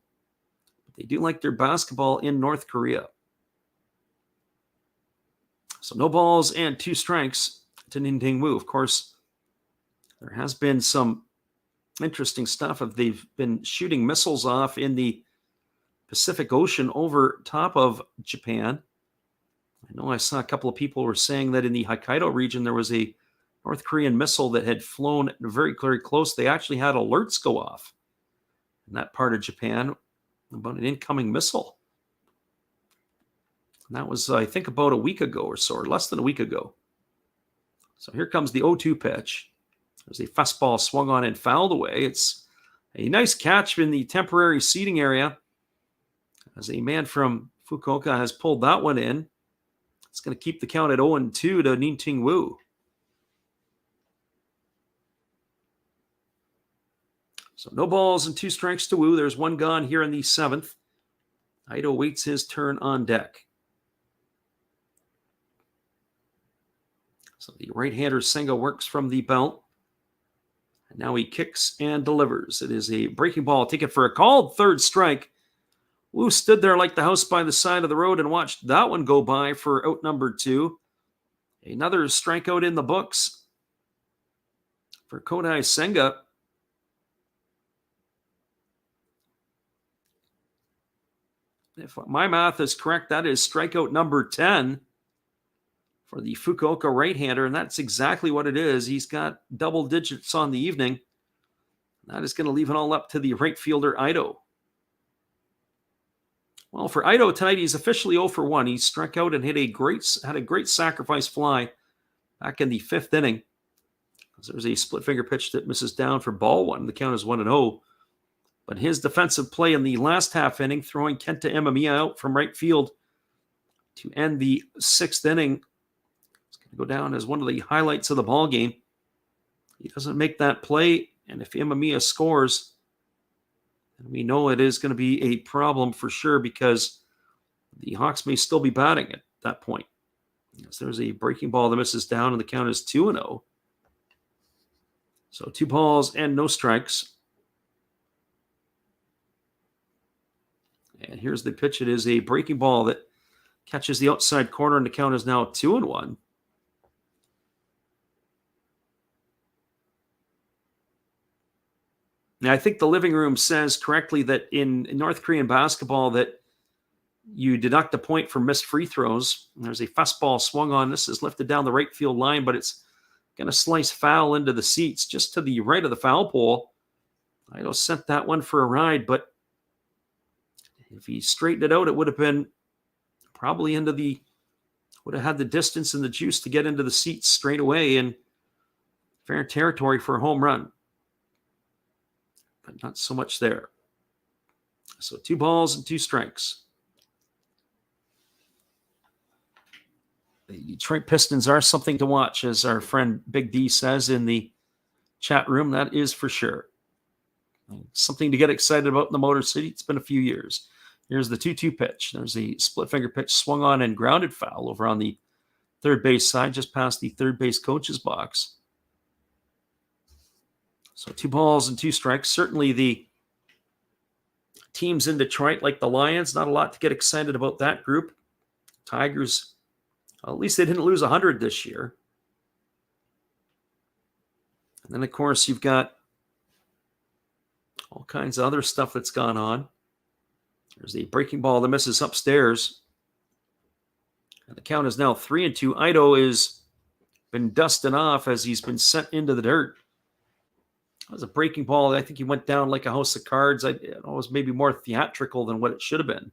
But they do like their basketball in North Korea. So no balls and 2 strikes to Ning-Ting Wu. Of course, there has been some interesting stuff. They've been shooting missiles off in the Pacific Ocean over top of Japan. I know I saw a couple of people were saying that in the Hokkaido region, there was a North Korean missile that had flown very, very close. They actually had alerts go off in that part of Japan about an incoming missile. And that was, I think, about a week ago or so, or less than a week ago. So here comes the 0-2 pitch. There's a fastball swung on and fouled away. It's a nice catch in the temporary seating area as a man from Fukuoka has pulled that one in. It's going to keep the count at 0-2 to Ning-Ting Wu. So no balls and 2 strikes to Wu. There's 1 gone here in the 7th. Ito waits his turn on deck. So the right-hander Senga works from the belt. Now he kicks and delivers. It is a breaking ball. Take it for a called 3rd strike. Wu stood there like the house by the side of the road and watched that one go by for out number 2. Another strikeout in the books for Kodai Senga. If my math is correct, that is strikeout number 10 for the Fukuoka right-hander, and that's exactly what it is. He's got double digits on the evening. That is going to leave it all up to the right fielder, Ito. Well, for Ito tonight, he's officially 0 for 1. He struck out and had a great sacrifice fly back in the 5th inning. There's a split finger pitch that misses down for ball 1. The count is 1-0. But his defensive play in the last half inning, throwing Kenta Imamiya out from right field to end the 6th inning, it's going to go down as one of the highlights of the ball game. He doesn't make that play, and if Imamiya scores, then we know it is going to be a problem for sure, because the Hawks may still be batting at that point. Yes, there's a breaking ball that misses down, and the count is 2-0. So 2 balls and no strikes. And here's the pitch. It is a breaking ball that catches the outside corner, and the count is now 2-1. Now, I think the living room says correctly that in North Korean basketball that you deduct a point for missed free throws. There's a fastball swung on. This is lifted down the right field line, but it's going to slice foul into the seats just to the right of the foul pole. Ito sent that one for a ride, but if he straightened it out, it would have been probably would have had the distance and the juice to get into the seats straight away in fair territory for a home run. But not so much there. So 2 balls and 2 strikes. The Detroit Pistons are something to watch, as our friend Big D says in the chat room. That is for sure. Something to get excited about in the Motor City. It's been a few years. Here's the 2-2 pitch. There's a split finger pitch swung on and grounded foul over on the third base side, just past the third base coach's box. So 2 balls and 2 strikes. Certainly the teams in Detroit, like the Lions, not a lot to get excited about that group. Tigers, at least they didn't lose 100 this year. And then, of course, you've got all kinds of other stuff that's gone on. There's a breaking ball that misses upstairs. And the count is now 3-2. Ito has been dusted off as he's been sent into the dirt. That was a breaking ball. I think he went down like a house of cards. It was maybe more theatrical than what it should have been.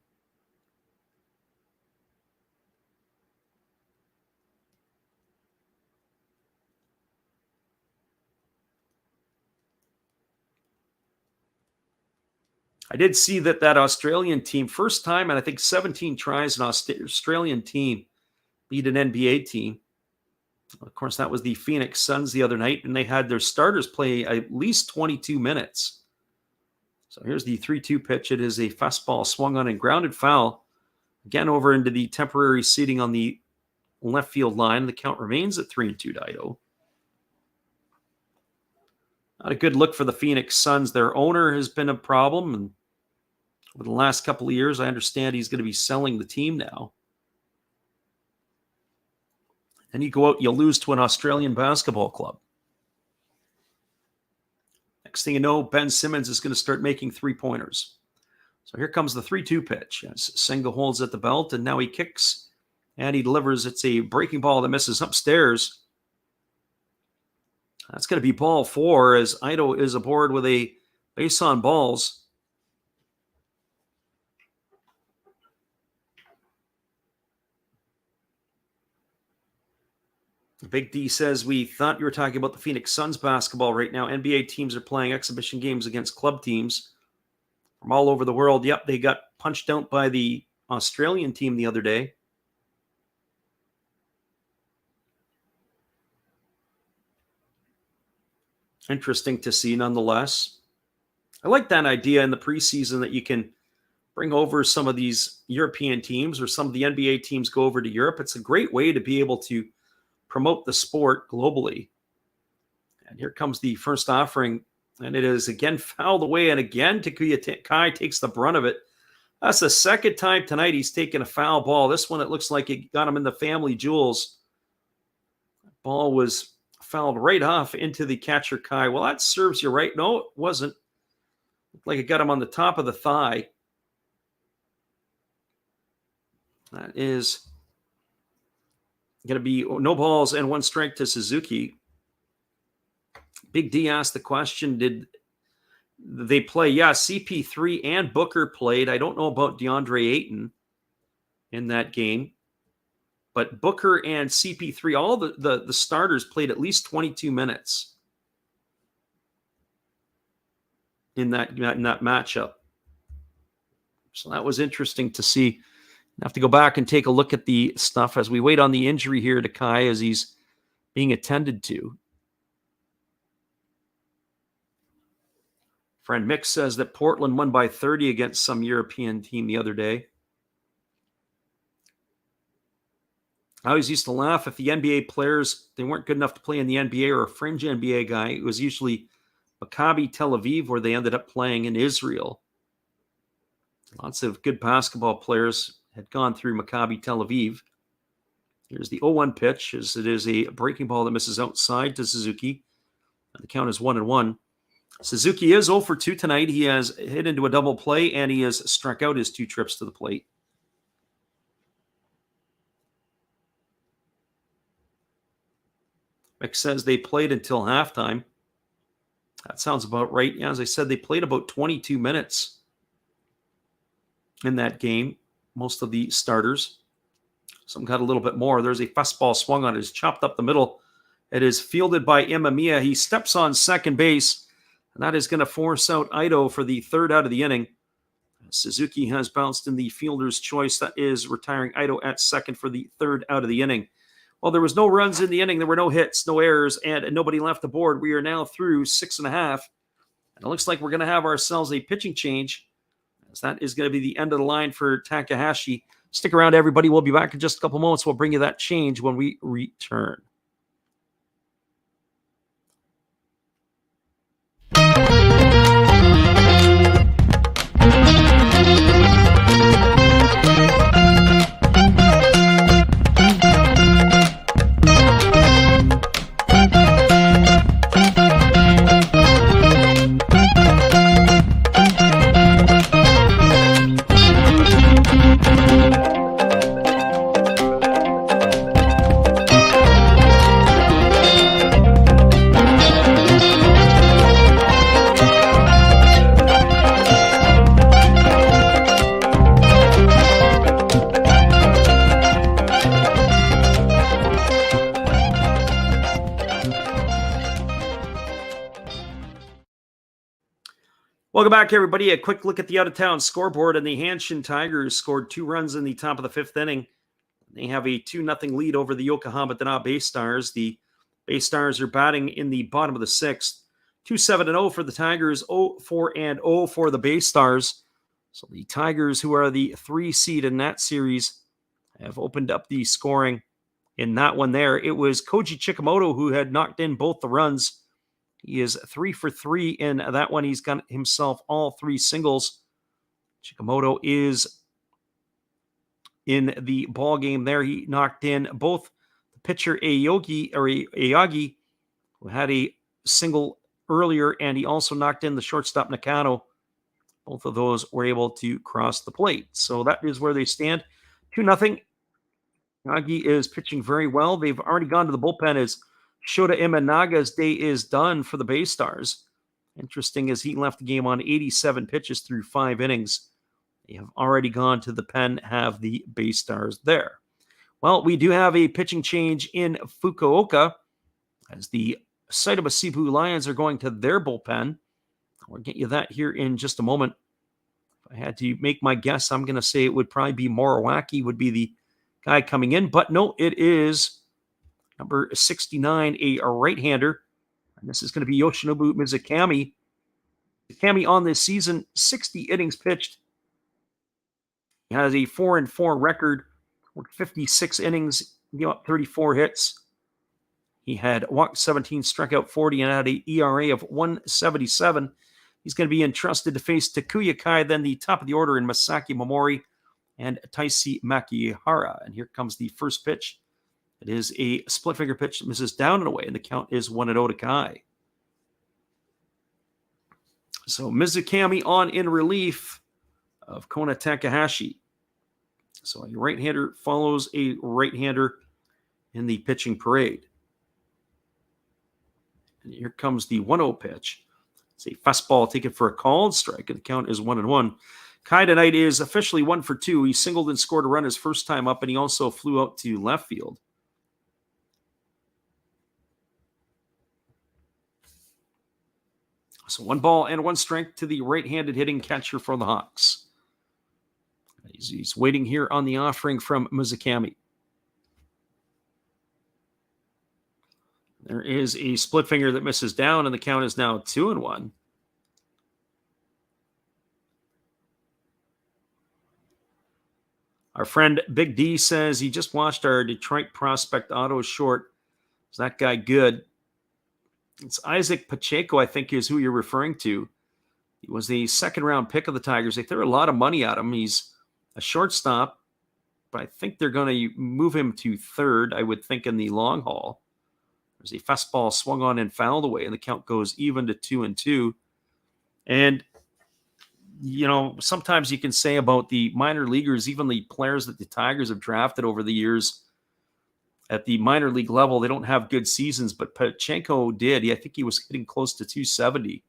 I did see that Australian team, first time, and I think 17 tries, an Australian team beat an NBA team. Of course, that was the Phoenix Suns the other night, and they had their starters play at least 22 minutes. So here's the 3-2 pitch. It is a fastball swung on and grounded foul. Again, over into the temporary seating on the left field line. The count remains at 3-2 to Ito. Not a good look for the Phoenix Suns. Their owner has been a problem, and over the last couple of years, I understand he's going to be selling the team now. Then you go out, you lose to an Australian basketball club. Next thing you know, Ben Simmons is going to start making 3-pointers. So here comes the 3-2 pitch. As Senga holds at the belt, and now he kicks, and he delivers. It's a breaking ball that misses upstairs. That's going to be ball 4, as Ito is aboard with a base on balls. Big D says, we thought you were talking about the Phoenix Suns basketball right now. NBA teams are playing exhibition games against club teams from all over the world. Yep, they got punched out by the Australian team the other day. Interesting to see nonetheless. I like that idea in the preseason that you can bring over some of these European teams, or some of the NBA teams go over to Europe. It's a great way to be able to promote the sport globally. And here comes the first offering, and it is again fouled away, and again Takuya Kai takes the brunt of it. That's the second time tonight he's taken a foul ball. This one, it looks like it got him in the family jewels. Ball was fouled right off into the catcher, Kai. Well, that serves you right. No, it wasn't. Looked like it got him on the top of the thigh. That is going to be no balls and 1 strike to Suzuki. Big D asked the question, did they play? Yeah, CP3 and Booker played. I don't know about DeAndre Ayton in that game. But Booker and CP3, all the starters played at least 22 minutes in that matchup. So that was interesting to see. I have to go back and take a look at the stuff as we wait on the injury here to Kai as he's being attended to. Friend Mick says that Portland won by 30 against some European team the other day. I always used to laugh if the NBA players, they weren't good enough to play in the NBA or a fringe NBA guy. It was usually Maccabi Tel Aviv where they ended up playing in Israel. Lots of good basketball players had gone through Maccabi Tel Aviv. Here's the 0-1 pitch as it is a breaking ball that misses outside to Suzuki. The count is 1-1. Suzuki is 0 for 2 tonight. He has hit into a double play and he has struck out his 2 trips to the plate. Mick says they played until halftime. That sounds about right. Yeah, as I said, they played about 22 minutes in that game. Most of the starters. Some got a little bit more. There's a fastball swung on it. It's chopped up the middle. It is fielded by Imamiya. He steps on second base, and that is going to force out Ito for the 3rd out of the inning. Suzuki has bounced in the fielder's choice. That is retiring Ito at second for the 3rd out of the inning. Well, there was no runs in the inning. There were no hits, no errors, and nobody left the board. We are now through 6.5. And it looks like we're going to have ourselves a pitching change, as that is going to be the end of the line for Takahashi. Stick around, everybody. We'll be back in just a couple moments. We'll bring you that change when we return. Welcome back, everybody. A quick look at the out-of-town scoreboard, and the Hanshin Tigers scored 2 runs in the top of the 5th inning. They have a 2-0 lead over the Yokohama Dana Bay Stars. The Bay Stars are batting in the bottom of the 6th. 2-7-0 for the Tigers, 0-4-0 for the Bay Stars. So the Tigers, who are the 3 seed in that series, have opened up the scoring in that one there. It was Koji Chikamoto who had knocked in both the runs. He is 3 for 3 in that one. He's got himself all 3 singles. Chikamoto is in the ball game there. He knocked in both the pitcher Ayagi, who had a single earlier, and he also knocked in the shortstop Nakano. Both of those were able to cross the plate. So that is where they stand. 2-0. Ayagi is pitching very well. They've already gone to the bullpen as Shota Imanaga's day is done for the Bay Stars. Interesting, as he left the game on 87 pitches through 5 innings. They have already gone to the pen, have the Bay Stars there. Well, we do have a pitching change in Fukuoka as the Seibu Seibu Lions are going to their bullpen. We'll get you that here in just a moment. If I had to make my guess, I'm going to say it would probably be Moriwaki would be the guy coming in. But no, it is number 69, a right-hander. And this is going to be Yoshinobu Mizukami. Mizukami on this season, 60 innings pitched. He has a 4-4 record, worked 56 innings, gave up 34 hits. He had walked 17, struck out 40, and had an ERA of 1.77. He's going to be entrusted to face Takuya Kai, then the top of the order in Masaki Momori and Taisi Makihara. And here comes the first pitch. It is a split finger pitch that misses down and away, and the count is 1-0 to Kai. So Mizukami on in relief of Kona Takahashi. So a right-hander follows a right-hander in the pitching parade. And here comes the 1-0 pitch. It's a fastball taken for a called strike, and the count is 1-1. Kai tonight is officially 1 for 2. He singled and scored a run his first time up, and he also flew out to left field. So 1 ball and 1 strike to the right-handed hitting catcher for the Hawks. He's waiting here on the offering from Mizukami. There is a split finger that misses down, and the count is now 2-1. Our friend Big D says he just watched our Detroit prospect auto short. Is that guy good? It's Isaac Pacheco, I think, is who you're referring to. He was the second-round pick of the Tigers. They threw a lot of money at him. He's a shortstop, but I think they're going to move him to third, I would think, in the long haul. There's a fastball swung on and fouled away, and the count goes even to 2-2. And, you know, sometimes you can say about the minor leaguers, even the players that the Tigers have drafted over the years at the minor league level, they don't have good seasons, but Pacheco did. I think he was hitting close to 270,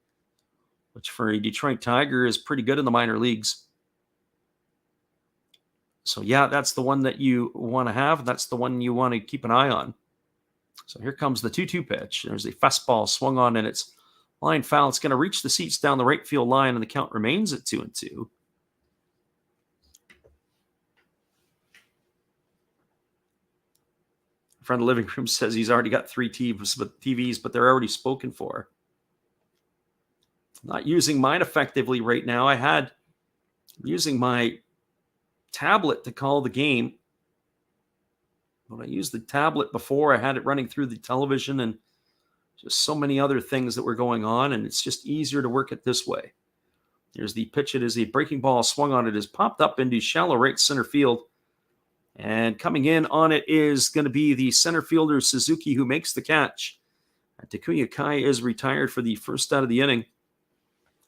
which for a Detroit Tiger is pretty good in the minor leagues. So, yeah, that's the one that you want to have. That's the one you want to keep an eye on. So here comes the 2-2 pitch. There's a fastball swung on, and it's line foul. It's going to reach the seats down the right field line, and the count remains at 2-2. A friend of the living room says he's already got 3 TVs, but they're already spoken for. I'm not using mine effectively right now. I'm using my tablet to call the game. When I used the tablet before, I had it running through the television and just so many other things that were going on, and it's just easier to work it this way. Here's the pitch. It is a breaking ball swung on. It is popped up into shallow right center field. And coming in on it is going to be the center fielder, Suzuki, who makes the catch. And Takuya Kai is retired for the first out of the inning.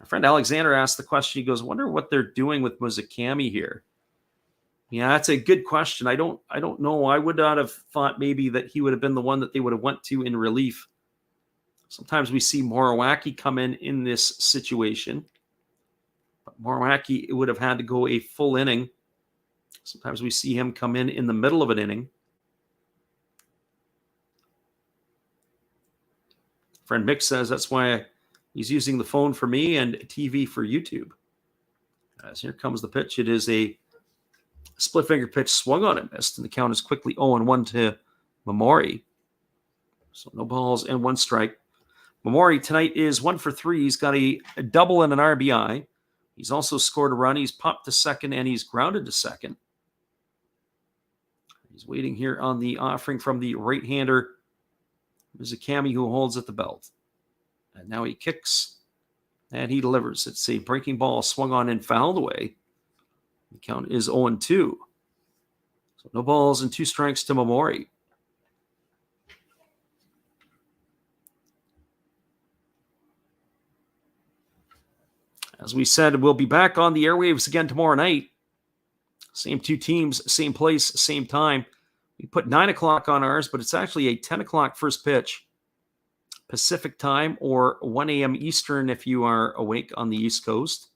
Our friend Alexander asked the question. He goes, I wonder what they're doing with Mizukami here. Yeah, that's a good question. I don't know. I would not have thought maybe that he would have been the one that they would have went to in relief. Sometimes we see Moriwaki come in this situation. But Moriwaki would have had to go a full inning. Sometimes we see him come in the middle of an inning. Friend Mick says that's why he's using the phone for me and TV for YouTube. As here comes the pitch. It is a split finger pitch swung on and missed, and the count is quickly 0-1 to Momori. So no balls and 1 strike. Momori tonight is 1 for 3. He's got a double and an RBI. He's also scored a run. He's popped to second, and he's grounded to second. He's waiting here on the offering from the right-hander, Mizukami, who holds at the belt. And now he kicks, and he delivers. It's a breaking ball swung on and fouled away. The count is 0-2. So no balls and 2 strikes to Momori. As we said, we'll be back on the airwaves again tomorrow night. Same 2 teams, same place, same time. We put 9 o'clock on ours, but it's actually a 10 o'clock first pitch Pacific time, or 1 a.m. Eastern if you are awake on the East Coast.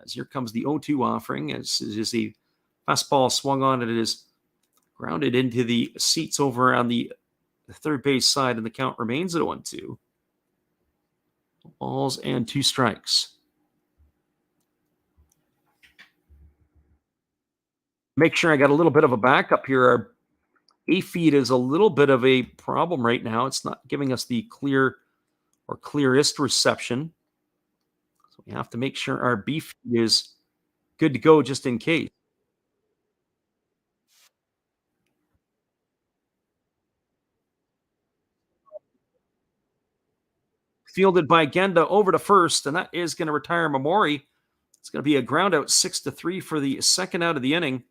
As here comes the 0-2 offering. As is the fastball swung on, and it is grounded into the seats over on the third base side, and the count remains at 0-2. Balls and 2 strikes. Make sure I got a little bit of a backup here. Our A feed is a little bit of a problem right now. It's not giving us the clear or clearest reception. So we have to make sure our B feed is good to go just in case. fielded by Genda over to first, and that is going to retire Mamori. It's going to be a ground out 6-3 for the second out of the inning.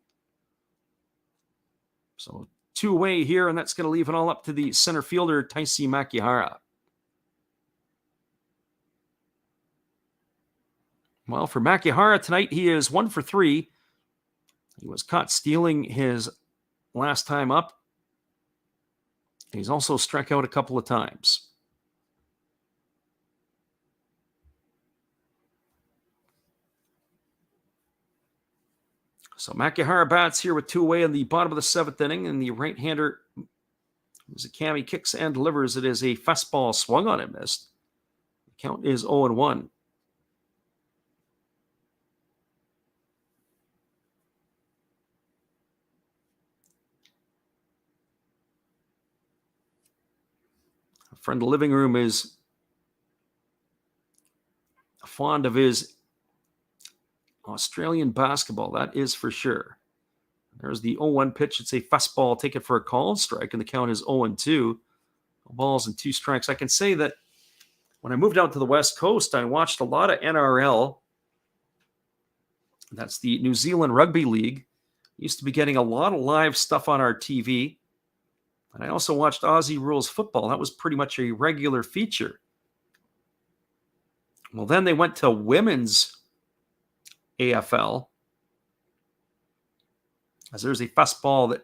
So two away here, and that's going to leave it all up to the center fielder, Taisi Makihara. Well, for Makihara tonight, he is 1 for 3. He was caught stealing his last time up. He's also struck out a couple of times. So Makihara bats here with two away in the bottom of the seventh inning, and the right-hander Zakami kicks and delivers. It is a fastball swung on and missed. The count is 0-1. A friend of the living room is fond of his Australian basketball, that is for sure. There's the 0-1 pitch. It's a fastball taken for a call and strike, and the count is 0-2. Balls and 2 strikes. I can say that when I moved out to the West Coast, I watched a lot of NRL. That's the New Zealand Rugby League. Used to be getting a lot of live stuff on our TV. And I also watched Aussie Rules football. That was pretty much a regular feature. Well, then they went to women's AFL, as there's a fastball that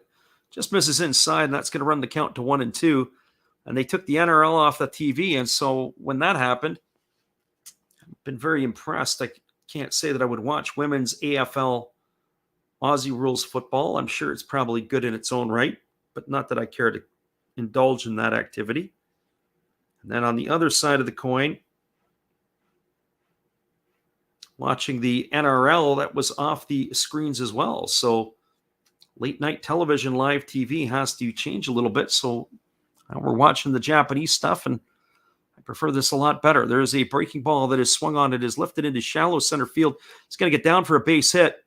just misses inside, and that's going to run the count to 1-2. And they took the NRL off the TV, and so when that happened, I've been very impressed. I can't say that I would watch women's AFL Aussie Rules football. I'm sure it's probably good in its own right, but not that I care to indulge in that activity. And then on the other side of the coin, watching the NRL, that was off the screens as well. So late night television, live TV has to change a little bit. So we're watching the Japanese stuff, and I prefer this a lot better. There's a breaking ball that is swung on. It is lifted into shallow center field. It's going to get down for a base hit,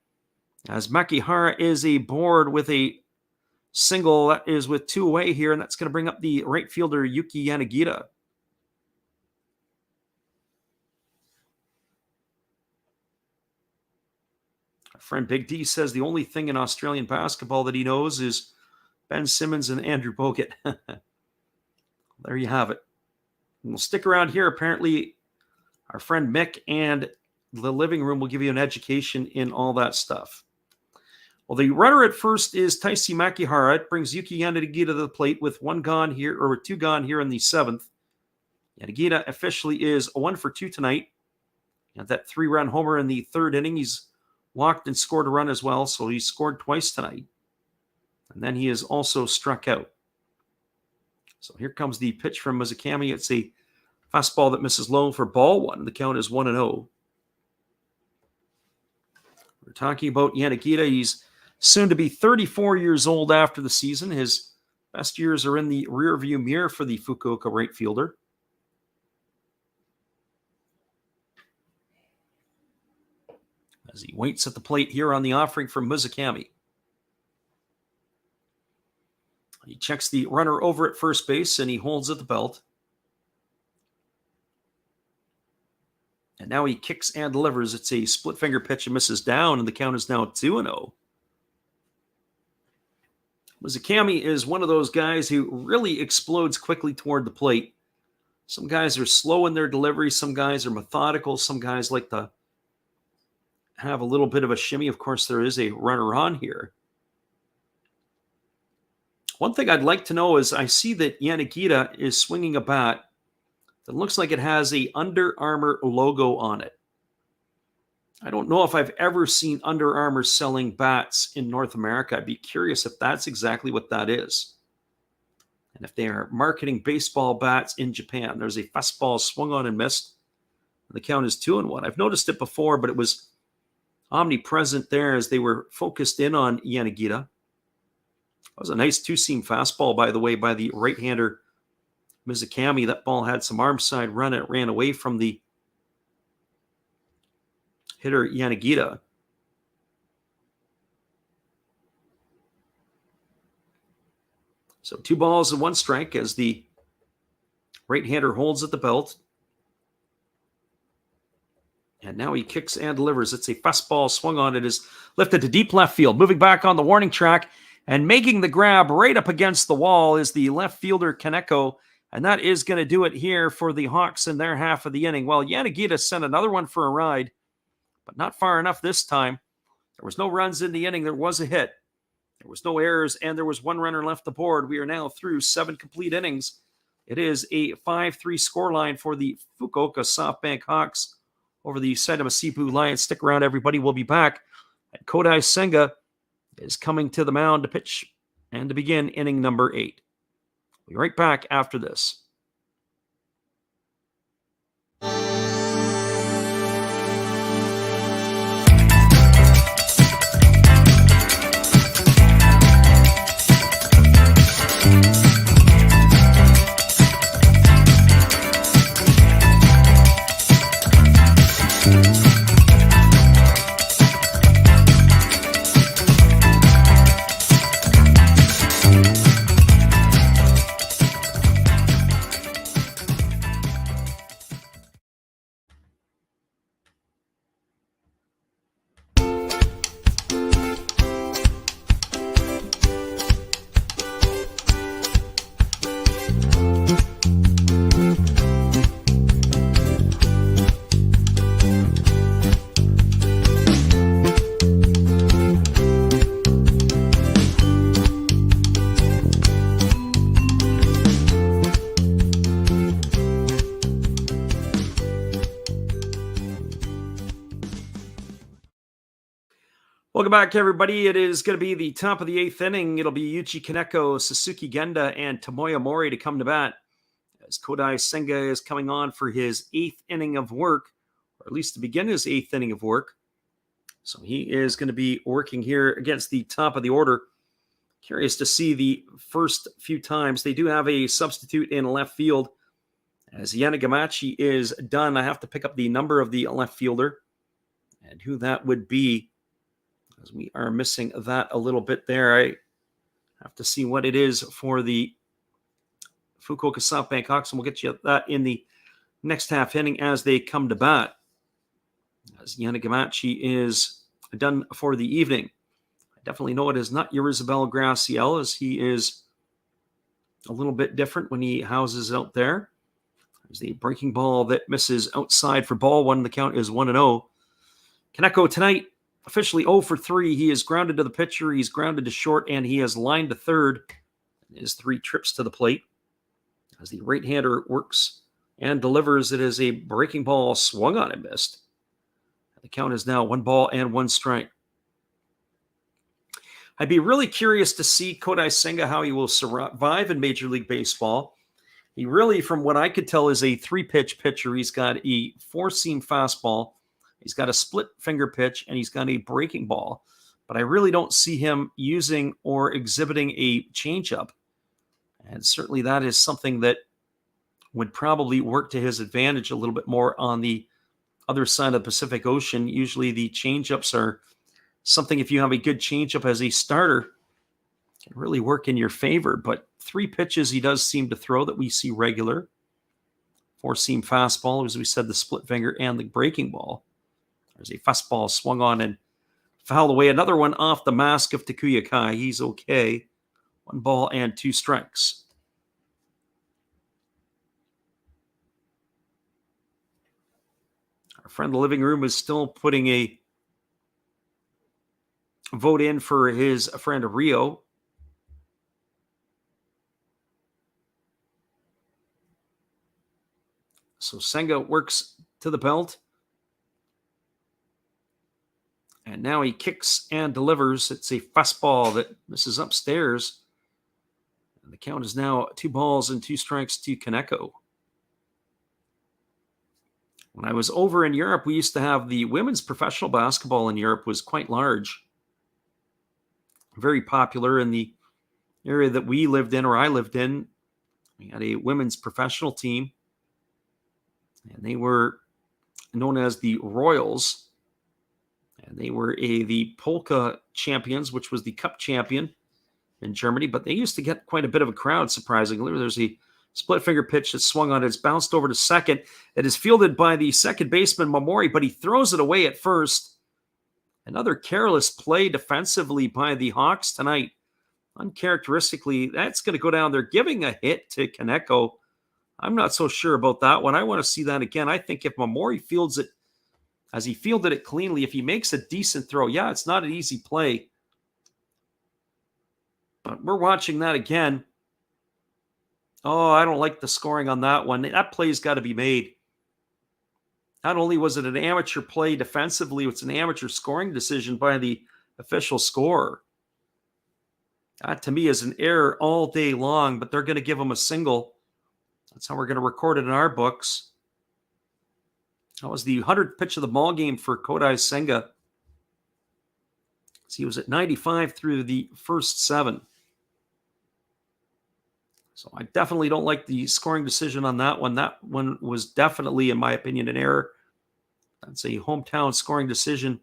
as Makihara is aboard with a single that is with 2 away here, and that's going to bring up the right fielder, Yuki Yanagita. Our friend Big D says the only thing in Australian basketball that he knows is Ben Simmons and Andrew Bogut. There you have it. And we'll stick around here. Apparently, our friend Mick and the living room will give you an education in all that stuff. Well, the runner at first is Taisi Makihara. It brings Yuki Yanagita to the plate with 2 gone here in the 7th. Yanagita officially is 1 for 2 tonight. And that 3-run homer in the 3rd inning. He's walked and scored a run as well, so he scored twice tonight. And then he is also struck out. So here comes the pitch from Mizukami. It's a fastball that misses low for ball 1. The count is 1-0. We're talking about Yanagita. He's soon to be 34 years old after the season. His best years are in the rearview mirror for the Fukuoka right fielder. As he waits at the plate here on the offering from Mizukami. He checks the runner over at first base, and he holds at the belt. And now he kicks and delivers. It's a split finger pitch and misses down, and the count is now 2-0. Mizukami is one of those guys who really explodes quickly toward the plate. Some guys are slow in their delivery. Some guys are methodical. Some guys like to have a little bit of a shimmy. Of course, there is a runner on here. One thing I'd like to know is I see that Yanagita is swinging a bat that looks like it has a Under Armour logo on it. I don't know if I've ever seen Under Armour selling bats in North America. I'd be curious if that's exactly what that is. And if they are marketing baseball bats in Japan. There's a fastball swung on and missed. And the count is 2-1. I've noticed it before, but it was omnipresent there as they were focused in on Yanagita. That was a nice 2-seam fastball, by the way, by the right-hander Mizukami. That ball had some arm side run. It ran away from the hitter Yanagita. So 2 balls and 1 strike as the right-hander holds at the belt. And now he kicks and delivers. It's a fastball swung on. It is lifted to deep left field. Moving back on the warning track and making the grab right up against the wall is the left fielder Kaneko. And that is going to do it here for the Hawks in their half of the inning. Well, Yanagita sent another one for a ride, but not far enough this time. There was no runs in the inning. There was a hit. There was no errors, and there was one runner left aboard. We are now through 7 complete innings. It is a 5-3 scoreline for the Fukuoka SoftBank Hawks over the Seibu Lions. Stick around, everybody. We'll be back. And Kodai Senga is coming to the mound to pitch and to begin inning number 8. We'll be right back after this. Welcome back, everybody. It is going to be the top of the 8th inning. It'll be Yuichi Kaneko, Suzuki Genda, and Tomoya Mori to come to bat as Kodai Senga is coming on for his 8th inning of work, or at least to begin his 8th inning of work. So he is going to be working here against the top of the order. Curious to see the first few times. They do have a substitute in left field. As Yanagamachi is done, I have to pick up the number of the left fielder and who that would be, as we are missing that a little bit there. I have to see what it is for the Fukuoka SoftBank Hawks, and we'll get you that in the next half inning as they come to bat. As Yanagamachi is done for the evening. I definitely know it is not Yerizabel Graciel, as he is a little bit different when he houses out there. There's the breaking ball that misses outside for ball one. The count is 1-0. Kaneko tonight, officially 0 for 3. He is grounded to the pitcher, he's grounded to short, and he has lined to third. His 3 trips to the plate. As the right-hander works and delivers, it is a breaking ball swung on and missed. The count is now 1 ball and 1 strike. I'd be really curious to see Kodai Senga, how he will survive in Major League Baseball. He really, from what I could tell, is a 3-pitch pitcher. He's got a 4-seam fastball. He's got a split finger pitch, and he's got a breaking ball. But I really don't see him using or exhibiting a changeup. And certainly that is something that would probably work to his advantage a little bit more on the other side of the Pacific Ocean. Usually the changeups are something, if you have a good changeup as a starter, can really work in your favor. But 3 pitches he does seem to throw that we see regular. 4-seam fastball, as we said, the split finger, and the breaking ball. There's a fastball swung on and fouled away. Another one off the mask of Takuya Kai. He's okay. 1 ball and 2 strikes. Our friend in the living room is still putting a vote in for his friend Rio. So Senga works to the belt. And now he kicks and delivers. It's a fastball that misses upstairs. And the count is now 2 balls and 2 strikes to Kaneko. When I was over in Europe, we used to have the women's professional basketball in Europe was quite large. Very popular in the area that we lived in, or I lived in. We had a women's professional team. And they were known as the Royals. And they were the Polka champions, which was the cup champion in Germany. But they used to get quite a bit of a crowd, surprisingly. There's a Split finger pitch that swung on it. It's bounced over to second. It is fielded by the second baseman, Momori, but he throws it away at first. Another careless play defensively by the Hawks tonight. Uncharacteristically, that's going to go down. They're giving a hit to Kaneko. I'm not so sure about that one. I want to see that again. I think if Momori fields it as he fielded it cleanly, if he makes a decent throw, yeah, it's not an easy play. But we're watching that again. Oh, I don't like the scoring on that one. That play's got to be made. Not only was it an amateur play defensively, it's an amateur scoring decision by the official scorer. That, to me, is an error all day long, but they're going to give him a single. That's how we're going to record it in our books. That was the 100th pitch of the ball game for Kodai Senga. So he was at 95 through the first 7. So I definitely don't like the scoring decision on that one. That one was definitely, in my opinion, an error. That's a hometown scoring decision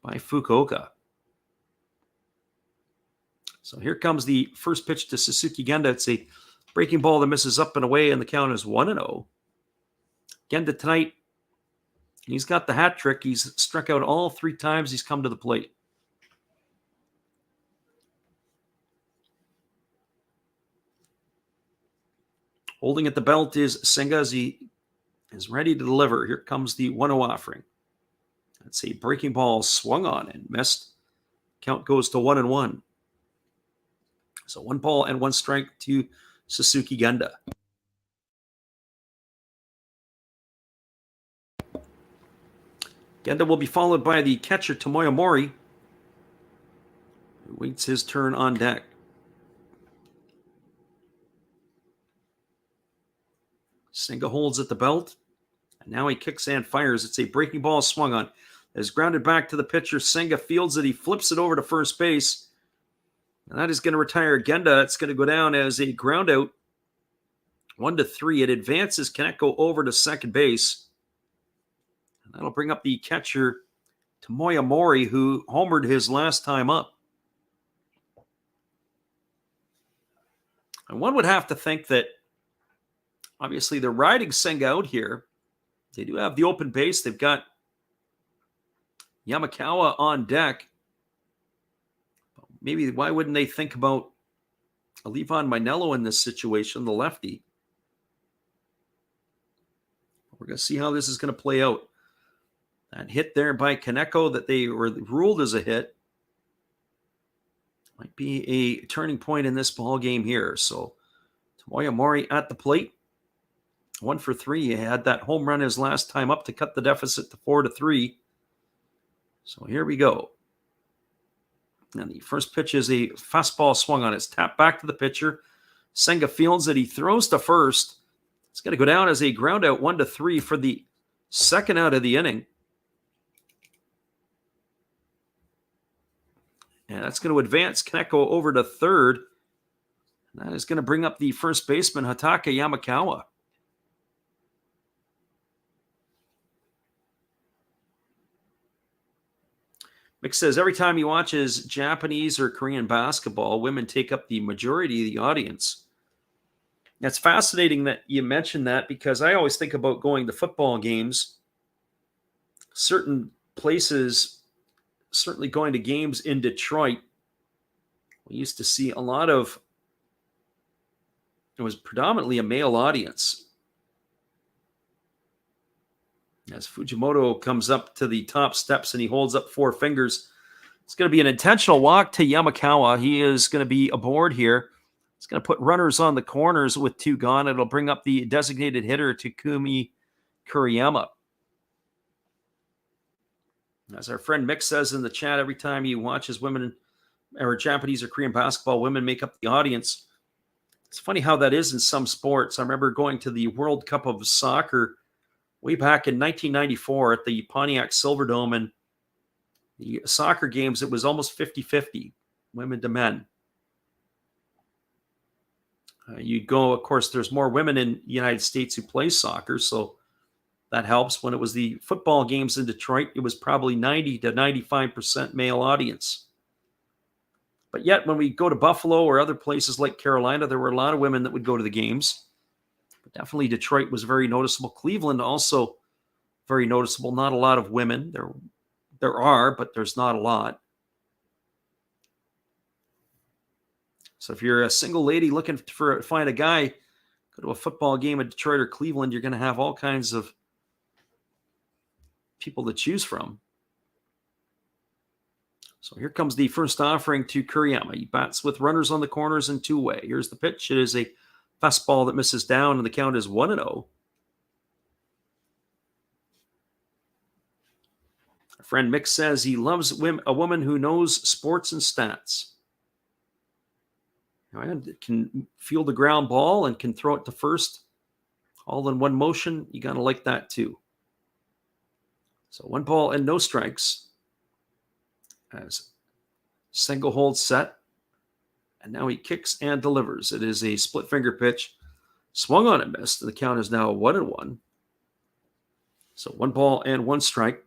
by Fukuoka. So here comes the first pitch to Suzuki Genda. It's a breaking ball that misses up and away, and the count is 1-0. Genda tonight, he's got the hat trick. He's struck out all 3 times he's come to the plate. Holding at the belt is Senga as he is ready to deliver. Here comes the 1-0 offering. That's a breaking ball swung on and missed. Count goes to 1-1. So 1 ball and 1 strike to Suzuki Genda. Genda will be followed by the catcher Tomoya Mori, who waits his turn on deck. Senga holds at the belt, and now he kicks and fires. It's a breaking ball swung on. It is grounded back to the pitcher. Senga fields it. He flips it over to first base. And that is going to retire Genda. It's going to go down as a ground out. 1-3. It advances Kaneko over to second base. And that'll bring up the catcher Tomoya Mori, who homered his last time up. And one would have to think that obviously they're riding Senga out here. They do have the open base. They've got Yamakawa on deck. Maybe why wouldn't they think about Levon Minello in this situation, the lefty? We're going to see how this is going to play out. That hit there by Kaneko that they were ruled as a hit might be a turning point in this ball game here. So Tomoya Mori at the plate. 1 for 3. He had that home run his last time up to cut the deficit to 4-3. So here we go. And the first pitch is a fastball swung on. It's tapped back to the pitcher. Senga fields it. He throws to first. It's going to go down as a ground out 1-3 for the second out of the inning. And that's going to advance Kaneko over to third. And that is going to bring up the first baseman, Hataka Yamakawa. Mick says every time he watches Japanese or Korean basketball, women take up the majority of the audience. That's fascinating that you mentioned that, because I always think about going to football games. Certain places, certainly going to games in Detroit, we used to see a lot of, it was predominantly a male audience. As Fujimoto comes up to the top steps and he holds up 4 fingers, it's going to be an intentional walk to Yamakawa. He is going to be aboard here. It's going to put runners on the corners with 2 gone. It'll bring up the designated hitter, Takumi Kuriyama. As our friend Mick says in the chat, every time he watches women or Japanese or Korean basketball, women make up the audience. It's funny how that is in some sports. I remember going to the World Cup of Soccer way back in 1994 at the Pontiac Silverdome, and the soccer games, it was almost 50-50, women to men. You'd go, of course, there's more women in the United States who play soccer, so that helps. When it was the football games in Detroit, it was probably 90 to 95% male audience. But yet, when we go to Buffalo or other places like Carolina, there were a lot of women that would go to the games. But definitely Detroit was very noticeable. Cleveland also very noticeable. Not a lot of women. There are, but there's not a lot. So if you're a single lady looking for find a guy, go to a football game at Detroit or Cleveland, you're going to have all kinds of people to choose from. So here comes the first offering to Kuriyama. He bats with runners on the corners and two-way. Here's the pitch. It is a fastball that misses down, and the count is 1-0. Our friend Mick says he loves a woman who knows sports and stats. And can field a ground ball and can throw it to first all in one motion. You got to like that too. So 1 ball and no strikes as single hold set. And now he kicks and delivers. It is a split finger pitch. Swung on and missed. And the count is now 1-1. So 1 ball and 1 strike.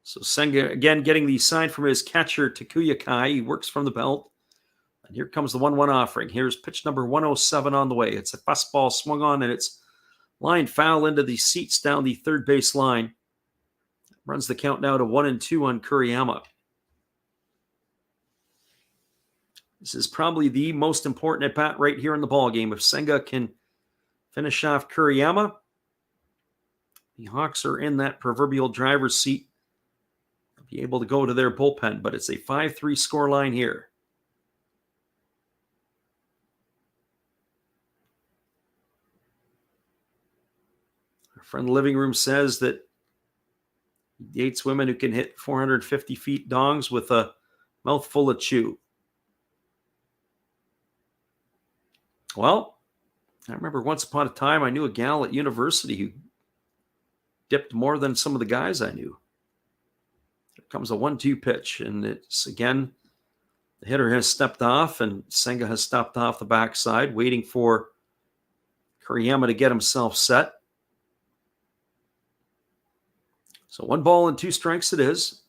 So Senga, again, getting the sign from his catcher, Takuya Kai. He works from the belt. And here comes the 1-1 offering. Here's pitch number 107 on the way. It's a fastball swung on, and it's lined foul into the seats down the third base line. Runs the count now to 1-2 on Kuriyama. This is probably the most important at-bat right here in the ballgame. If Senga can finish off Kuriyama, the Hawks are in that proverbial driver's seat. Be able to go to their bullpen, but it's a 5-3 score line here. Our friend in the living room says that he dates women who can hit 450 feet dongs with a mouthful of chew. Well, I remember once upon a time I knew a gal at university who dipped more than some of the guys I knew. Comes a 1-2 pitch, and it's again, the hitter has stepped off, and Senga has stopped off the backside, waiting for Kuriyama to get himself set. So 1 ball and 2 strikes it is.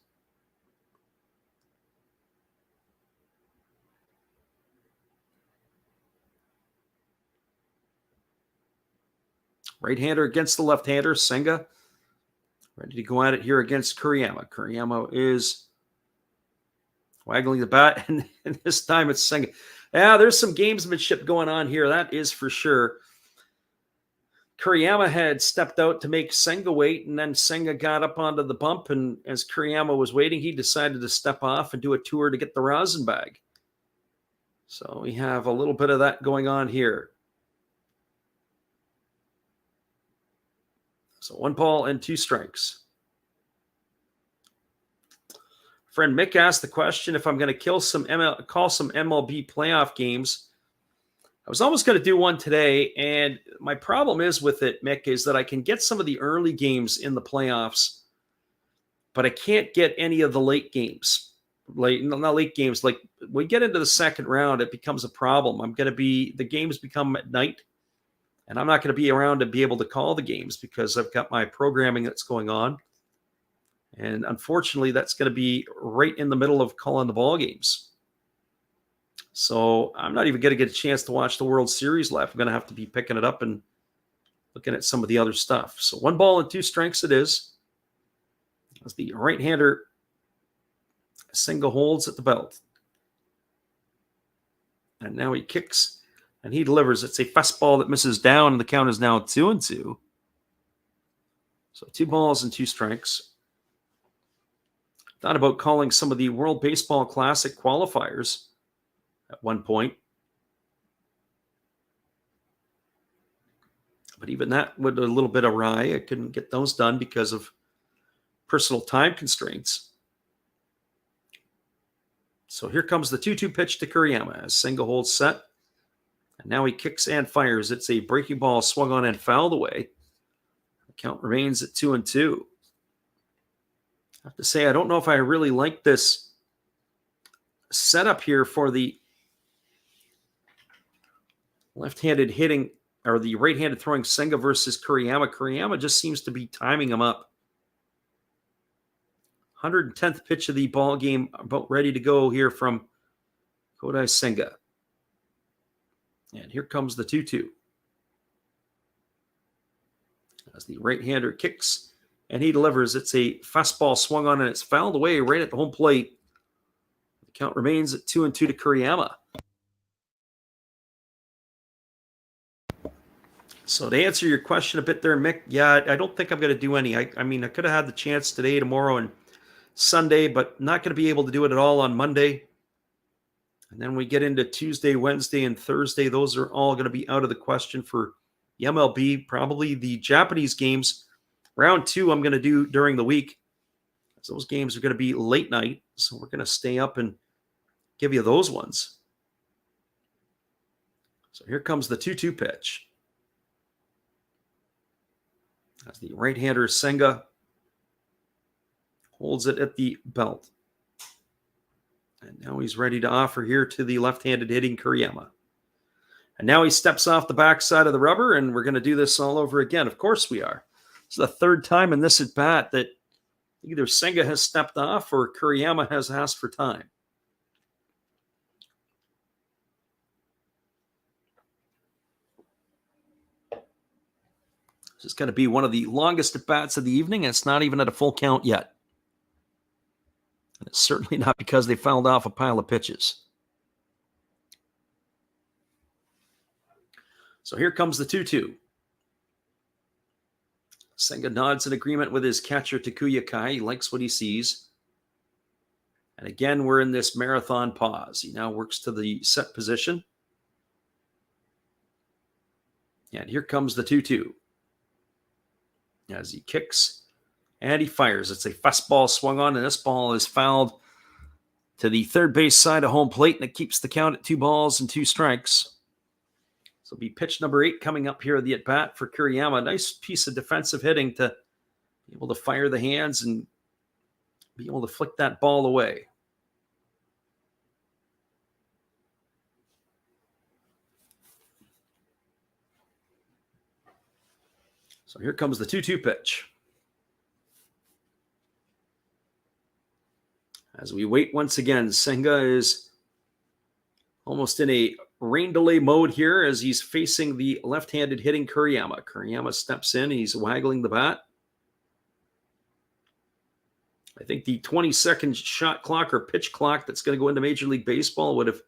Right-hander against the left-hander. Senga ready to go at it here against Kuriyama. Kuriyama is waggling the bat, and this time it's Senga. Yeah, there's some gamesmanship going on here. That is for sure. Kuriyama had stepped out to make Senga wait, and then Senga got up onto the bump, and as Kuriyama was waiting, he decided to step off and do a tour to get the rosin bag. So we have a little bit of that going on here. So 1 ball and 2 strikes. Friend Mick asked the question if I'm going to call some MLB playoff games. I was almost going to do one today, and my problem is with it, Mick, is that I can get some of the early games in the playoffs, but I can't get any of the late games. Not late games. Like when we get into the second round, it becomes a problem. The games become at night. And I'm not going to be around to be able to call the games because I've got my programming that's going on. And unfortunately, that's going to be right in the middle of calling the ball games. So I'm not even going to get a chance to watch the World Series live. I'm going to have to be picking it up and looking at some of the other stuff. So 1 ball and 2 strikes it is. As the right-hander single holds at the belt. And now he kicks. And he delivers. It's a fastball that misses down, and the count is now 2-2. So 2 balls and 2 strikes. Thought about calling some of the World Baseball Classic qualifiers at one point. But even that went a little bit awry. I couldn't get those done because of personal time constraints. So here comes the 2-2 pitch to Kuriyama. A single hold set. And now he kicks and fires. It's a breaking ball swung on and fouled away. The count remains at 2-2. I have to say, I don't know if I really like this setup here for the left-handed hitting, or the right-handed throwing Senga versus Kuriyama. Kuriyama just seems to be timing him up. 110th pitch of the ball game, about ready to go here from Kodai Senga. And here comes the 2-2. As the right-hander kicks, and he delivers. It's a fastball swung on, and it's fouled away right at the home plate. The count remains at 2-2 to Kuriyama. So to answer your question a bit there, Mick, yeah, I don't think I'm going to do any. I mean, I could have had the chance today, tomorrow, and Sunday, but not going to be able to do it at all on Monday. And then we get into Tuesday, Wednesday, and Thursday. Those are all going to be out of the question for the MLB. Probably the Japanese games. Round 2 I'm going to do during the week. So those games are going to be late night. So we're going to stay up and give you those ones. So here comes the 2-2 pitch. As the right-hander Senga holds it at the belt. And now he's ready to offer here to the left-handed hitting Kuriyama. And now he steps off the backside of the rubber, and we're going to do this all over again. Of course we are. It's the third time in this at-bat that either Senga has stepped off or Kuriyama has asked for time. This is going to be one of the longest at-bats of the evening, and it's not even at a full count yet. And it's certainly not because they fouled off a pile of pitches. So here comes the 2-2. Senga nods in agreement with his catcher, Takuya Kai. He likes what he sees. And again, we're in this marathon pause. He now works to the set position. And here comes the 2-2. As he kicks and he fires. It's a fastball swung on, and this ball is fouled to the third base side of home plate, and it keeps the count at 2-2 strikes. So it'll be pitch number 8 coming up here at the at-bat for Kuriyama. Nice piece of defensive hitting to be able to fire the hands and be able to flick that ball away. So here comes the 2-2 pitch. As we wait once again, Senga is almost in a rain delay mode here as he's facing the left-handed hitting Kuriyama. Kuriyama steps in, he's waggling the bat. I think the 20-second shot clock or pitch clock that's going to go into Major League Baseball would have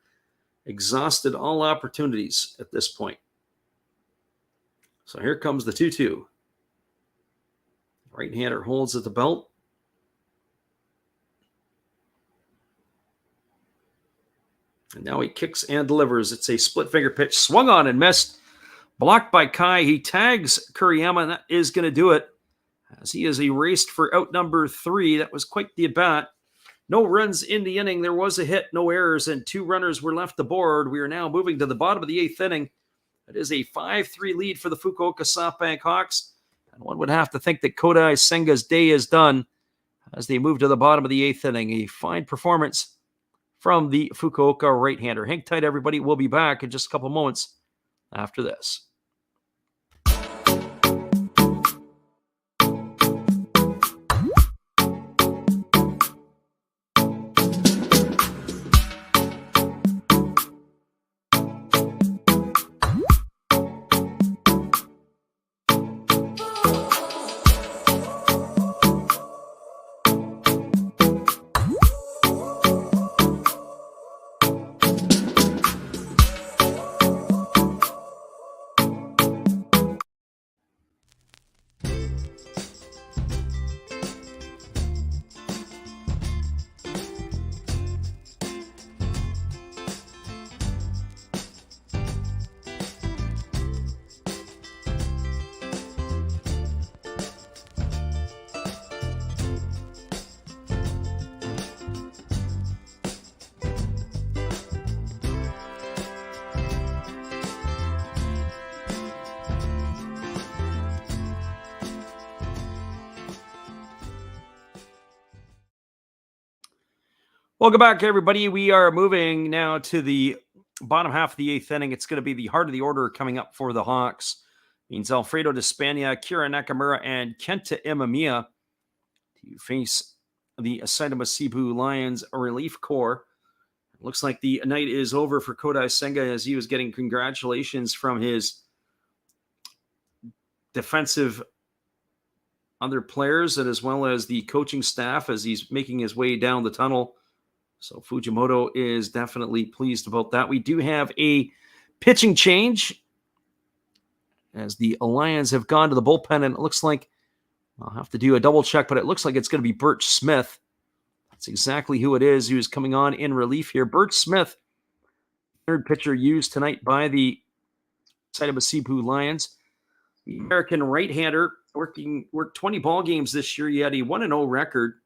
exhausted all opportunities at this point. So here comes the 2-2. Right-hander holds at the belt. And now he kicks and delivers. It's a split-finger pitch. Swung on and missed. Blocked by Kai. He tags Kuriyama, and that is going to do it. As he is erased for out number 3. That was quite the at-bat. No runs in the inning. There was a hit, no errors, and 2 runners were left aboard. We are now moving to the bottom of the 8th inning. It is a 5-3 lead for the Fukuoka SoftBank Hawks. And one would have to think that Kodai Senga's day is done as they move to the bottom of the 8th inning. A fine performance from the Fukuoka right-hander. Hang tight, everybody. We'll be back in just a couple moments after this. Welcome back, everybody. We are moving now to the bottom half of the eighth inning. It's going to be the heart of the order coming up for the Hawks. Means Alfredo Despania, Kira Nakamura, and Kenta Imamiya to face the Saitama Seibu Lions relief corps. It looks like the night is over for Kodai Senga as he was getting congratulations from his defensive other players and as well as the coaching staff as he's making his way down the tunnel. So Fujimoto is definitely pleased about that. We do have a pitching change as the Lions have gone to the bullpen, and it looks like I'll have to do a double check, but it looks like it's going to be Bert Smith. That's exactly who it is who's coming on in relief here. Bert Smith, third pitcher used tonight by the Saitama Seibu Lions. The American right-hander worked 20 ball games this year. He had a 1-0 record.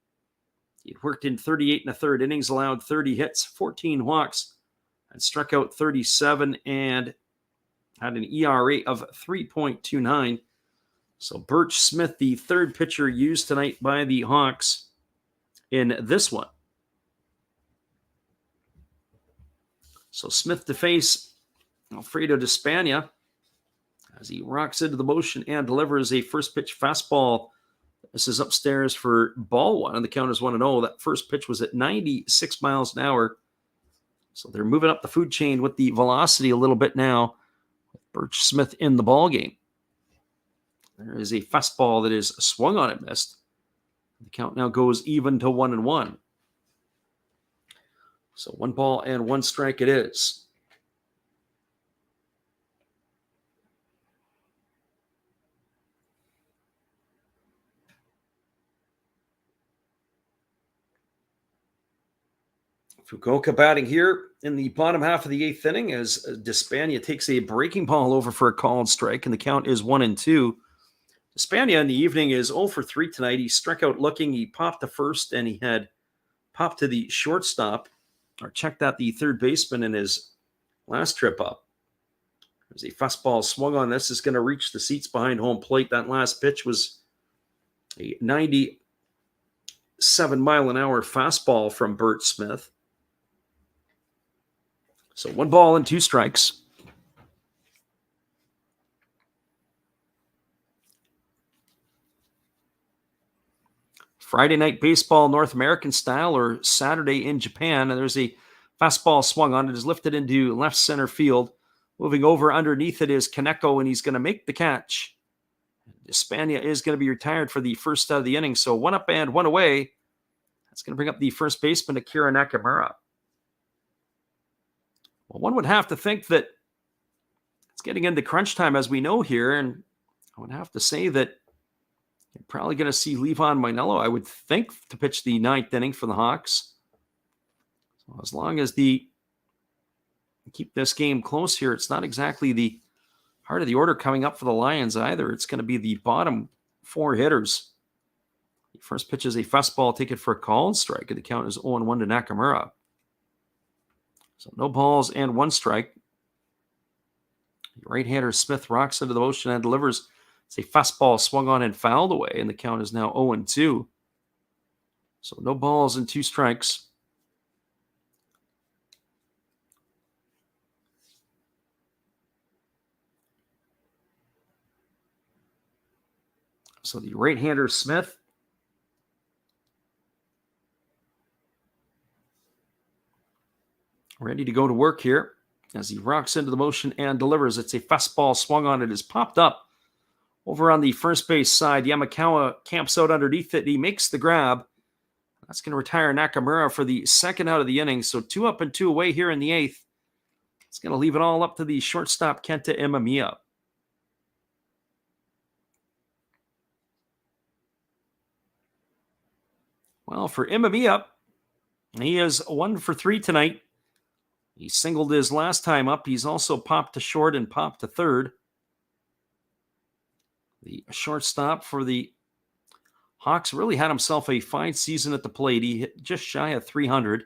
He'd worked in 38 and a third innings, allowed 30 hits, 14 walks, and struck out 37 and had an ERA of 3.29. So Birch Smith, the third pitcher used tonight by the Hawks in this one. So Smith to face Alfredo Despania as he rocks into the motion and delivers a first pitch fastball. This is upstairs for ball one, and the count is 1-0. That first pitch was at 96 miles an hour. So they're moving up the food chain with the velocity a little bit now. Birch Smith in the ball game. There is a fastball that is swung on and missed. The count now goes even to 1-1. So 1 ball and 1 strike it is. Fukuoka batting here in the bottom half of the eighth inning as Despania takes a breaking ball over for a called strike, and the count is 1-2. Despania in the evening is 0 for 3 tonight. He struck out looking. He popped to first, and he had popped to the shortstop, or checked out the third baseman in his last trip up. There's a fastball swung on. This is going to reach the seats behind home plate. That last pitch was a 97-mile-an-hour fastball from Bert Smith. So 1 ball and 2 strikes. Friday night baseball, North American style, or Saturday in Japan. And there's a fastball swung on. It is lifted into left center field. Moving over underneath it is Kaneko, and he's going to make the catch. Despania is going to be retired for the first out of the inning. So 1 up and 1 away. That's going to bring up the first baseman, Akira Nakamura. Well, one would have to think that it's getting into crunch time, as we know here, and I would have to say that you're probably going to see Levon Mainello, I would think, to pitch the 9th inning for the Hawks. So as long as keep this game close here, it's not exactly the heart of the order coming up for the Lions either. It's going to be the bottom 4 hitters. The first pitch is a fastball taken for a called strike, and the count is 0-1 to Nakamura. So no balls and 1 strike. Right-hander Smith rocks into the motion and delivers. It's a fastball swung on and fouled away, and the count is now 0-2. So no balls and 2 strikes. So the right-hander Smith ready to go to work here as he rocks into the motion and delivers. It's a fastball swung on. It is popped up over on the first base side. Yamakawa camps out underneath it. He makes the grab. That's going to retire Nakamura for the second out of the inning. So 2 up and 2 away here in the 8th. It's going to leave it all up to the shortstop, Kenta Imamiya. Well, for Imamiya, he is 1 for 3 tonight. He singled his last time up. He's also popped to short and popped to third. The shortstop for the Hawks really had himself a fine season at the plate. He hit just shy of 300.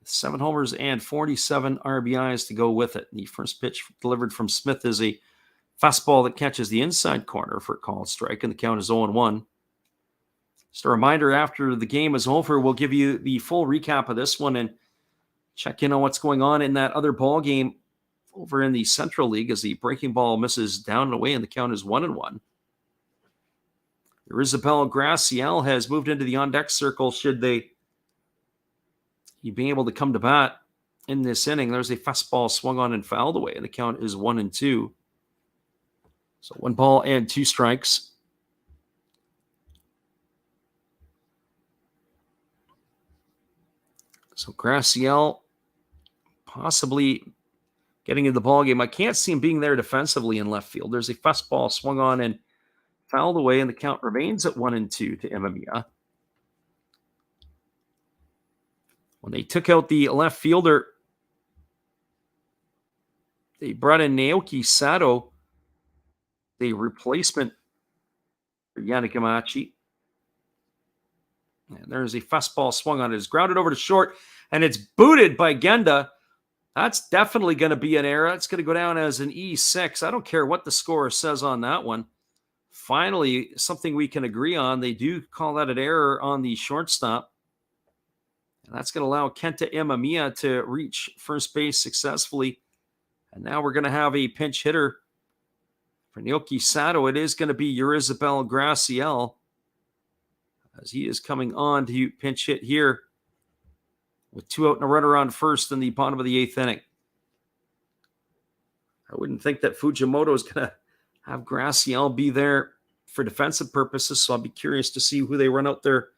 7 homers and 47 RBIs to go with it. The first pitch delivered from Smith is a fastball that catches the inside corner for a called strike, and the count is 0-1. Just a reminder, after the game is over, we'll give you the full recap of this one and check in on what's going on in that other ball game over in the Central League as the breaking ball misses down and away and the count is 1-1. Isabel Graciel has moved into the on-deck circle should they be able to come to bat in this inning. There's a fastball swung on and fouled away, and the count is 1-2. So 1 ball and 2 strikes. So Graciel possibly getting into the ball game. I can't see him being there defensively in left field. There's a fastball swung on and fouled away, and the count remains at 1-2 to Imamiya. When they took out the left fielder, they brought in Naoki Sato, the replacement for Yannick Amachi. And there's a fastball swung on it. It's grounded over to short, and it's booted by Genda. That's definitely going to be an error. It's going to go down as an E6. I don't care what the scorer says on that one. Finally, something we can agree on. They do call that an error on the shortstop. And that's going to allow Kenta Imamiya to reach first base successfully. And now we're going to have a pinch hitter for Naoki Sato. It is going to be Eurizabel Graciel as he is coming on to pinch hit here with 2 out and a runner on first in the bottom of the 8th inning. I wouldn't think that Fujimoto is going to have Graciel be there for defensive purposes, so I'll be curious to see who they run out there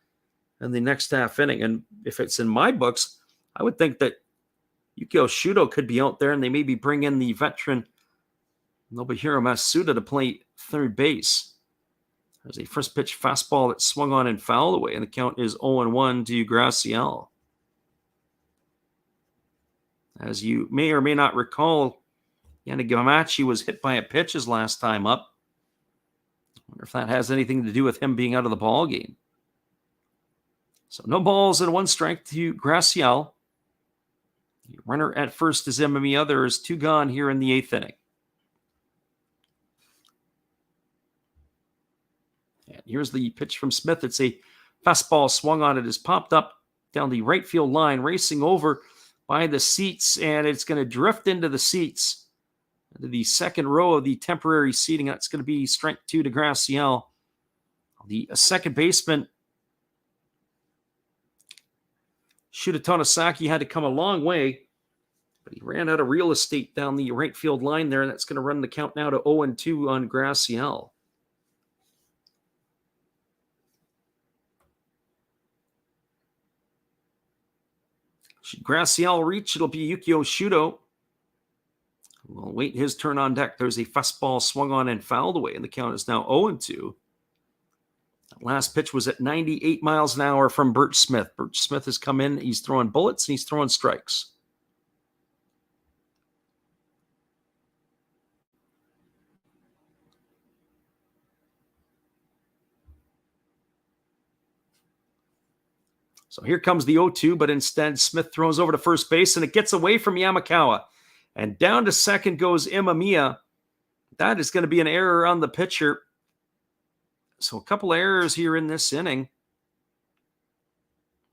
in the next half inning. And if it's in my books, I would think that Yukio Shudo could be out there, and they maybe bring in the veteran Nobuhiro Masuda to play third base. There's a first pitch fastball that swung on and fouled away, and the count is 0-1 to Graciel. As you may or may not recall, Yannick Amachi was hit by a pitch his last time up. I wonder if that has anything to do with him being out of the ball game. So no balls and 1 strike to Graciel. The runner at first is Imamiya. There is 2 gone here in the 8th inning. And here's the pitch from Smith. It's a fastball swung on. It is popped up down the right field line, racing over by the seats, and it's going to drift into the seats, into the second row of the temporary seating. That's going to be strike 2 to Graciel. The second baseman, Shuda Tonosaki, had to come a long way, but he ran out of real estate down the right field line there, and that's going to run the count now to 0-2 on Graciel. Should Graciel reach, it'll be Yukio Shudo. We'll wait his turn on deck. There's a fastball swung on and fouled away, and the count is now 0-2. That last pitch was at 98 miles an hour from Birch Smith. Birch Smith has come in. He's throwing bullets, and he's throwing strikes. So here comes the 0-2, but instead Smith throws over to first base, and it gets away from Yamakawa. And down to second goes Imamiya. That is going to be an error on the pitcher. So a couple errors here in this inning.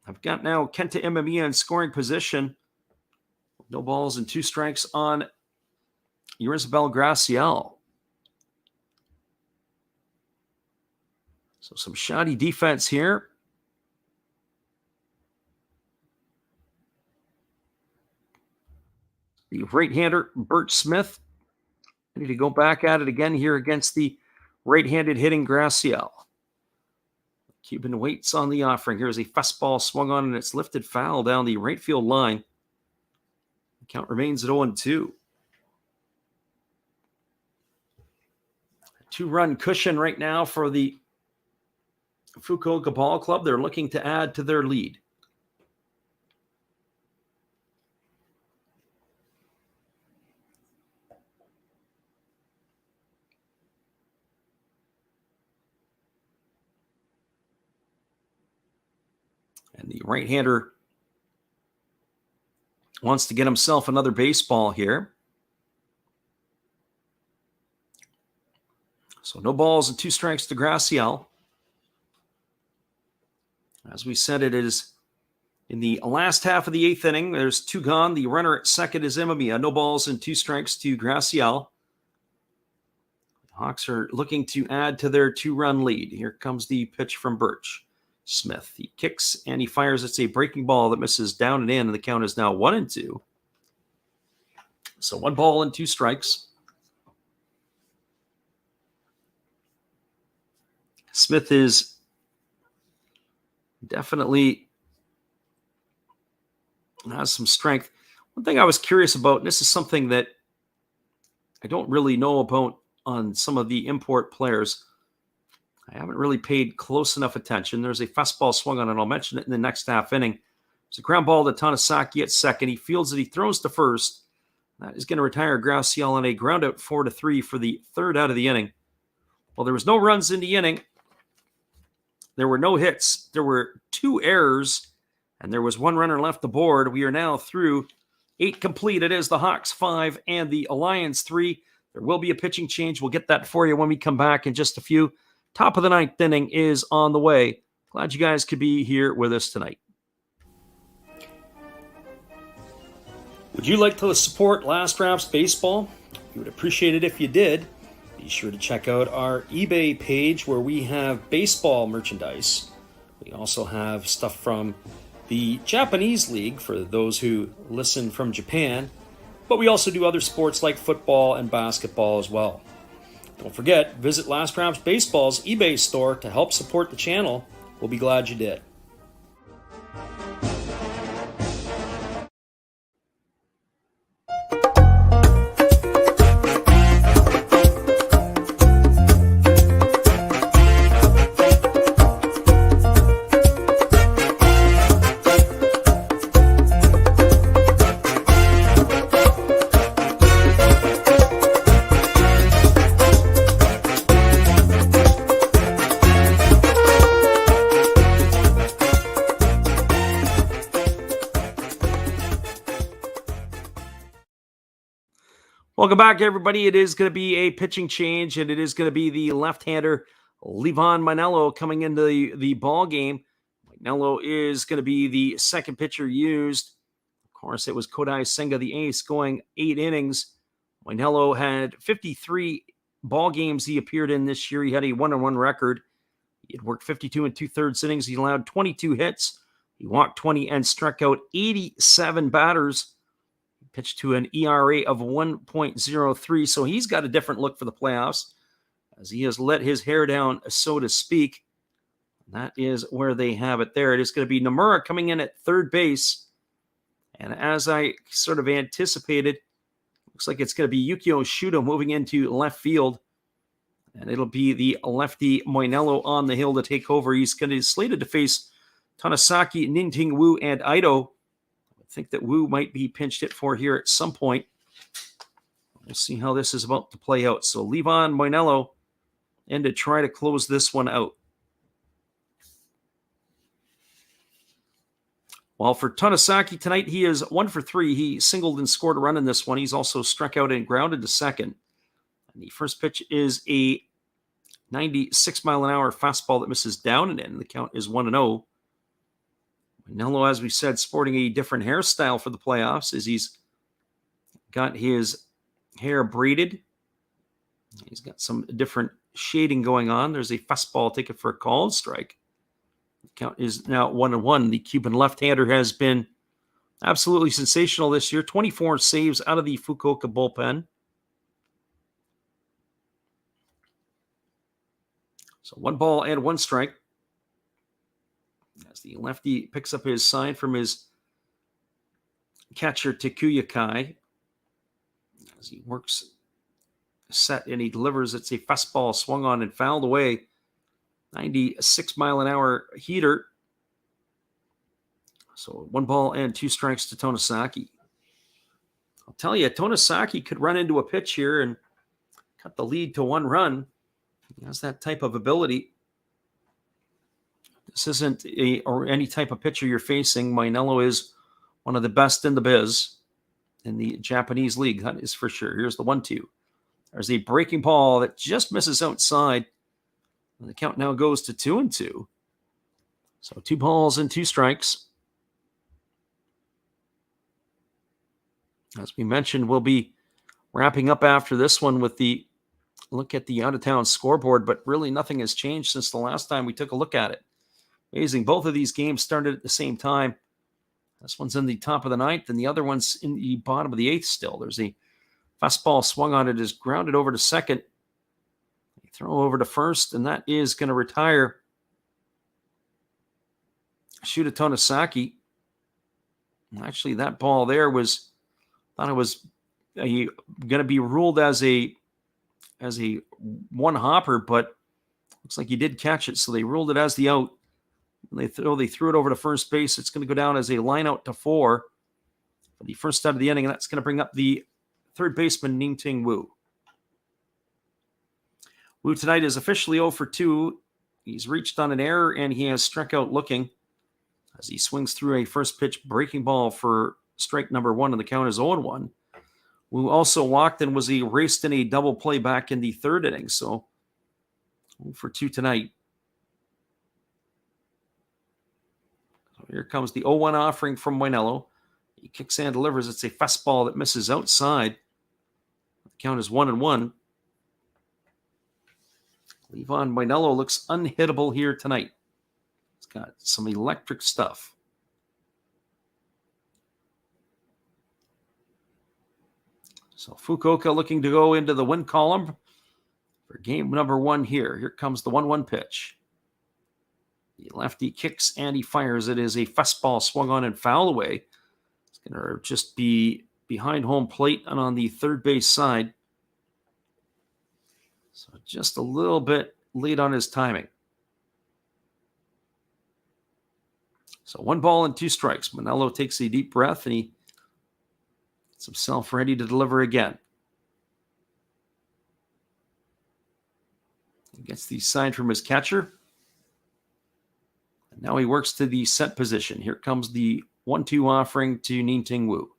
I've got now Kenta Imamiya in scoring position. No balls and 2 strikes on Eurizabel Graciel. So some shoddy defense here. The right-hander, Birch Smith. I need to go back at it again here against the right-handed hitting Graciel. Cuban waits on the offering. Here's a fastball swung on, and it's lifted foul down the right field line. The count remains at 0-2. A 2-run cushion right now for the Fukuoka Ball Club. They're looking to add to their lead. And the right-hander wants to get himself another baseball here. So no balls and 2 strikes to Graciel. As we said, it is in the last half of the 8th inning. There's 2 gone. The runner at second is Imamiya. No balls and 2 strikes to Gracial. The Hawks are looking to add to their 2-run lead. Here comes the pitch from Birch. Smith, he kicks and he fires. It's a breaking ball that misses down and in, and the count is now 1-2. So 1 ball and 2 strikes. Smith is definitely has some strength. One thing I was curious about, and this is something that I don't really know about on some of the import players, I haven't really paid close enough attention. There's a fastball swung on, and I'll mention it in the next half inning. It's a ground ball to Tanasaki at second. He fields it. He throws to first. That is going to retire Gracial on a ground out 4-3 for the 3rd out of the inning. Well, there was no runs in the inning. There were no hits. There were 2 errors, and there was 1 runner left aboard. We are now through 8 complete. It is the Hawks 5 and the Alliance 3. There will be a pitching change. We'll get that for you when we come back in just a few. Top of the 9th inning is on the way. Glad you guys could be here with us tonight. Would you like to support Last Raps Baseball? We would appreciate it if you did. Be sure to check out our eBay page where we have baseball merchandise. We also have stuff from the Japanese League for those who listen from Japan. But we also do other sports like football and basketball as well. Don't forget, visit Last Raps Baseball's eBay store to help support the channel. We'll be glad you did. Welcome back, everybody. It is going to be a pitching change, and it is going to be the left-hander Livan Manello coming into the ball game. Manello is going to be the second pitcher used. Of course, it was Kodai Senga, the ace, going 8 innings. Manello had 53 ball games he appeared in this year. He had a 1-1 record. He had worked 52 2/3 innings. He allowed 22 hits. He walked 20 and struck out 87 batters. Pitched to an ERA of 1.03, so he's got a different look for the playoffs as he has let his hair down, so to speak. That is where they have it there. It is going to be Nomura coming in at third base, and as I sort of anticipated, looks like it's going to be Yukio Shuda moving into left field, and it'll be the lefty Moinello on the hill to take over. He's going to be slated to face Tanasaki, Ninting Wu, and Ito. Think that Wu might be pinched hit for here at some point. We'll see how this is about to play out. So Livan Moinello in to try to close this one out. While for Tanasaki tonight, he is 1 for 3. He singled and scored a run in this one. He's also struck out and grounded to second. And the first pitch is a 96-mile-an-hour fastball that misses down and in. The count is 1-0. Manello, as we said, sporting a different hairstyle for the playoffs as he's got his hair braided. He's got some different shading going on. There's a fastball taken for a called strike. The count is now 1-1. The Cuban left-hander has been absolutely sensational this year. 24 saves out of the Fukuoka bullpen. So 1 ball and 1 strike. As the lefty picks up his sign from his catcher, Takuya Kai. As he works set and he delivers, it's a fastball swung on and fouled away. 96-mile-an-hour heater. So 1 ball and 2 strikes to Tanasaki. I'll tell you, Tanasaki could run into a pitch here and cut the lead to 1 run. He has that type of ability. This isn't any type of pitcher you're facing. Moinello is one of the best in the biz in the Japanese league. That is for sure. Here's the 1-2. There's a breaking ball that just misses outside. And the count now goes to 2-2. So 2 balls and 2 strikes. As we mentioned, we'll be wrapping up after this one with the look at the out-of-town scoreboard, but really nothing has changed since the last time we took a look at it. Amazing. Both of these games started at the same time. This one's in the top of the ninth, and the other one's in the bottom of the eighth still. There's a fastball swung on it, is grounded over to second. Throw over to first, and that is going to retire Shuta Tonosaki. Actually, that ball there thought it was going to be ruled as a one hopper, but looks like he did catch it, so they ruled it as the out. They threw it over to first base. It's going to go down as a line out to 4 for the first out of the inning, and that's going to bring up the third baseman, Ning-Ting Wu. Wu tonight is officially 0 for 2. He's reached on an error, and he has struck out looking as he swings through a first pitch breaking ball for strike number 1, and the count is 0-1. Wu also walked and was erased in a double play back in the third inning, so 0 for 2 tonight. So here comes the 0-1 offering from Moinello. He kicks and delivers. It's a fastball that misses outside. The count is 1-1. Levon Moinello looks unhittable here tonight. He's got some electric stuff. So Fukuoka looking to go into the win column for game number 1 here. Here comes the 1-1 pitch. The lefty kicks and he fires. It is a fastball swung on and foul away. It's going to just be behind home plate and on the third base side. So just a little bit late on his timing. So 1 ball and 2 strikes. Moinello takes a deep breath and he gets himself ready to deliver again. He gets the sign from his catcher. And now he works to the set position. Here comes the 1-2 offering to Ning-Ting Wu.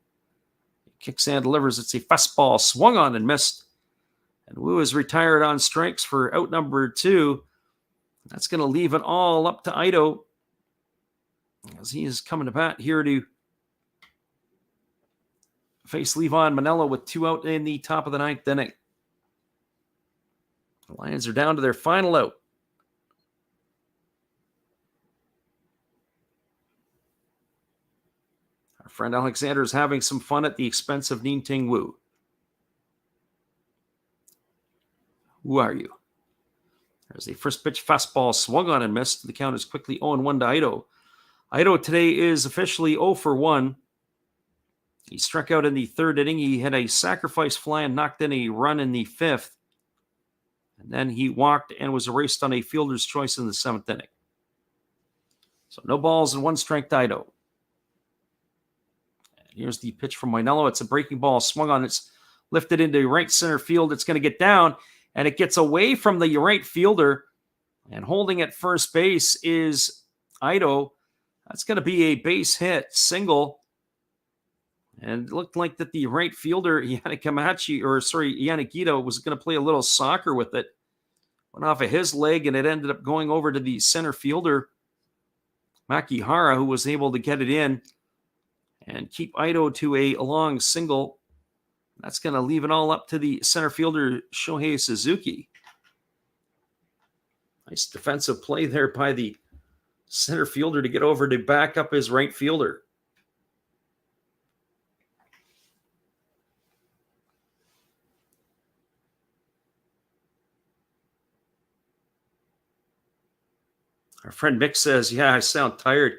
He kicks and delivers. It's a fastball swung on and missed. And Wu is retired on strikes for out number 2. That's going to leave it all up to Ito as he is coming to bat here to face Levon Moinello with 2 out in the top of the 9th inning. The Lions are down to their final out. Our friend Alexander is having some fun at the expense of Ning-Ting Wu. Who are you? There's the first pitch fastball swung on and missed. The count is quickly 0-1 to Ito. Ito today is officially 0 for 1. He struck out in the third inning. He had a sacrifice fly and knocked in a run in the 5th. And then he walked and was erased on a fielder's choice in the 7th inning. So no balls and 1 strike to Ito. And here's the pitch from Moinello. It's a breaking ball swung on. It's lifted into right center field. It's going to get down, and it gets away from the right fielder. And holding at first base is Ito. That's going to be a base hit, single. And it looked like that the right fielder, Yanagita, was going to play a little soccer with it. Went off of his leg, and it ended up going over to the center fielder, Makihara, who was able to get it in and keep Ito to a long single. That's going to leave it all up to the center fielder, Shohei Suzuki. Nice defensive play there by the center fielder to get over to back up his right fielder. Our friend Mick says, yeah, I sound tired.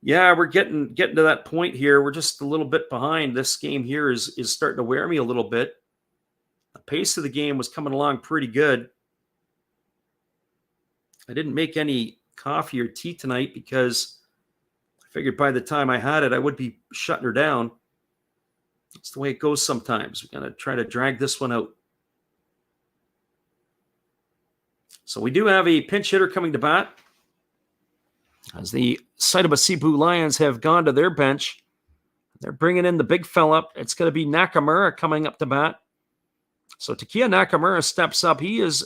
Yeah, we're getting to that point here. We're just a little bit behind. This game here is starting to wear me a little bit. The pace of the game was coming along pretty good. I didn't make any coffee or tea tonight because I figured by the time I had it, I would be shutting her down. That's the way it goes sometimes. We're going to try to drag this one out. So we do have a pinch hitter coming to bat, as the Seibu Lions have gone to their bench. They're bringing in the big fella. It's going to be Nakamura coming up to bat. So Takia Nakamura steps up. He is,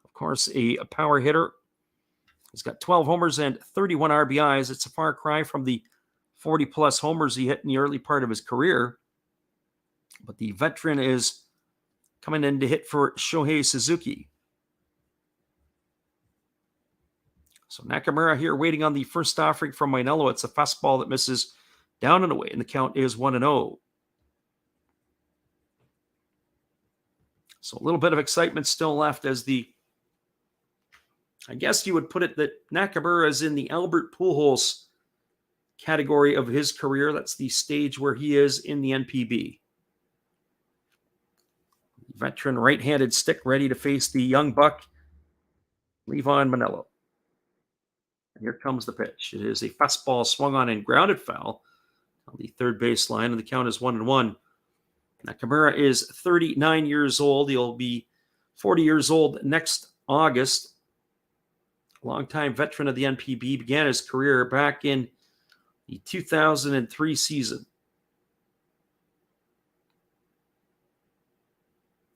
of course, a power hitter. He's got 12 homers and 31 RBIs. It's a far cry from the 40-plus homers he hit in the early part of his career. But the veteran is coming in to hit for Shohei Suzuki. So Nakamura here waiting on the first offering from Mainello. It's a fastball that misses down and away, and the count is 1-0. So a little bit of excitement still left as I guess you would put it that Nakamura is in the Albert Pujols category of his career. That's the stage where he is in the NPB. Veteran right-handed stick ready to face the young buck, Levon Manello. And here comes the pitch. It is a fastball swung on and grounded foul on the third baseline, and the count is 1-1. Nakamura is 39 years old. He'll be 40 years old next August. Longtime veteran of the NPB, began his career back in the 2003 season.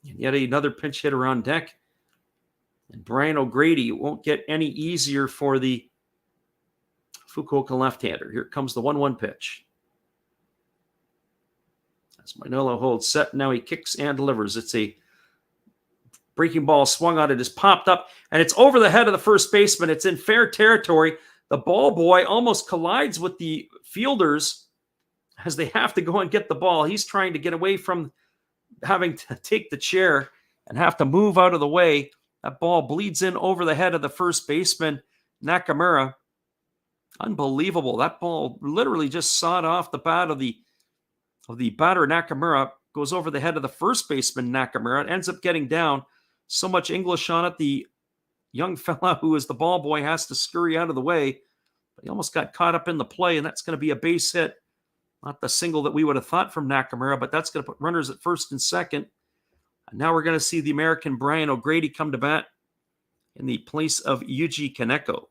And yet another pinch hitter on deck. And Brian O'Grady won't get any easier for the Fukuoka left-hander. Here comes the 1-1 pitch. As Mainello holds set, now he kicks and delivers. It's a breaking ball swung on. It is popped up, and it's over the head of the first baseman. It's in fair territory. The ball boy almost collides with the fielders as they have to go and get the ball. He's trying to get away from having to take the chair and have to move out of the way. That ball bleeds in over the head of the first baseman, Nakamura. Unbelievable. That ball literally just sawed off the bat of the batter, Nakamura. Goes over the head of the first baseman, Nakamura. It ends up getting down. So much English on it. The young fella who is the ball boy has to scurry out of the way. But he almost got caught up in the play, and that's going to be a base hit. Not the single that we would have thought from Nakamura, but that's going to put runners at first and second. And now we're going to see the American Brian O'Grady come to bat in the place of Yuji Kaneko.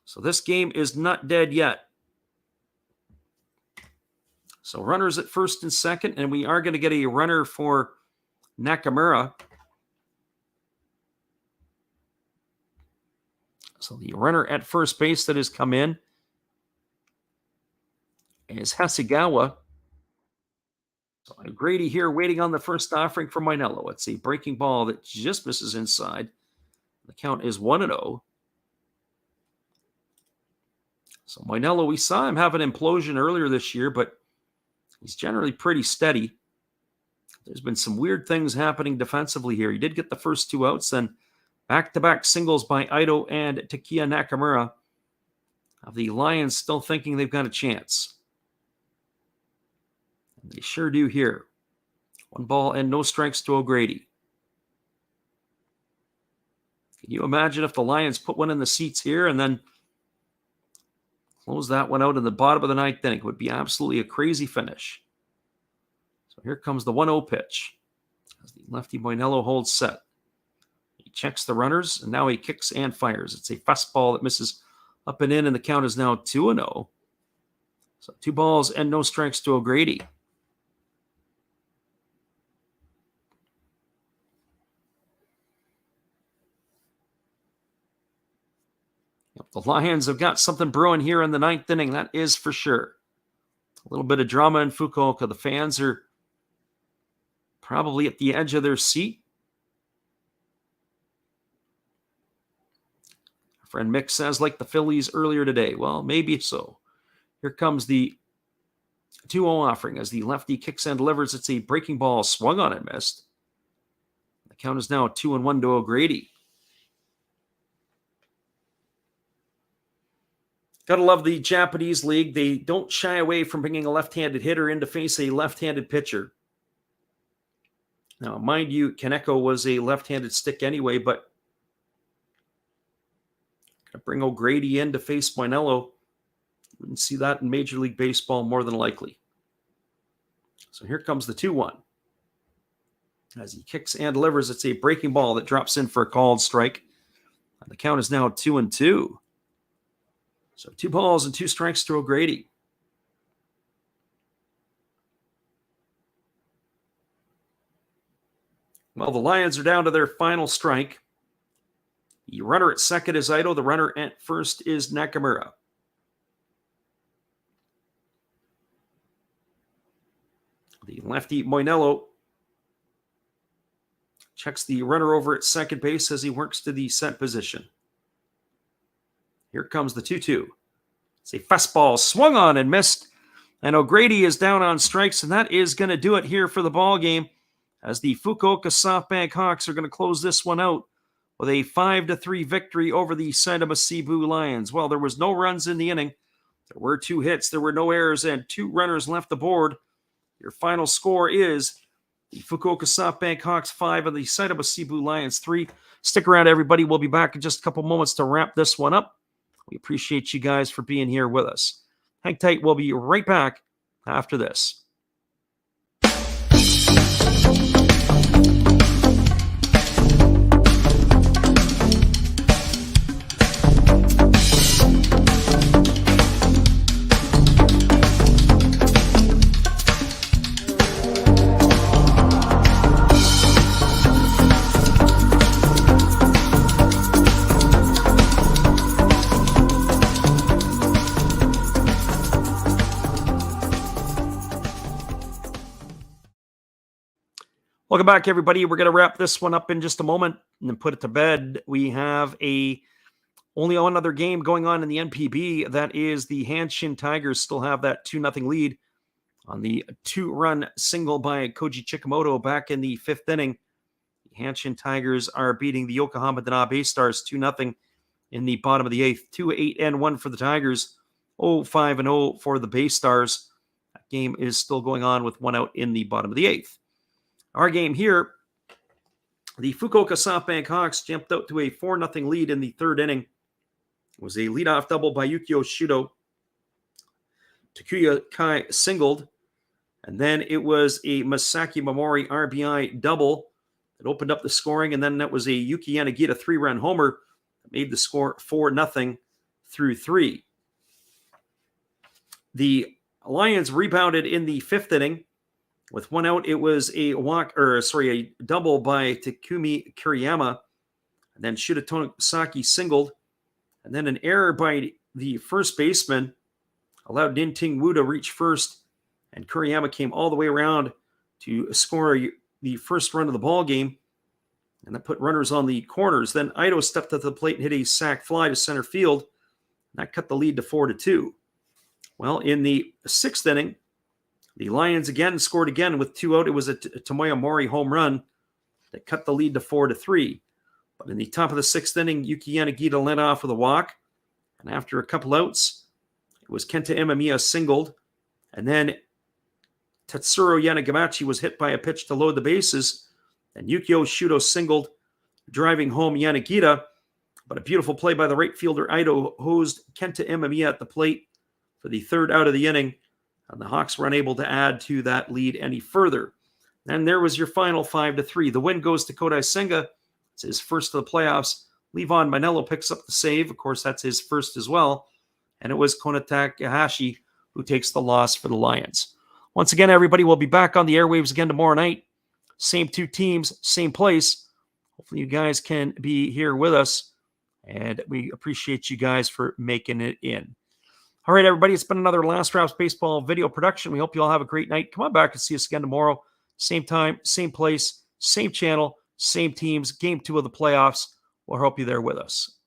So this game is not dead yet. So runners at first and second, and we are going to get a runner for Nakamura. So the runner at first base that has come in is Hasegawa. So O'Grady here waiting on the first offering from Mainello. It's a breaking ball that just misses inside. The count is 1-0. So Mainello, we saw him have an implosion earlier this year, but he's generally pretty steady. There's been some weird things happening defensively here. He did get the first two outs, then back-to-back singles by Ito and Takeya Nakamura. The Lions still thinking they've got a chance. And they sure do here. 1 ball and no strikes to O'Grady. Can you imagine if the Lions put one in the seats here and then close that one out in the bottom of the ninth inning? It would be absolutely a crazy finish. So here comes the 1-0 pitch as the lefty Mainello holds set. He checks the runners, and now he kicks and fires. It's a fastball that misses up and in, and the count is now 2-0. So 2 balls and no strikes to O'Grady. The Lions have got something brewing here in the ninth inning, that is for sure. A little bit of drama in Fukuoka. The fans are probably at the edge of their seat. Our friend Mick says, like the Phillies earlier today. Well, maybe so. Here comes the 2-0 offering as the lefty kicks and delivers. It's a breaking ball swung on and missed. The count is now 2-1 to O'Grady. Gotta love the Japanese league. They don't shy away from bringing a left-handed hitter in to face a left-handed pitcher. Now, mind you, Kaneko was a left-handed stick anyway, but gonna bring O'Grady in to face Mainello. Wouldn't see that in Major League Baseball more than likely. So here comes the 2-1. As he kicks and delivers, it's a breaking ball that drops in for a called strike. And the count is now 2-2. So 2 balls and 2 strikes to O'Grady. Well, the Lions are down to their final strike. The runner at second is Ito. The runner at first is Nakamura. The lefty Moinello checks the runner over at second base as he works to the set position. Here comes the 2-2. It's a fastball swung on and missed. And O'Grady is down on strikes, and that is going to do it here for the ball game, as the Fukuoka SoftBank Hawks are going to close this one out with a 5-3 victory over the Seibu Seibu Lions. Well, there was no runs in the inning. There were 2 hits. There were no errors, and 2 runners left aboard. Your final score is the Fukuoka SoftBank Hawks 5 and the Seibu Seibu Lions 3. Stick around, everybody. We'll be back in just a couple moments to wrap this one up. We appreciate you guys for being here with us. Hang tight. We'll be right back after this. Welcome back, everybody. We're going to wrap this one up in just a moment and then put it to bed. We have only one other game going on in the NPB. That is the Hanshin Tigers still have that 2-0 lead on the 2-run single by Koji Chikamoto back in the 5th inning. The Hanshin Tigers are beating the Yokohama Dana Bay Stars 2-0 in the bottom of the 8th. 2-8-1 for the Tigers, 0-5-0 for the Bay Stars. That game is still going on with 1 out in the bottom of the 8th. Our game here, the Fukuoka SoftBank Hawks jumped out to a 4-0 lead in the 3rd inning. It was a leadoff double by Yukio Shudo. Takuya Kai singled. And then it was a Masaki Momori RBI double that opened up the scoring. And then that was a Yuki Yanagita 3-run homer that made the score 4-0 through 3. The Lions rebounded in the 5th inning. With 1 out, it was a double by Takumi Kuriyama. And then Shuda Tonosaki singled. And then an error by the first baseman allowed Ninting Wu to reach first. And Kuriyama came all the way around to score the first run of the ball game. And that put runners on the corners. Then Ito stepped up to the plate and hit a sac fly to center field. And that cut the lead to 4-2. Well, in the 6th inning, the Lions again scored again with 2 out. It was a Tomoya Mori home run that cut the lead to 4-3. But in the top of the 6th inning, Yuki Yanagita led off with a walk. And after a couple outs, it was Kenta Imamiya singled. And then Tatsuro Yanagamachi was hit by a pitch to load the bases. And Yukio Shudo singled, driving home Yanagita. But a beautiful play by the right fielder Ito hosed Kenta Imamiya at the plate for the 3rd out of the inning. And the Hawks were unable to add to that lead any further. And there was your final 5-3. The win goes to Kodai Senga. It's his first of the playoffs. Levon Manello picks up the save. Of course, that's his first as well. And it was Kona Takahashi who takes the loss for the Lions. Once again, everybody, will be back on the airwaves again tomorrow night. Same 2 teams, same place. Hopefully you guys can be here with us. And we appreciate you guys for making it in. All right, everybody, it's been another Last Drops Baseball video production. We hope you all have a great night. Come on back and see us again tomorrow. Same time, same place, same channel, same teams. Game 2 of the playoffs. We'll hope you're there with us.